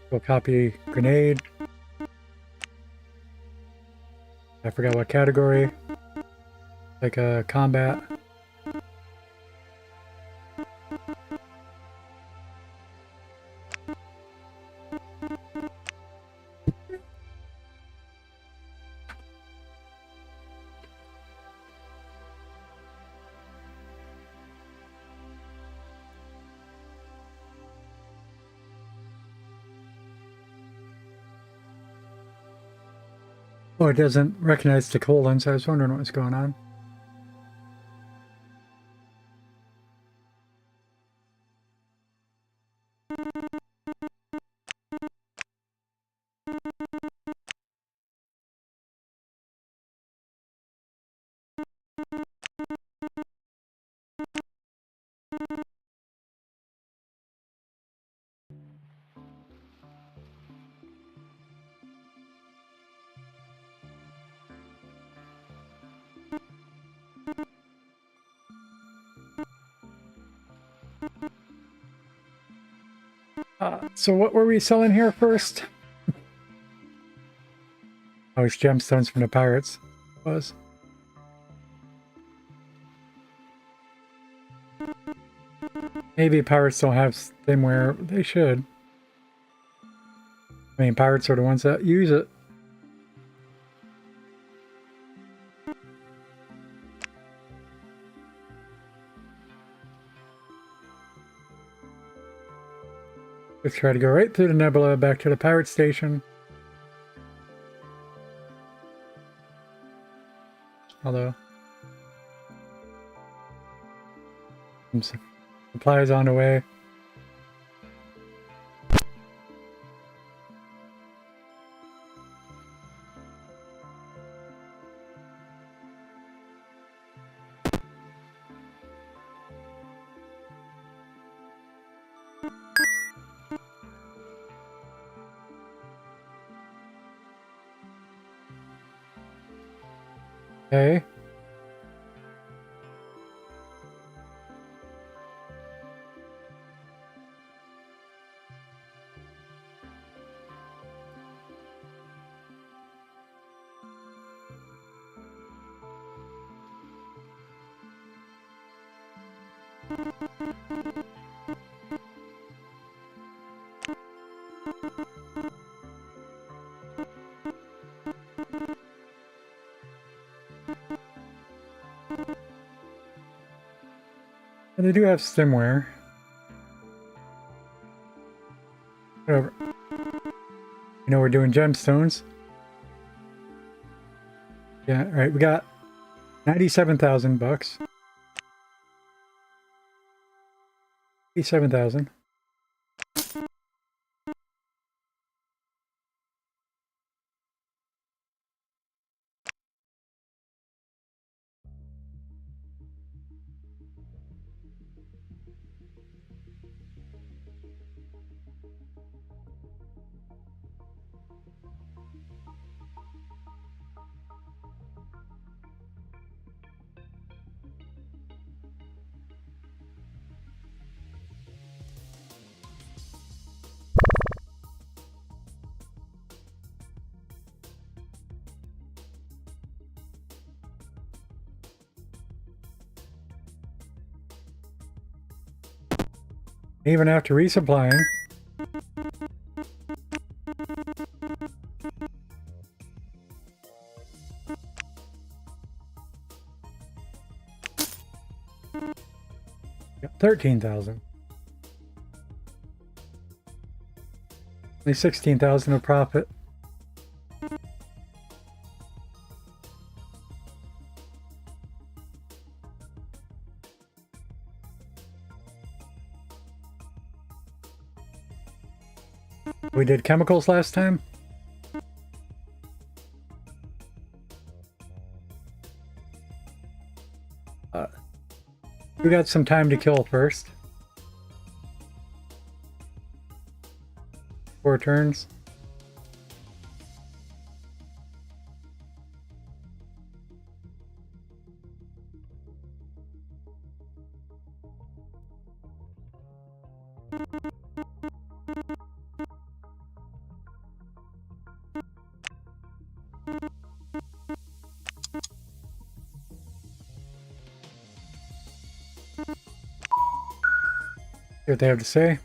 Go copy grenade. I forgot what category. Like a combat. Oh, it doesn't recognize the colons. I was wondering what was going on. So what were we selling here first? Oh, it's gemstones from the pirates. Was. Maybe pirates don't have stemware. They should. I mean, pirates are the ones that use it. Let's try to go right through the nebula back to the pirate station. Although... some supplies on the way. Okay. And they do have stemware. Whatever. You know we're doing gemstones. Yeah, alright, we got 97,000 bucks. 87,000. Even after resupplying. Got 13,000. Only 16,000 of profit. We did chemicals last time. We got some time to kill first. 4 turns. See what they have to say.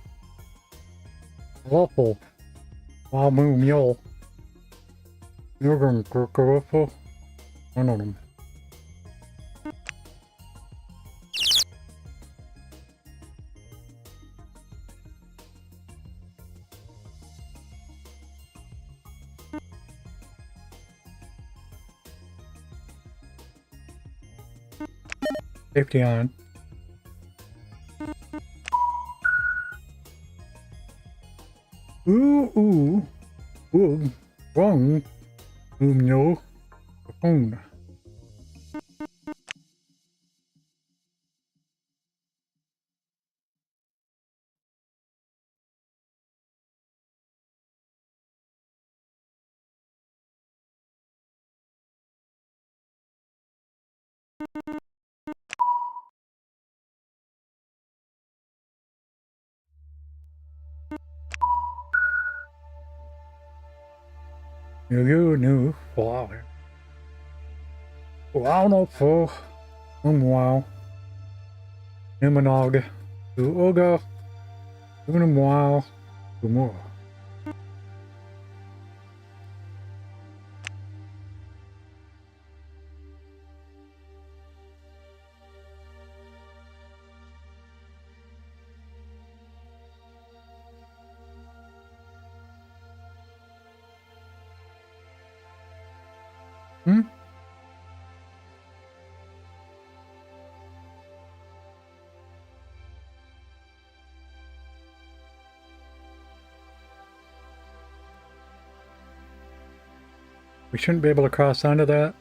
Waffle. Wow, moo, mule. You're going to go waffle. One of them. Safety on. Ooh. Wrong. No. Phone. You knew. Wow. Wow, no, for. Wow. Numanog. Uoga. Unamwao. Umur. Hmm? We shouldn't be able to cross onto that.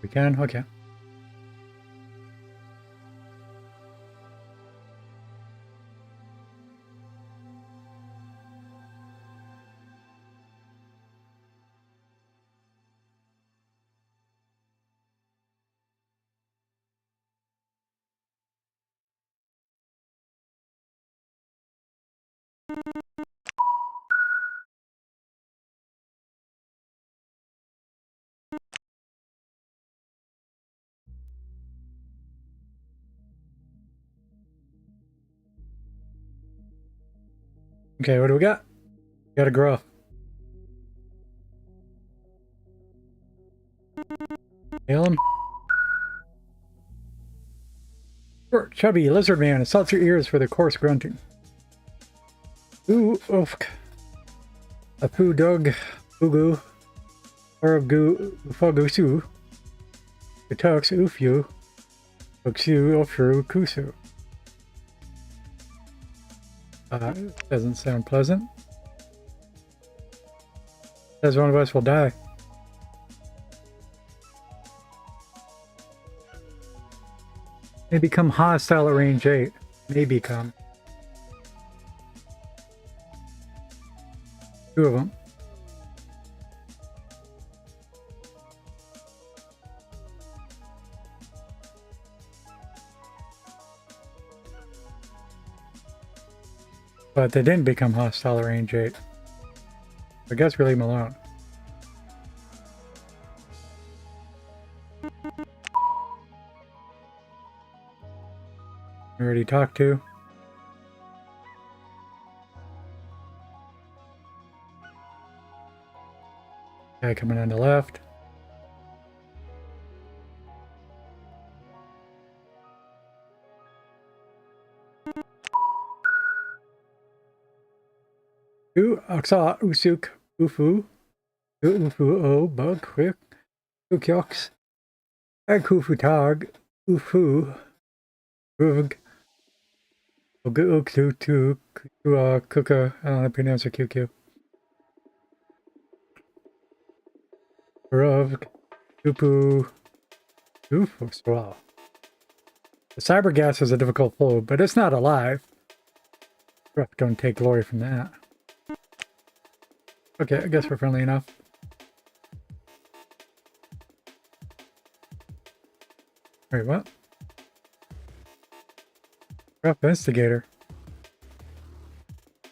We can? Okay. Okay, what do we got? Gotta grow. Hail him. Short, chubby lizard man assaults your ears for the coarse grunting. Ooh, oof. A poo dog, ugu, or gu, ufagusu, utux, ufyu, uksu, ufru, kusu. Doesn't sound pleasant. Says one of us will die. They become hostile at range 8. May become. 2 of them. But they didn't become hostile at range 8. I guess we leave them alone. We already talked to. Guy coming on the left. Aksa Usuk Ufu. Ufu O Bug Quick. Ukyoks. Akufu Tag. Ufu. Ruvg. Uktu Kuka. I don't know how to pronounce it. QQ. Ruvg. Upu. Oof. Wow. The cyber gas is a difficult flow, but it's not alive. Don't take glory from that. Okay, I guess we're friendly enough. Wait, what? Rough instigator.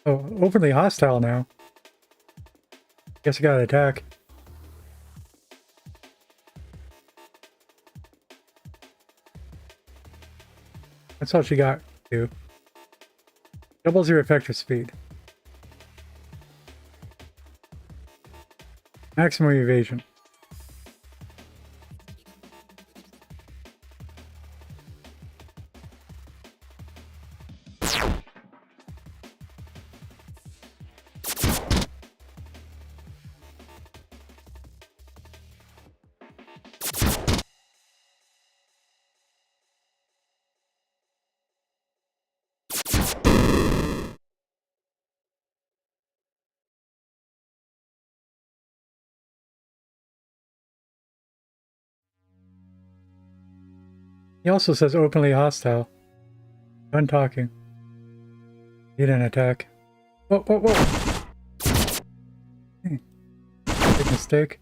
Oh, openly hostile now. Guess I gotta attack. That's all she got, too. Doubles your effective speed. Maximum evasion. He also says openly hostile. Done talking. Need an attack. Whoa. Big mistake.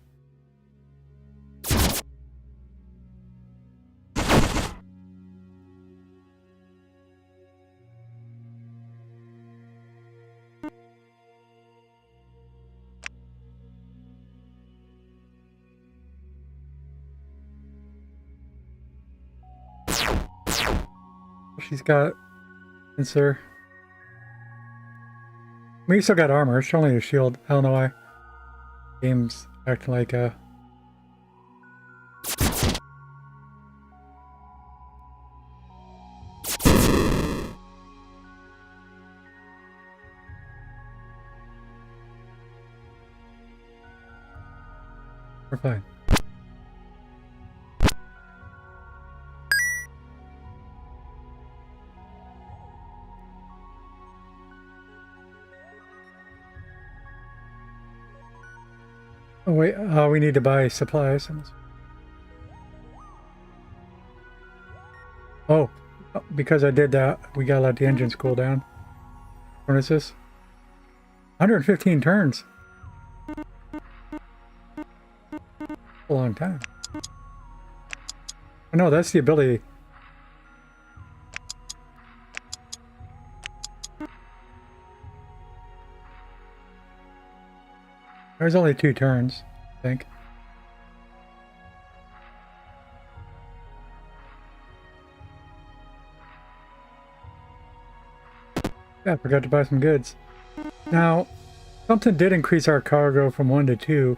She's got Pincer. We still got armor. It's only a shield. I don't know why. Game's acting like a... We're fine. Oh wait, we need to buy supplies. Oh, because I did that, we gotta let the engines cool down. What is this? 115 turns. A long time. Oh no, that's the ability. There's only 2 turns, I think. Yeah, I forgot to buy some goods. Now, something did increase our cargo from 1 to 2.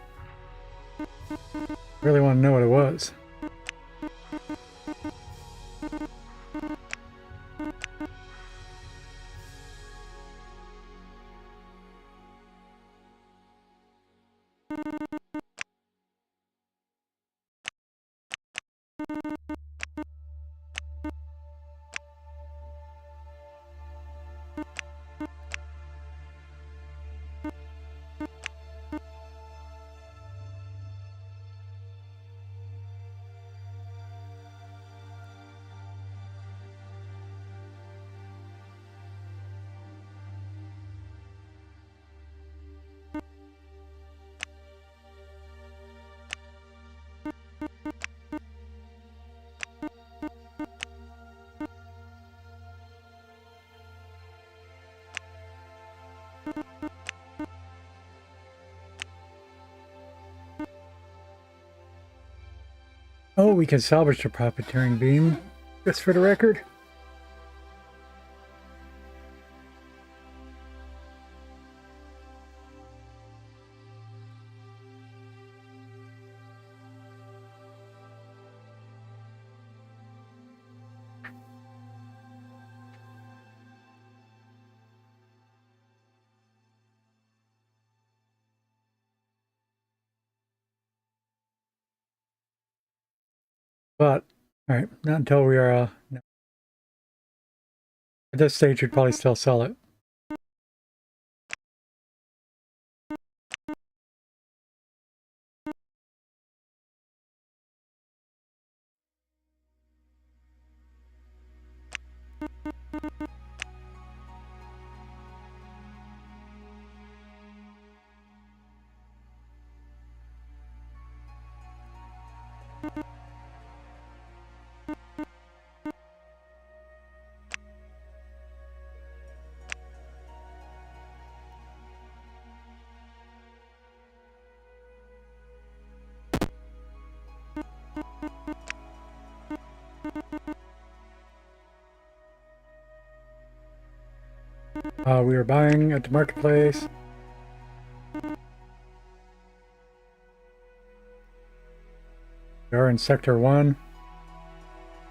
Really want to know what it was. Oh, we can salvage the profiteering beam, just for the record. But, alright, not until we are, no. At this stage, we'd probably still sell it. We were buying at the marketplace. We are in Sector 1.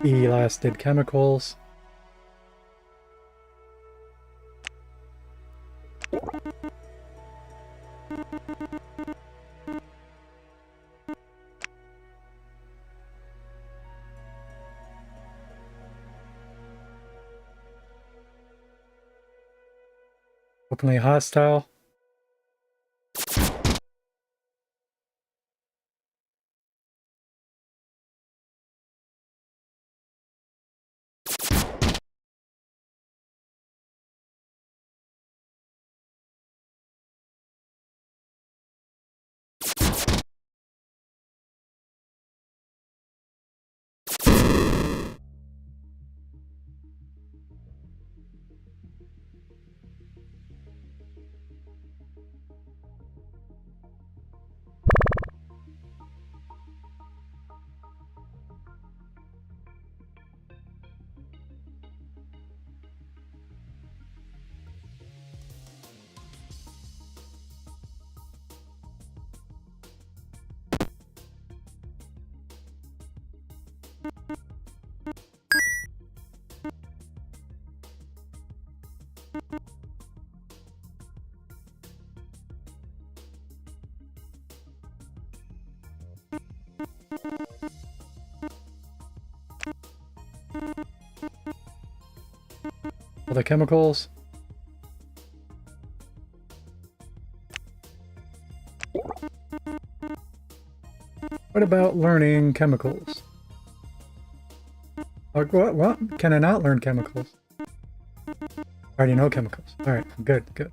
E last did chemicals. Openly hostile. All the chemicals. What about learning chemicals? Like what? Can I not learn chemicals? I already know chemicals. Alright, good, good.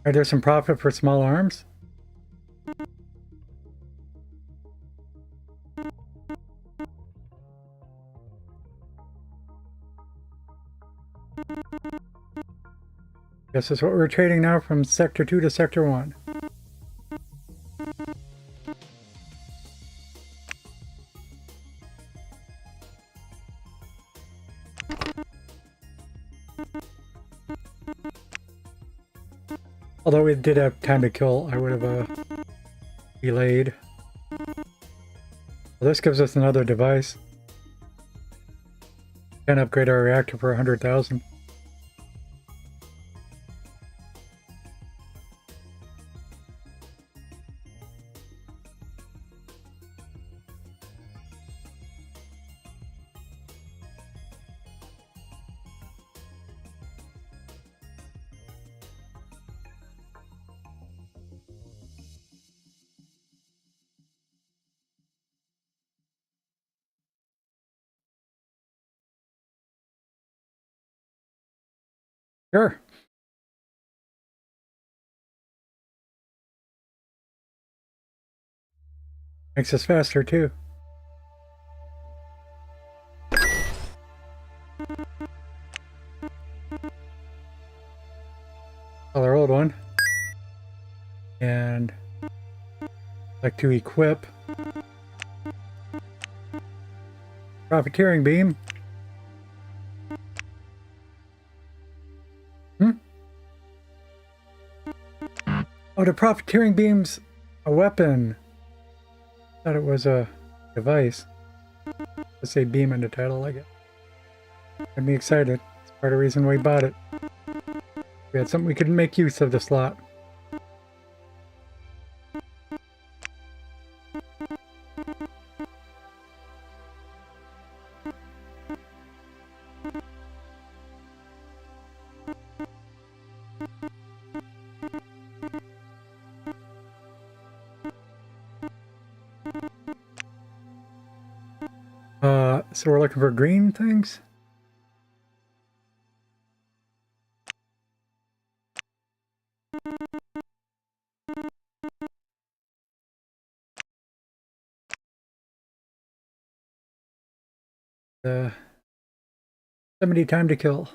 Are there some profit for small arms? This is what we're trading now from Sector 2 to Sector 1. Although we did have time to kill, I would have delayed. Well, this gives us another device. Can upgrade our reactor for 100,000. Sure. Makes us faster too. Our old one. And like to equip profiteering beam. Oh, the profiteering beam's a weapon. Thought it was a device. Let's say beam in the title, I guess. Got me excited. It's part of the reason we bought it. We had something we could make use of the slot. So we're looking for green things? Uh, 70 time to kill.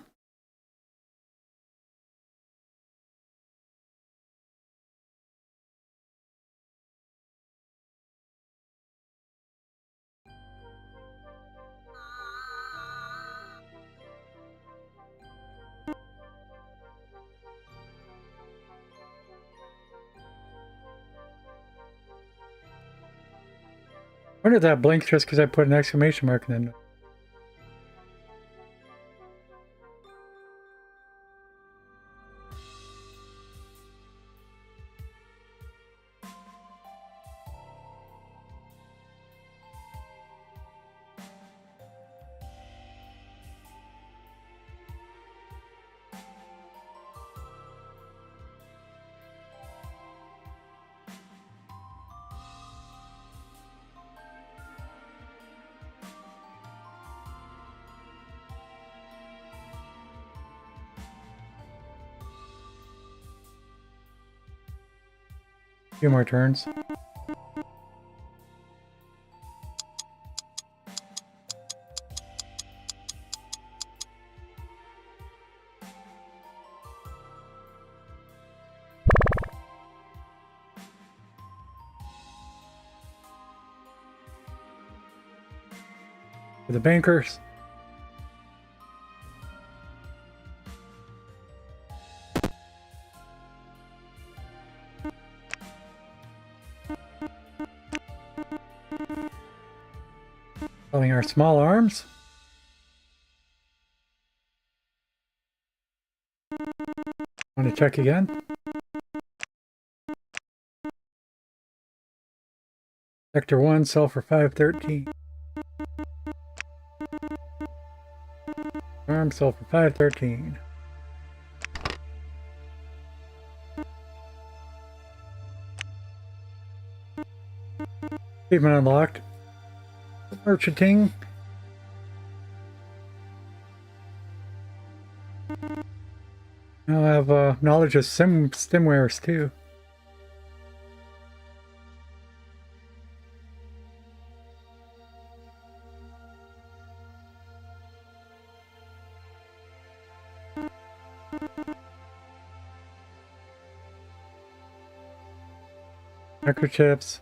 I wonder if that blinks just because I put an exclamation mark in it. A few more turns. For the bankers. Selling our small arms. Want to check again? Sector 1, sell for 513. Arm, sell for 513. Achievement unlocked. Merchanting. Now I have knowledge of stimwares too. Microchips.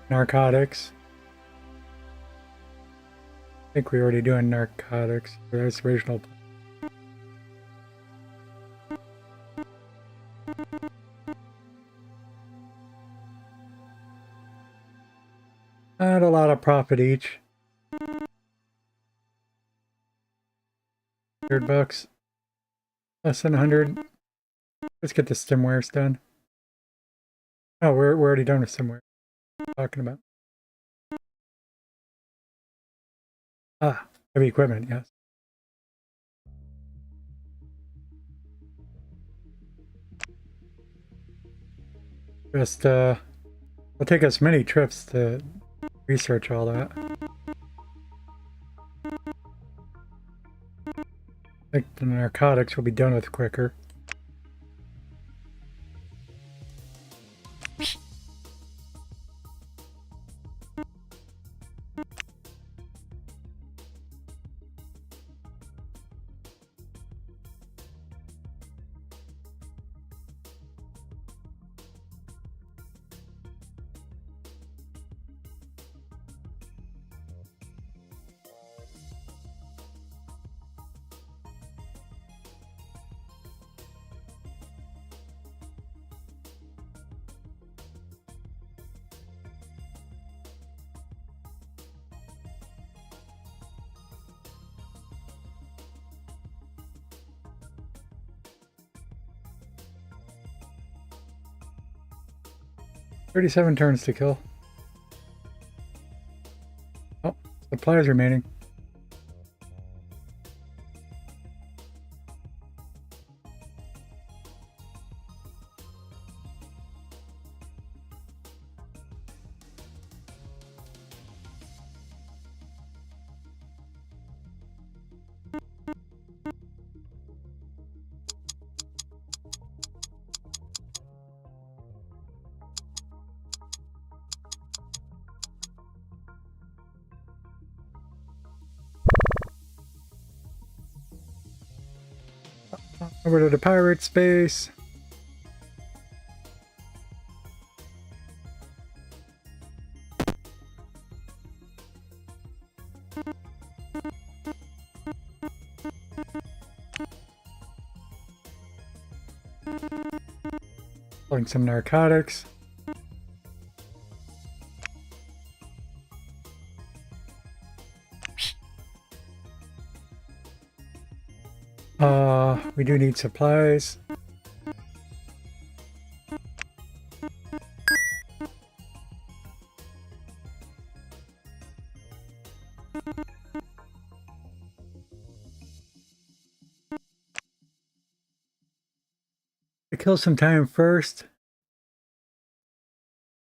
Narcotics. I think we're already doing narcotics. That's the original. Not a lot of profit each. $100. Less than 100. Let's get the stimwares done. Oh, we're already done with stimware. Talking about. Ah, heavy equipment, yes. Just, it'll take us many trips to research all that. I think the narcotics will be done with quicker. 37 turns to kill. Oh, supplies remaining. Over to the pirate space. Selling some narcotics. We do need supplies. To kill some time first.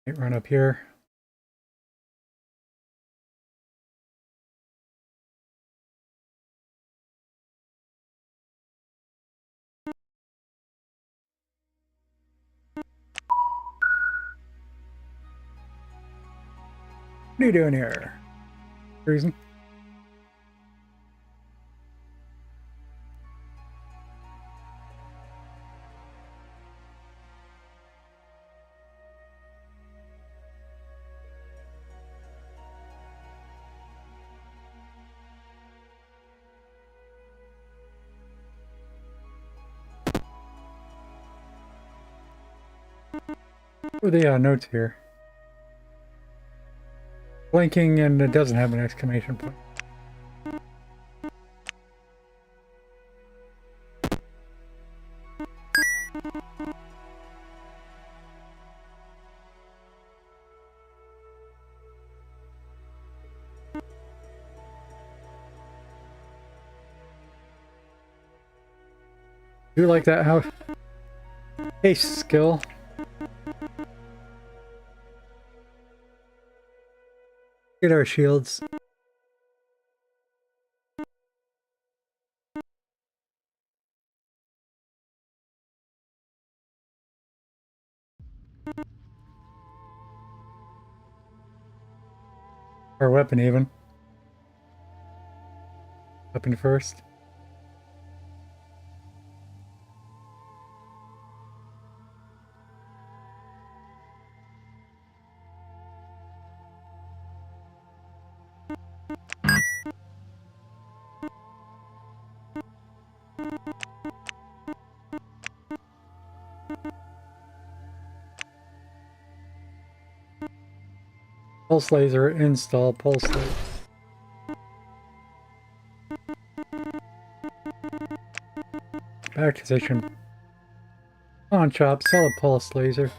Run up here. What are you doing here? Reason? What are the notes here? Blinking and it doesn't have an exclamation point. Do you like that house? Haste skill. Get our shields. Our weapon even. Weapon first. Pulse laser install. Pulse laser. Back position. On chop. Sell a pulse laser.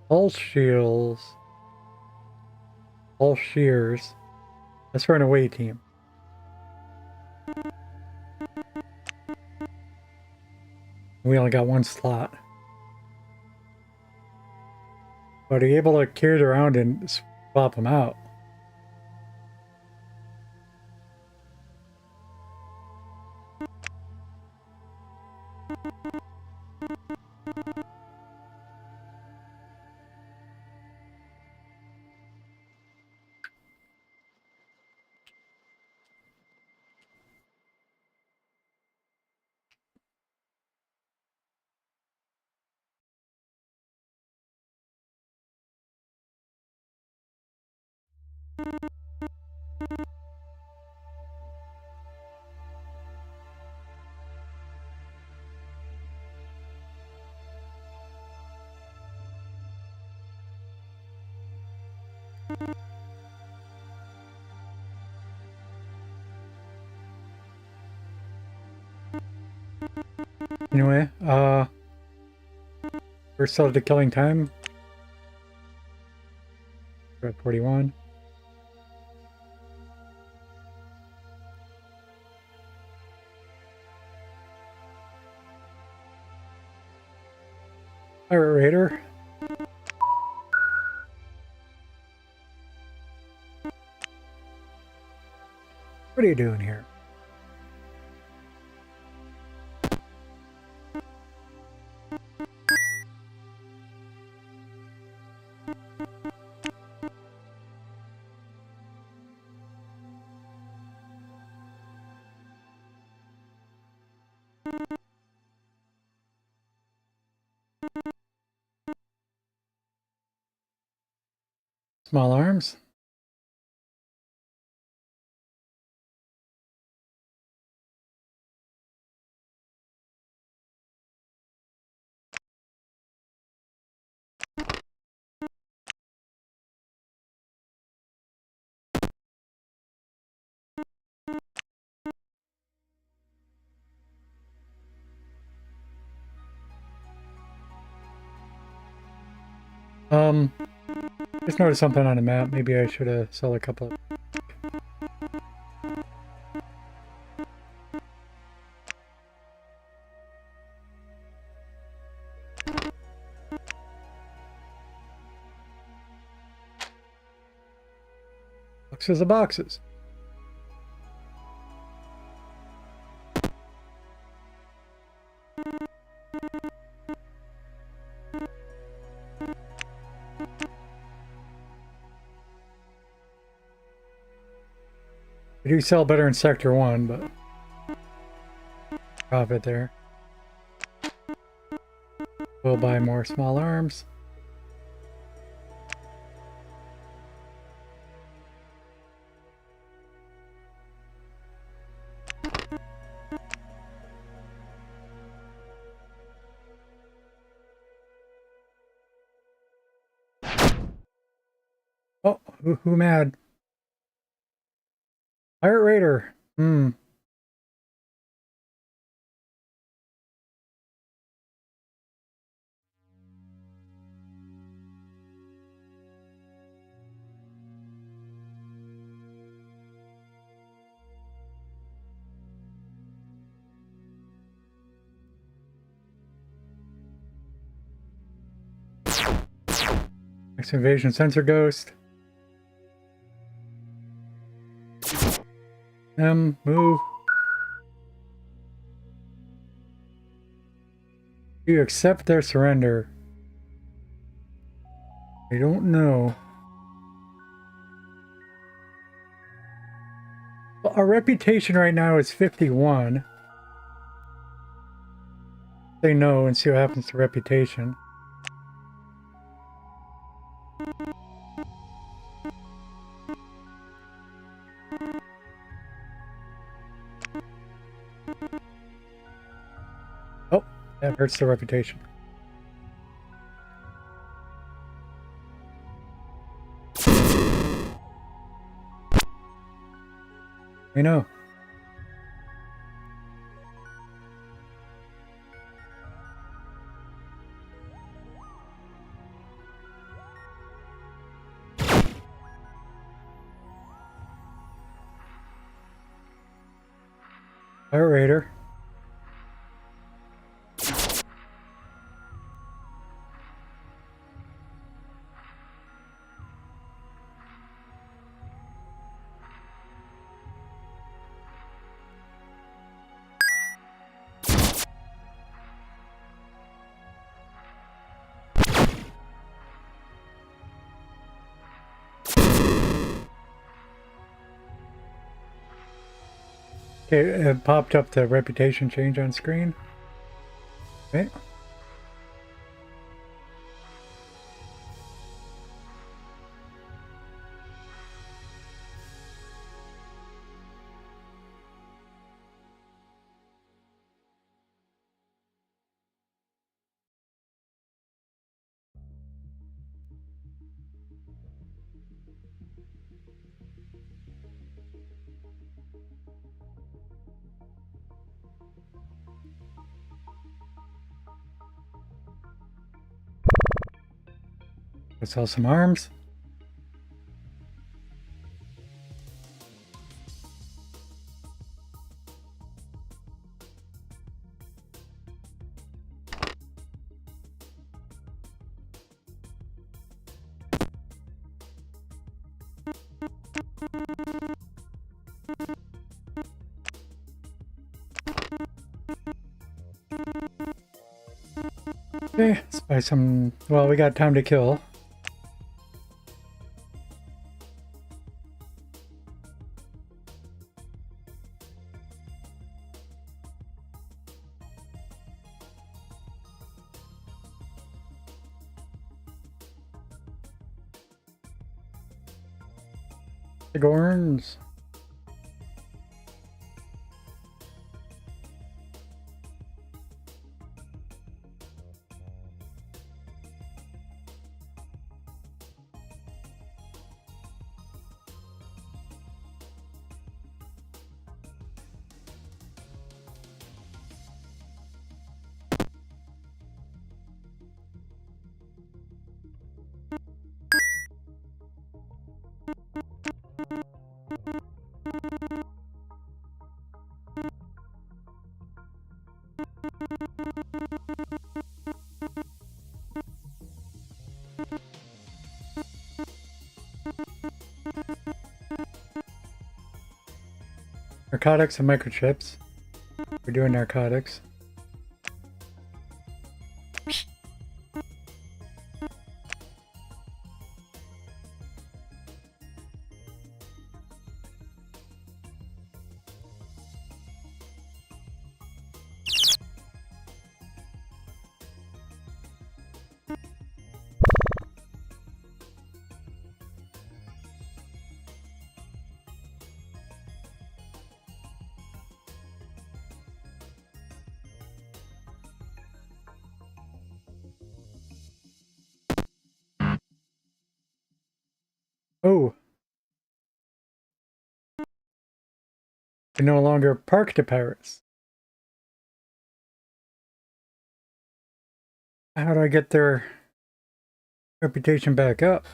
Pulse shields. Pulse shears. That's for an away team. We only got one slot. But are you able to carry it around and swap them out? Anyway, we're still at the killing time. We're at 41. Pirate Raider. What are you doing here? Small arms. Just noticed something on the map. Maybe I should have sold a couple of... boxes of boxes. I do sell better in Sector 1, but profit there. We'll buy more small arms. Oh, who mad? Pirate Raider. Next invasion sensor ghost. Move. Do you accept their surrender? I don't know. Well, our reputation right now is 51. Say no and see what happens to reputation. Oh, that hurts the reputation. I know. Pirate Raider. Okay, it popped up the reputation change on screen. Okay. Let's sell some arms. Okay, let's buy some. Well, we got time to kill. Gorns. Narcotics and microchips. We're doing narcotics. Oh. Can no longer park to pirates. How do I get their reputation back up?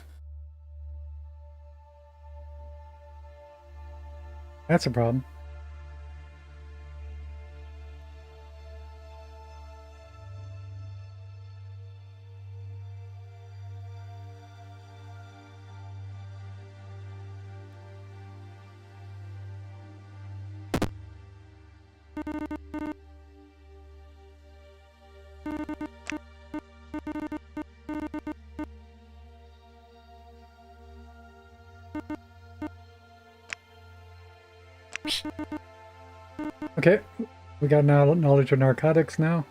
That's a problem. Okay, we got knowledge of narcotics now.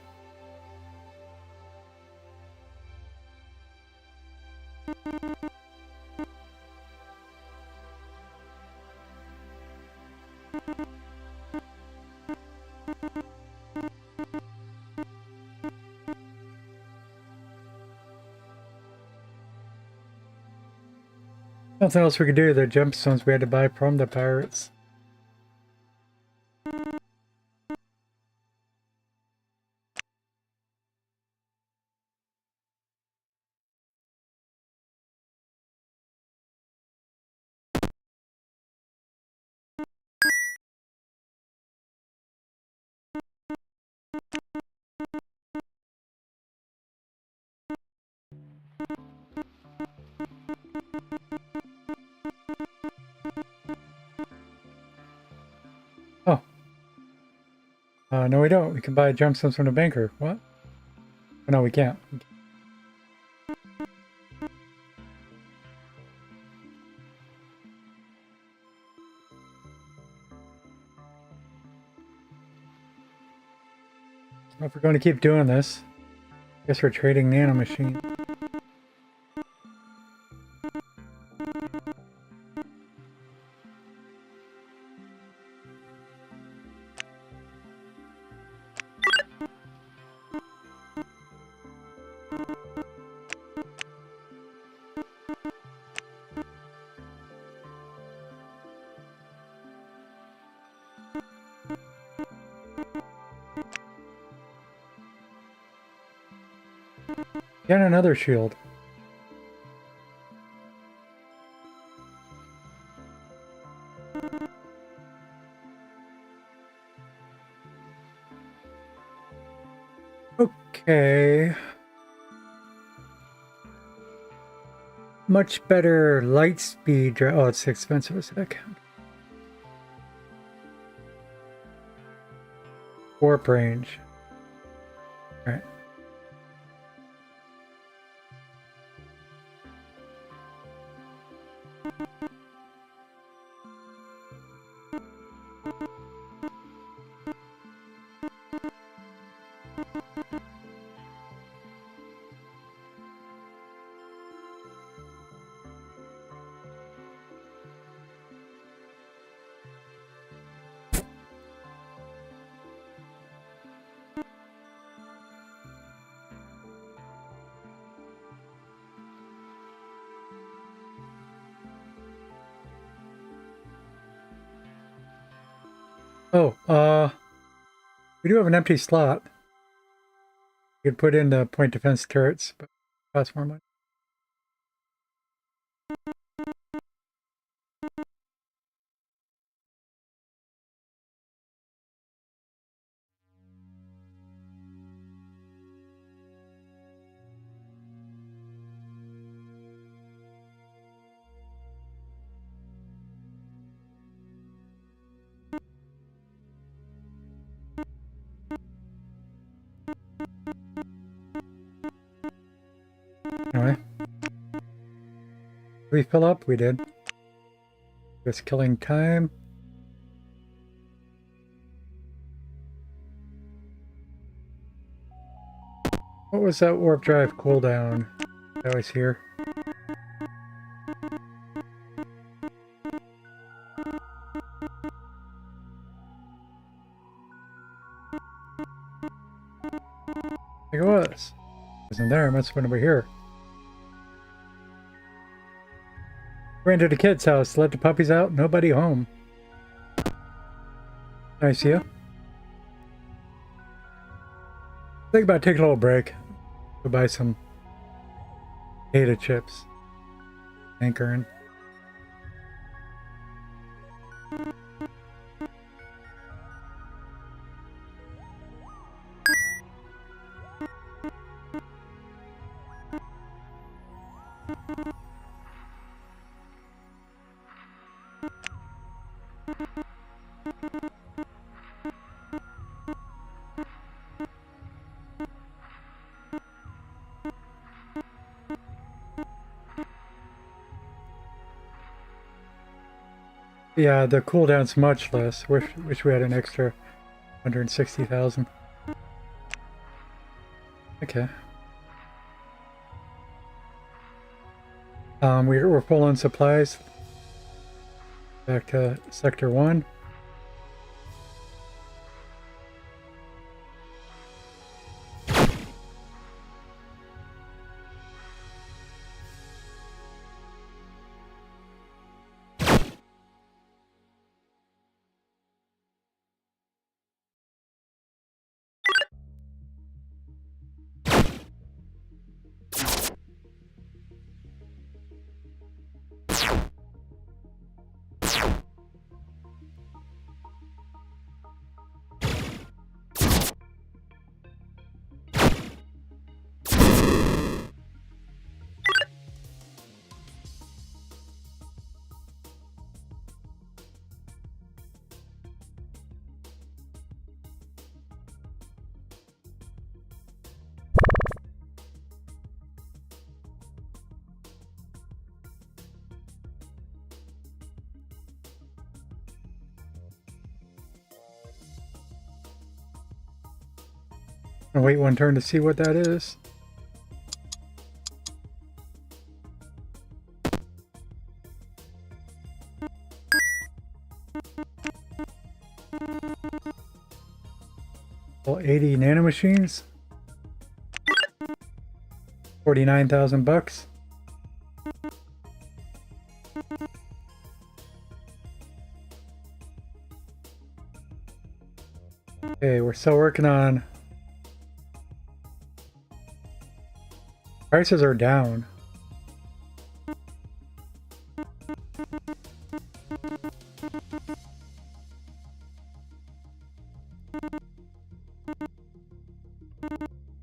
Nothing else we could do. The gemstones we had to buy from the pirates. Oh. No, we don't. We can buy gemstones from the banker. What? Oh, no, we can't. Well, if we're going to keep doing this, I guess we're trading nanomachine. Get another shield. Okay. Much better light speed. Oh, it's expensive as heck. Warp range. All right. Oh, we do have an empty slot. You could put in the point defense turrets, but it costs more money. Anyway. Did we fill up? We did. Just killing time. What was that warp drive cooldown that was here? I think it was. Wasn't there? Must have been over here. Ran to the kid's house, let the puppies out, nobody home. Nice, yeah. Think about taking a little break. Go buy some potato chips. Anchoring. Yeah, the cooldown's much less. Wish we had an extra 160,000. Okay. We're full on supplies. Back to Sector 1. I'll wait one turn to see what that is. Well, 80 nanomachines. 49,000 bucks. Okay, we're still working on. Prices are down.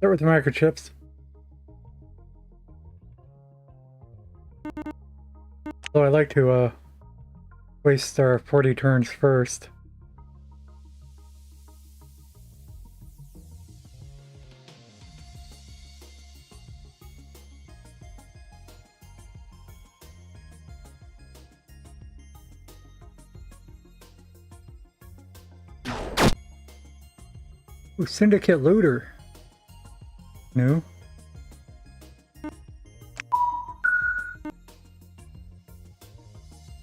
Start with the microchips. So I like to waste our 40 turns first. Ooh, Syndicate Looter. New.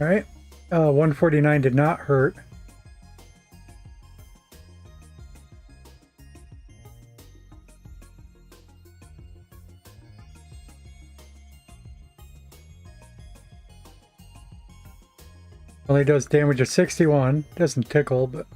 Alright. 149 did not hurt. Only does damage of 61. Doesn't tickle, but...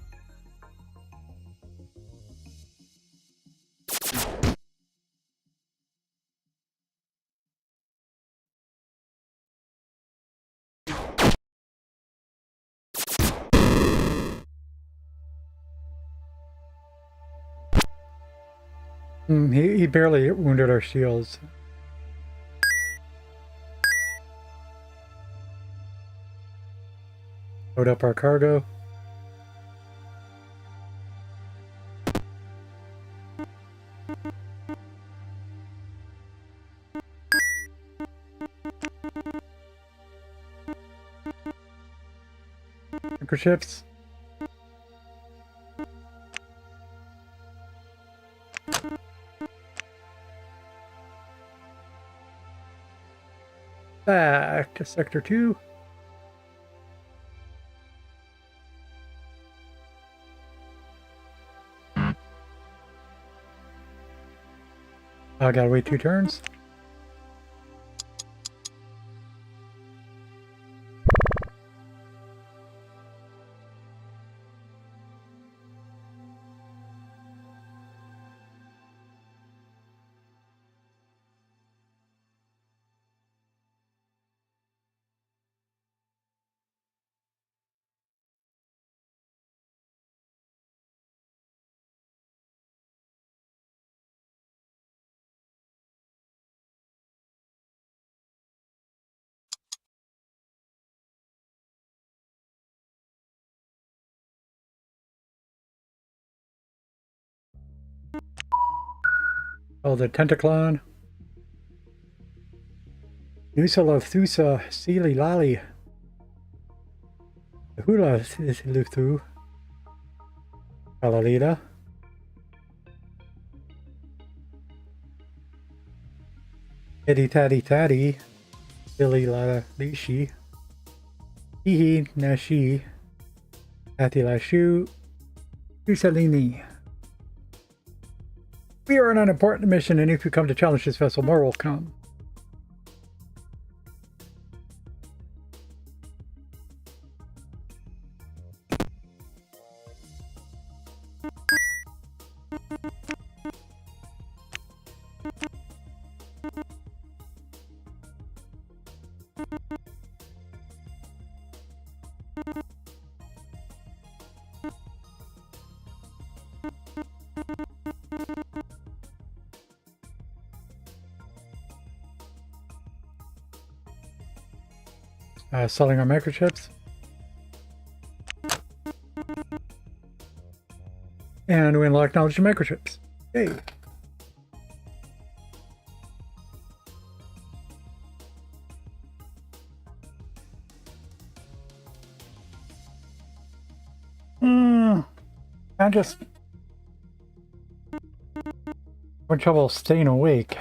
he barely wounded our shields. Load up our cargo. Microchips. Back to Sector 2. I gotta wait 2 turns. Oh, the Tentaclon. Nusa Lothusa Sealy Lally. Hula Luthu. Alalita. Teddy Tatty Tatty. Billy Lala Lishi. Hihi Nashi. Hattie Lashu. Usalini. We are on an important mission, and if you come to challenge this vessel, more will come. Selling our microchips. And we unlock knowledge of microchips. Yay! I just having trouble staying awake.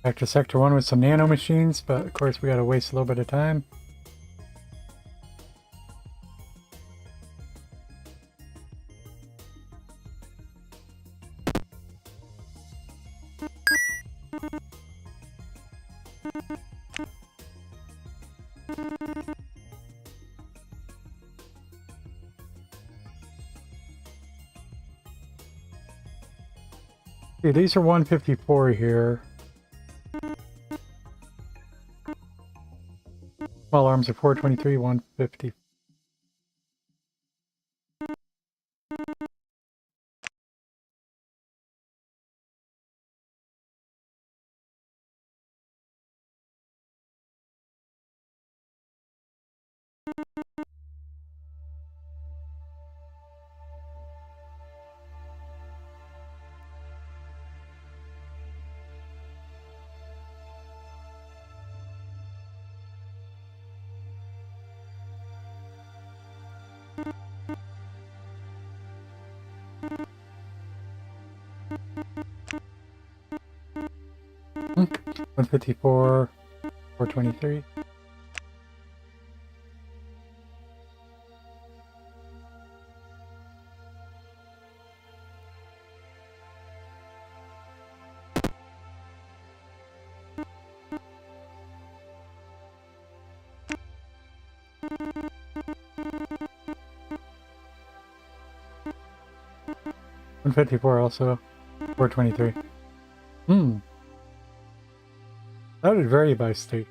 Back to Sector 1 with some nano machines, but of course we gotta waste a little bit of time. See, these are 154 here. Small arms are 423, 150. Hmm. 154, 423. $154 also. 423. Hmm. That would vary by state.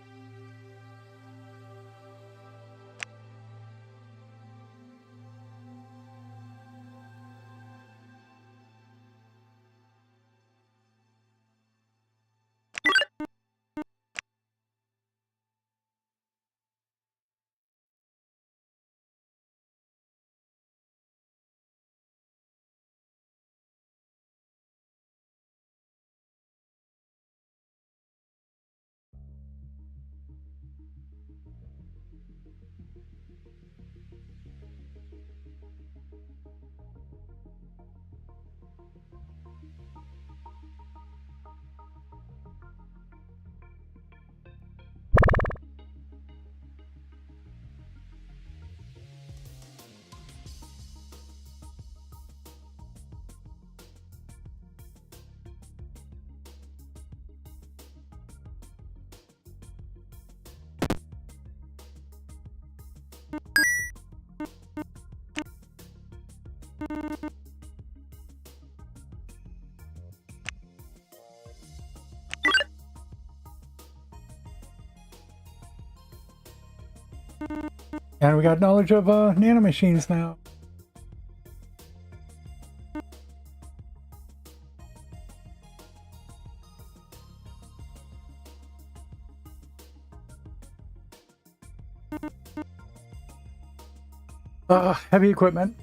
And we got knowledge of nanomachines now. Heavy equipment.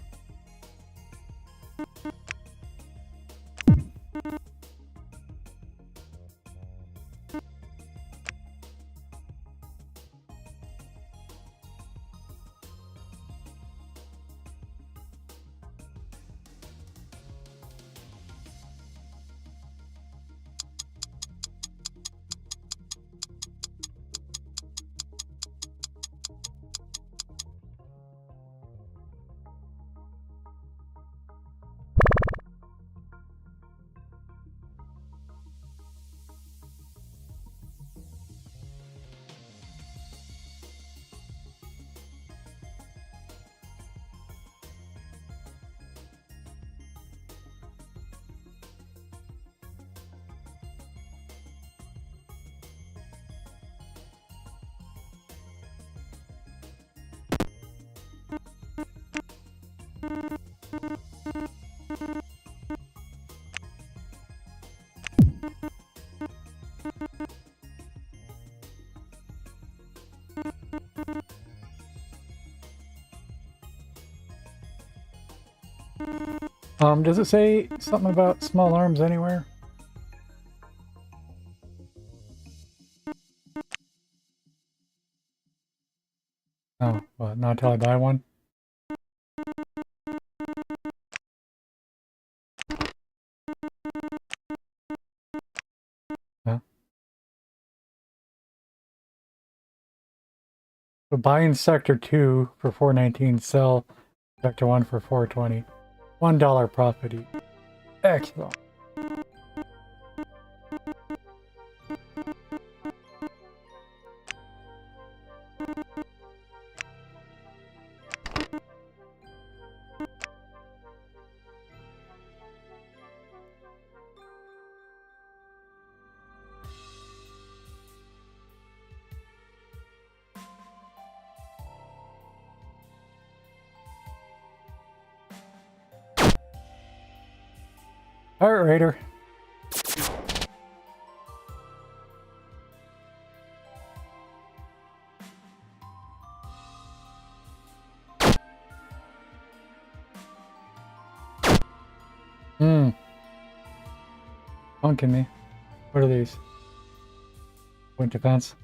Does it say something about small arms anywhere? Oh, well, not until I buy one. Yeah. So buy in sector 2 for 419, sell sector 1 for 420. $1 profit each. Excellent. Pirate Raider. Punking me. What are these? Point defense.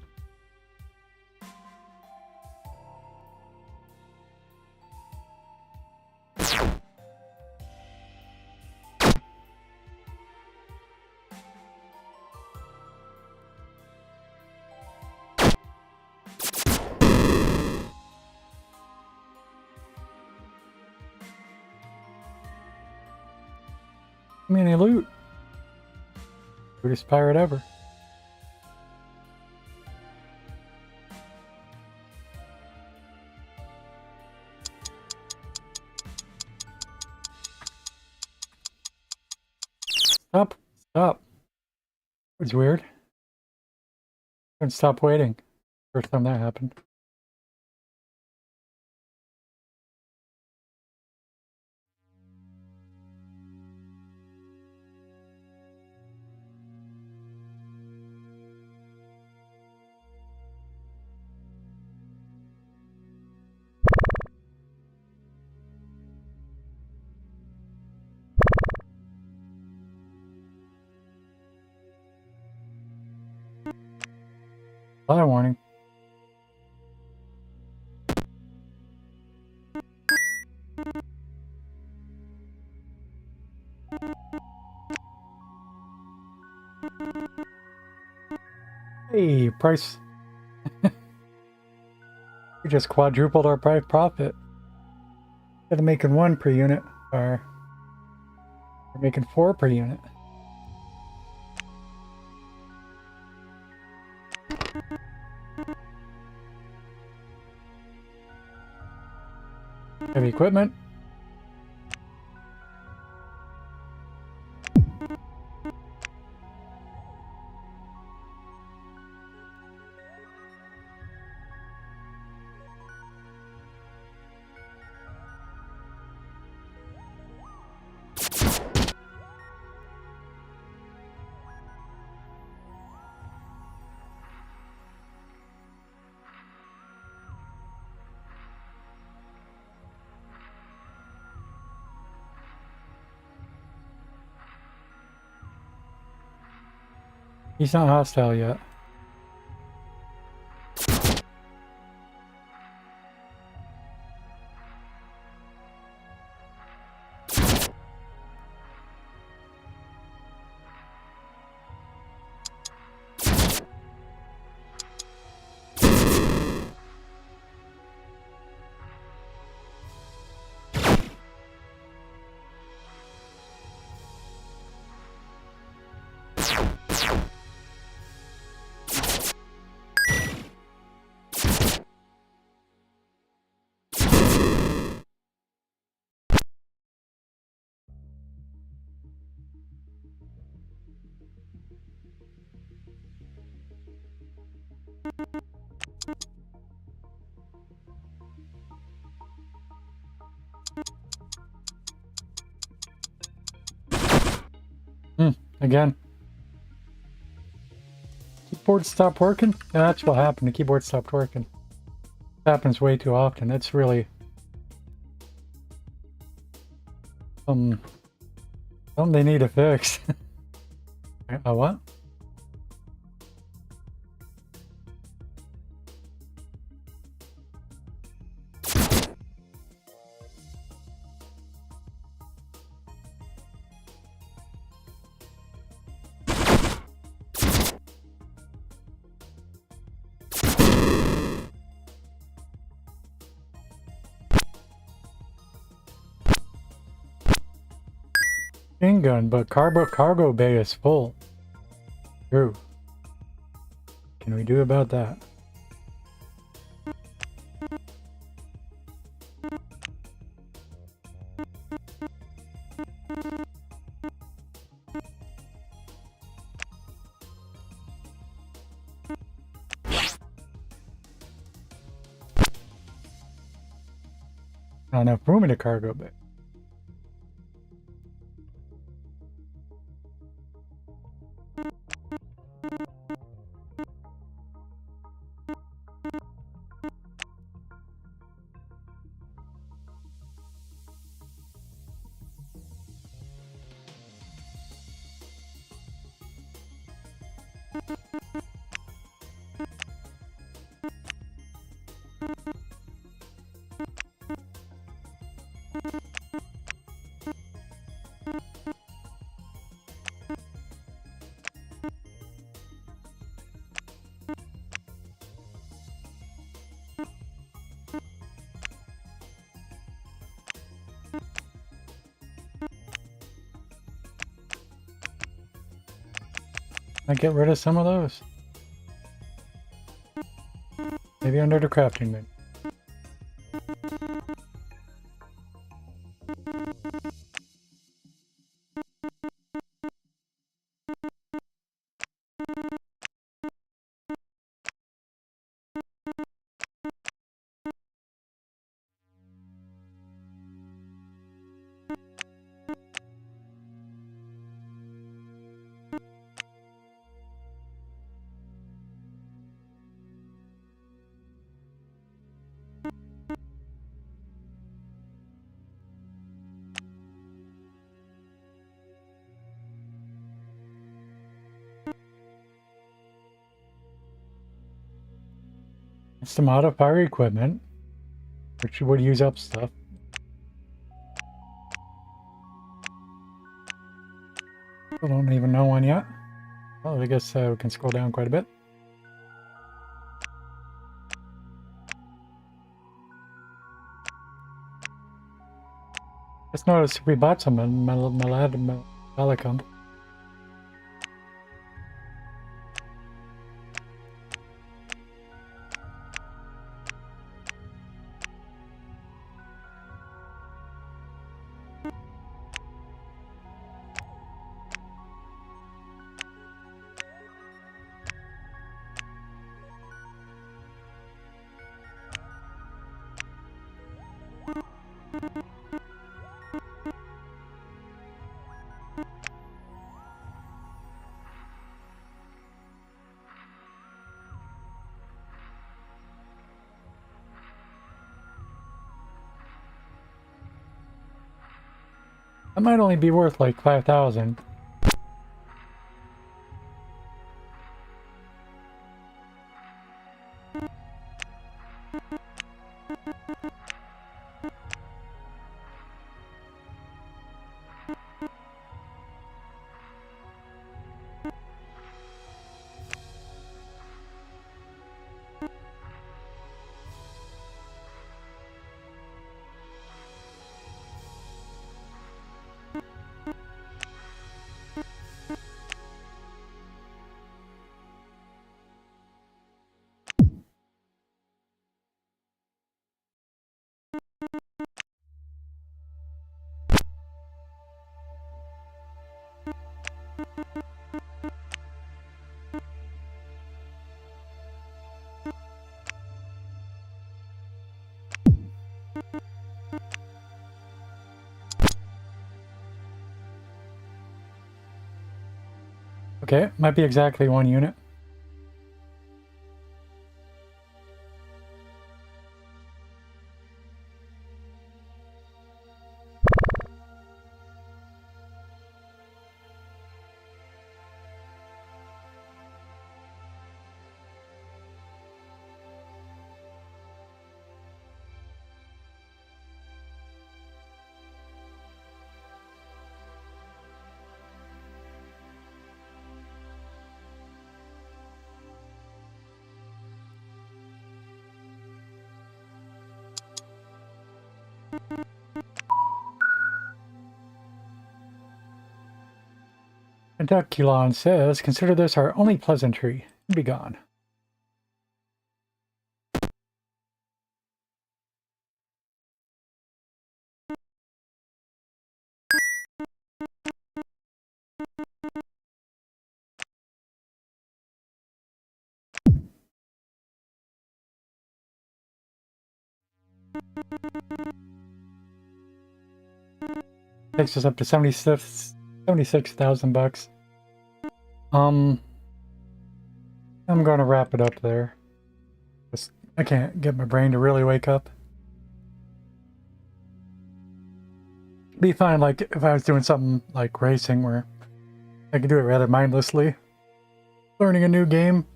Give me any loot. Greatest pirate ever. Stop. Stop. It's weird. Couldn't stop waiting. First time that happened. Fire warning. Hey, price. We just quadrupled our price profit. Instead of making 1 per unit, or we're making 4 per unit. Heavy equipment. He's not hostile yet. Again. Keyboard stopped working? Yeah, that's what happened. The keyboard stopped working. It happens way too often. It's really something they need to fix. What? Machine gun, but cargo bay is full. True. Can we do about that? Not enough room in the cargo bay. I get rid of some of those. Maybe under the crafting menu. Some modifier equipment, which would use up stuff. I don't even know one yet. Well, I guess we can scroll down quite a bit. Just noticed we bought some Malacum. That might only be worth like 5,000. Okay, might be exactly one unit. Penteculon says, consider this our only pleasantry. Be gone. Takes us up to 76,000 bucks. I'm gonna wrap it up there. I can't get my brain to really wake up. Be fine, like, if I was doing something like racing where I could do it rather mindlessly. Learning a new game.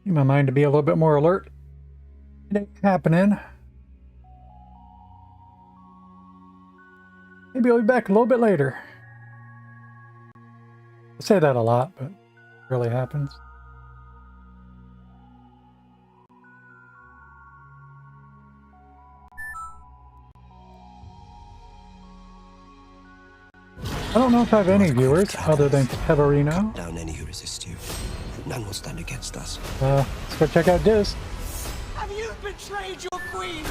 Need my mind to be a little bit more alert. It ain't happening. Maybe I'll be back a little bit later. I say that a lot, but it really happens. I don't know if I have any viewers other than Keverino. Down any who resist you. None will stand against us. Let's go check out Diz. Have you betrayed your queen?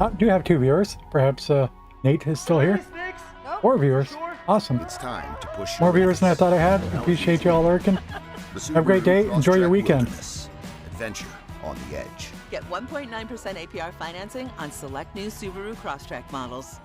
I do have 2 viewers. Perhaps Nate is still here. 4 viewers. Awesome. It's time to push More viewers than I thought I had. Appreciate you all lurking. Have a great day. Enjoy your weekend. Adventure on the edge. Get 1.9% APR financing on select new Subaru Crosstrek models.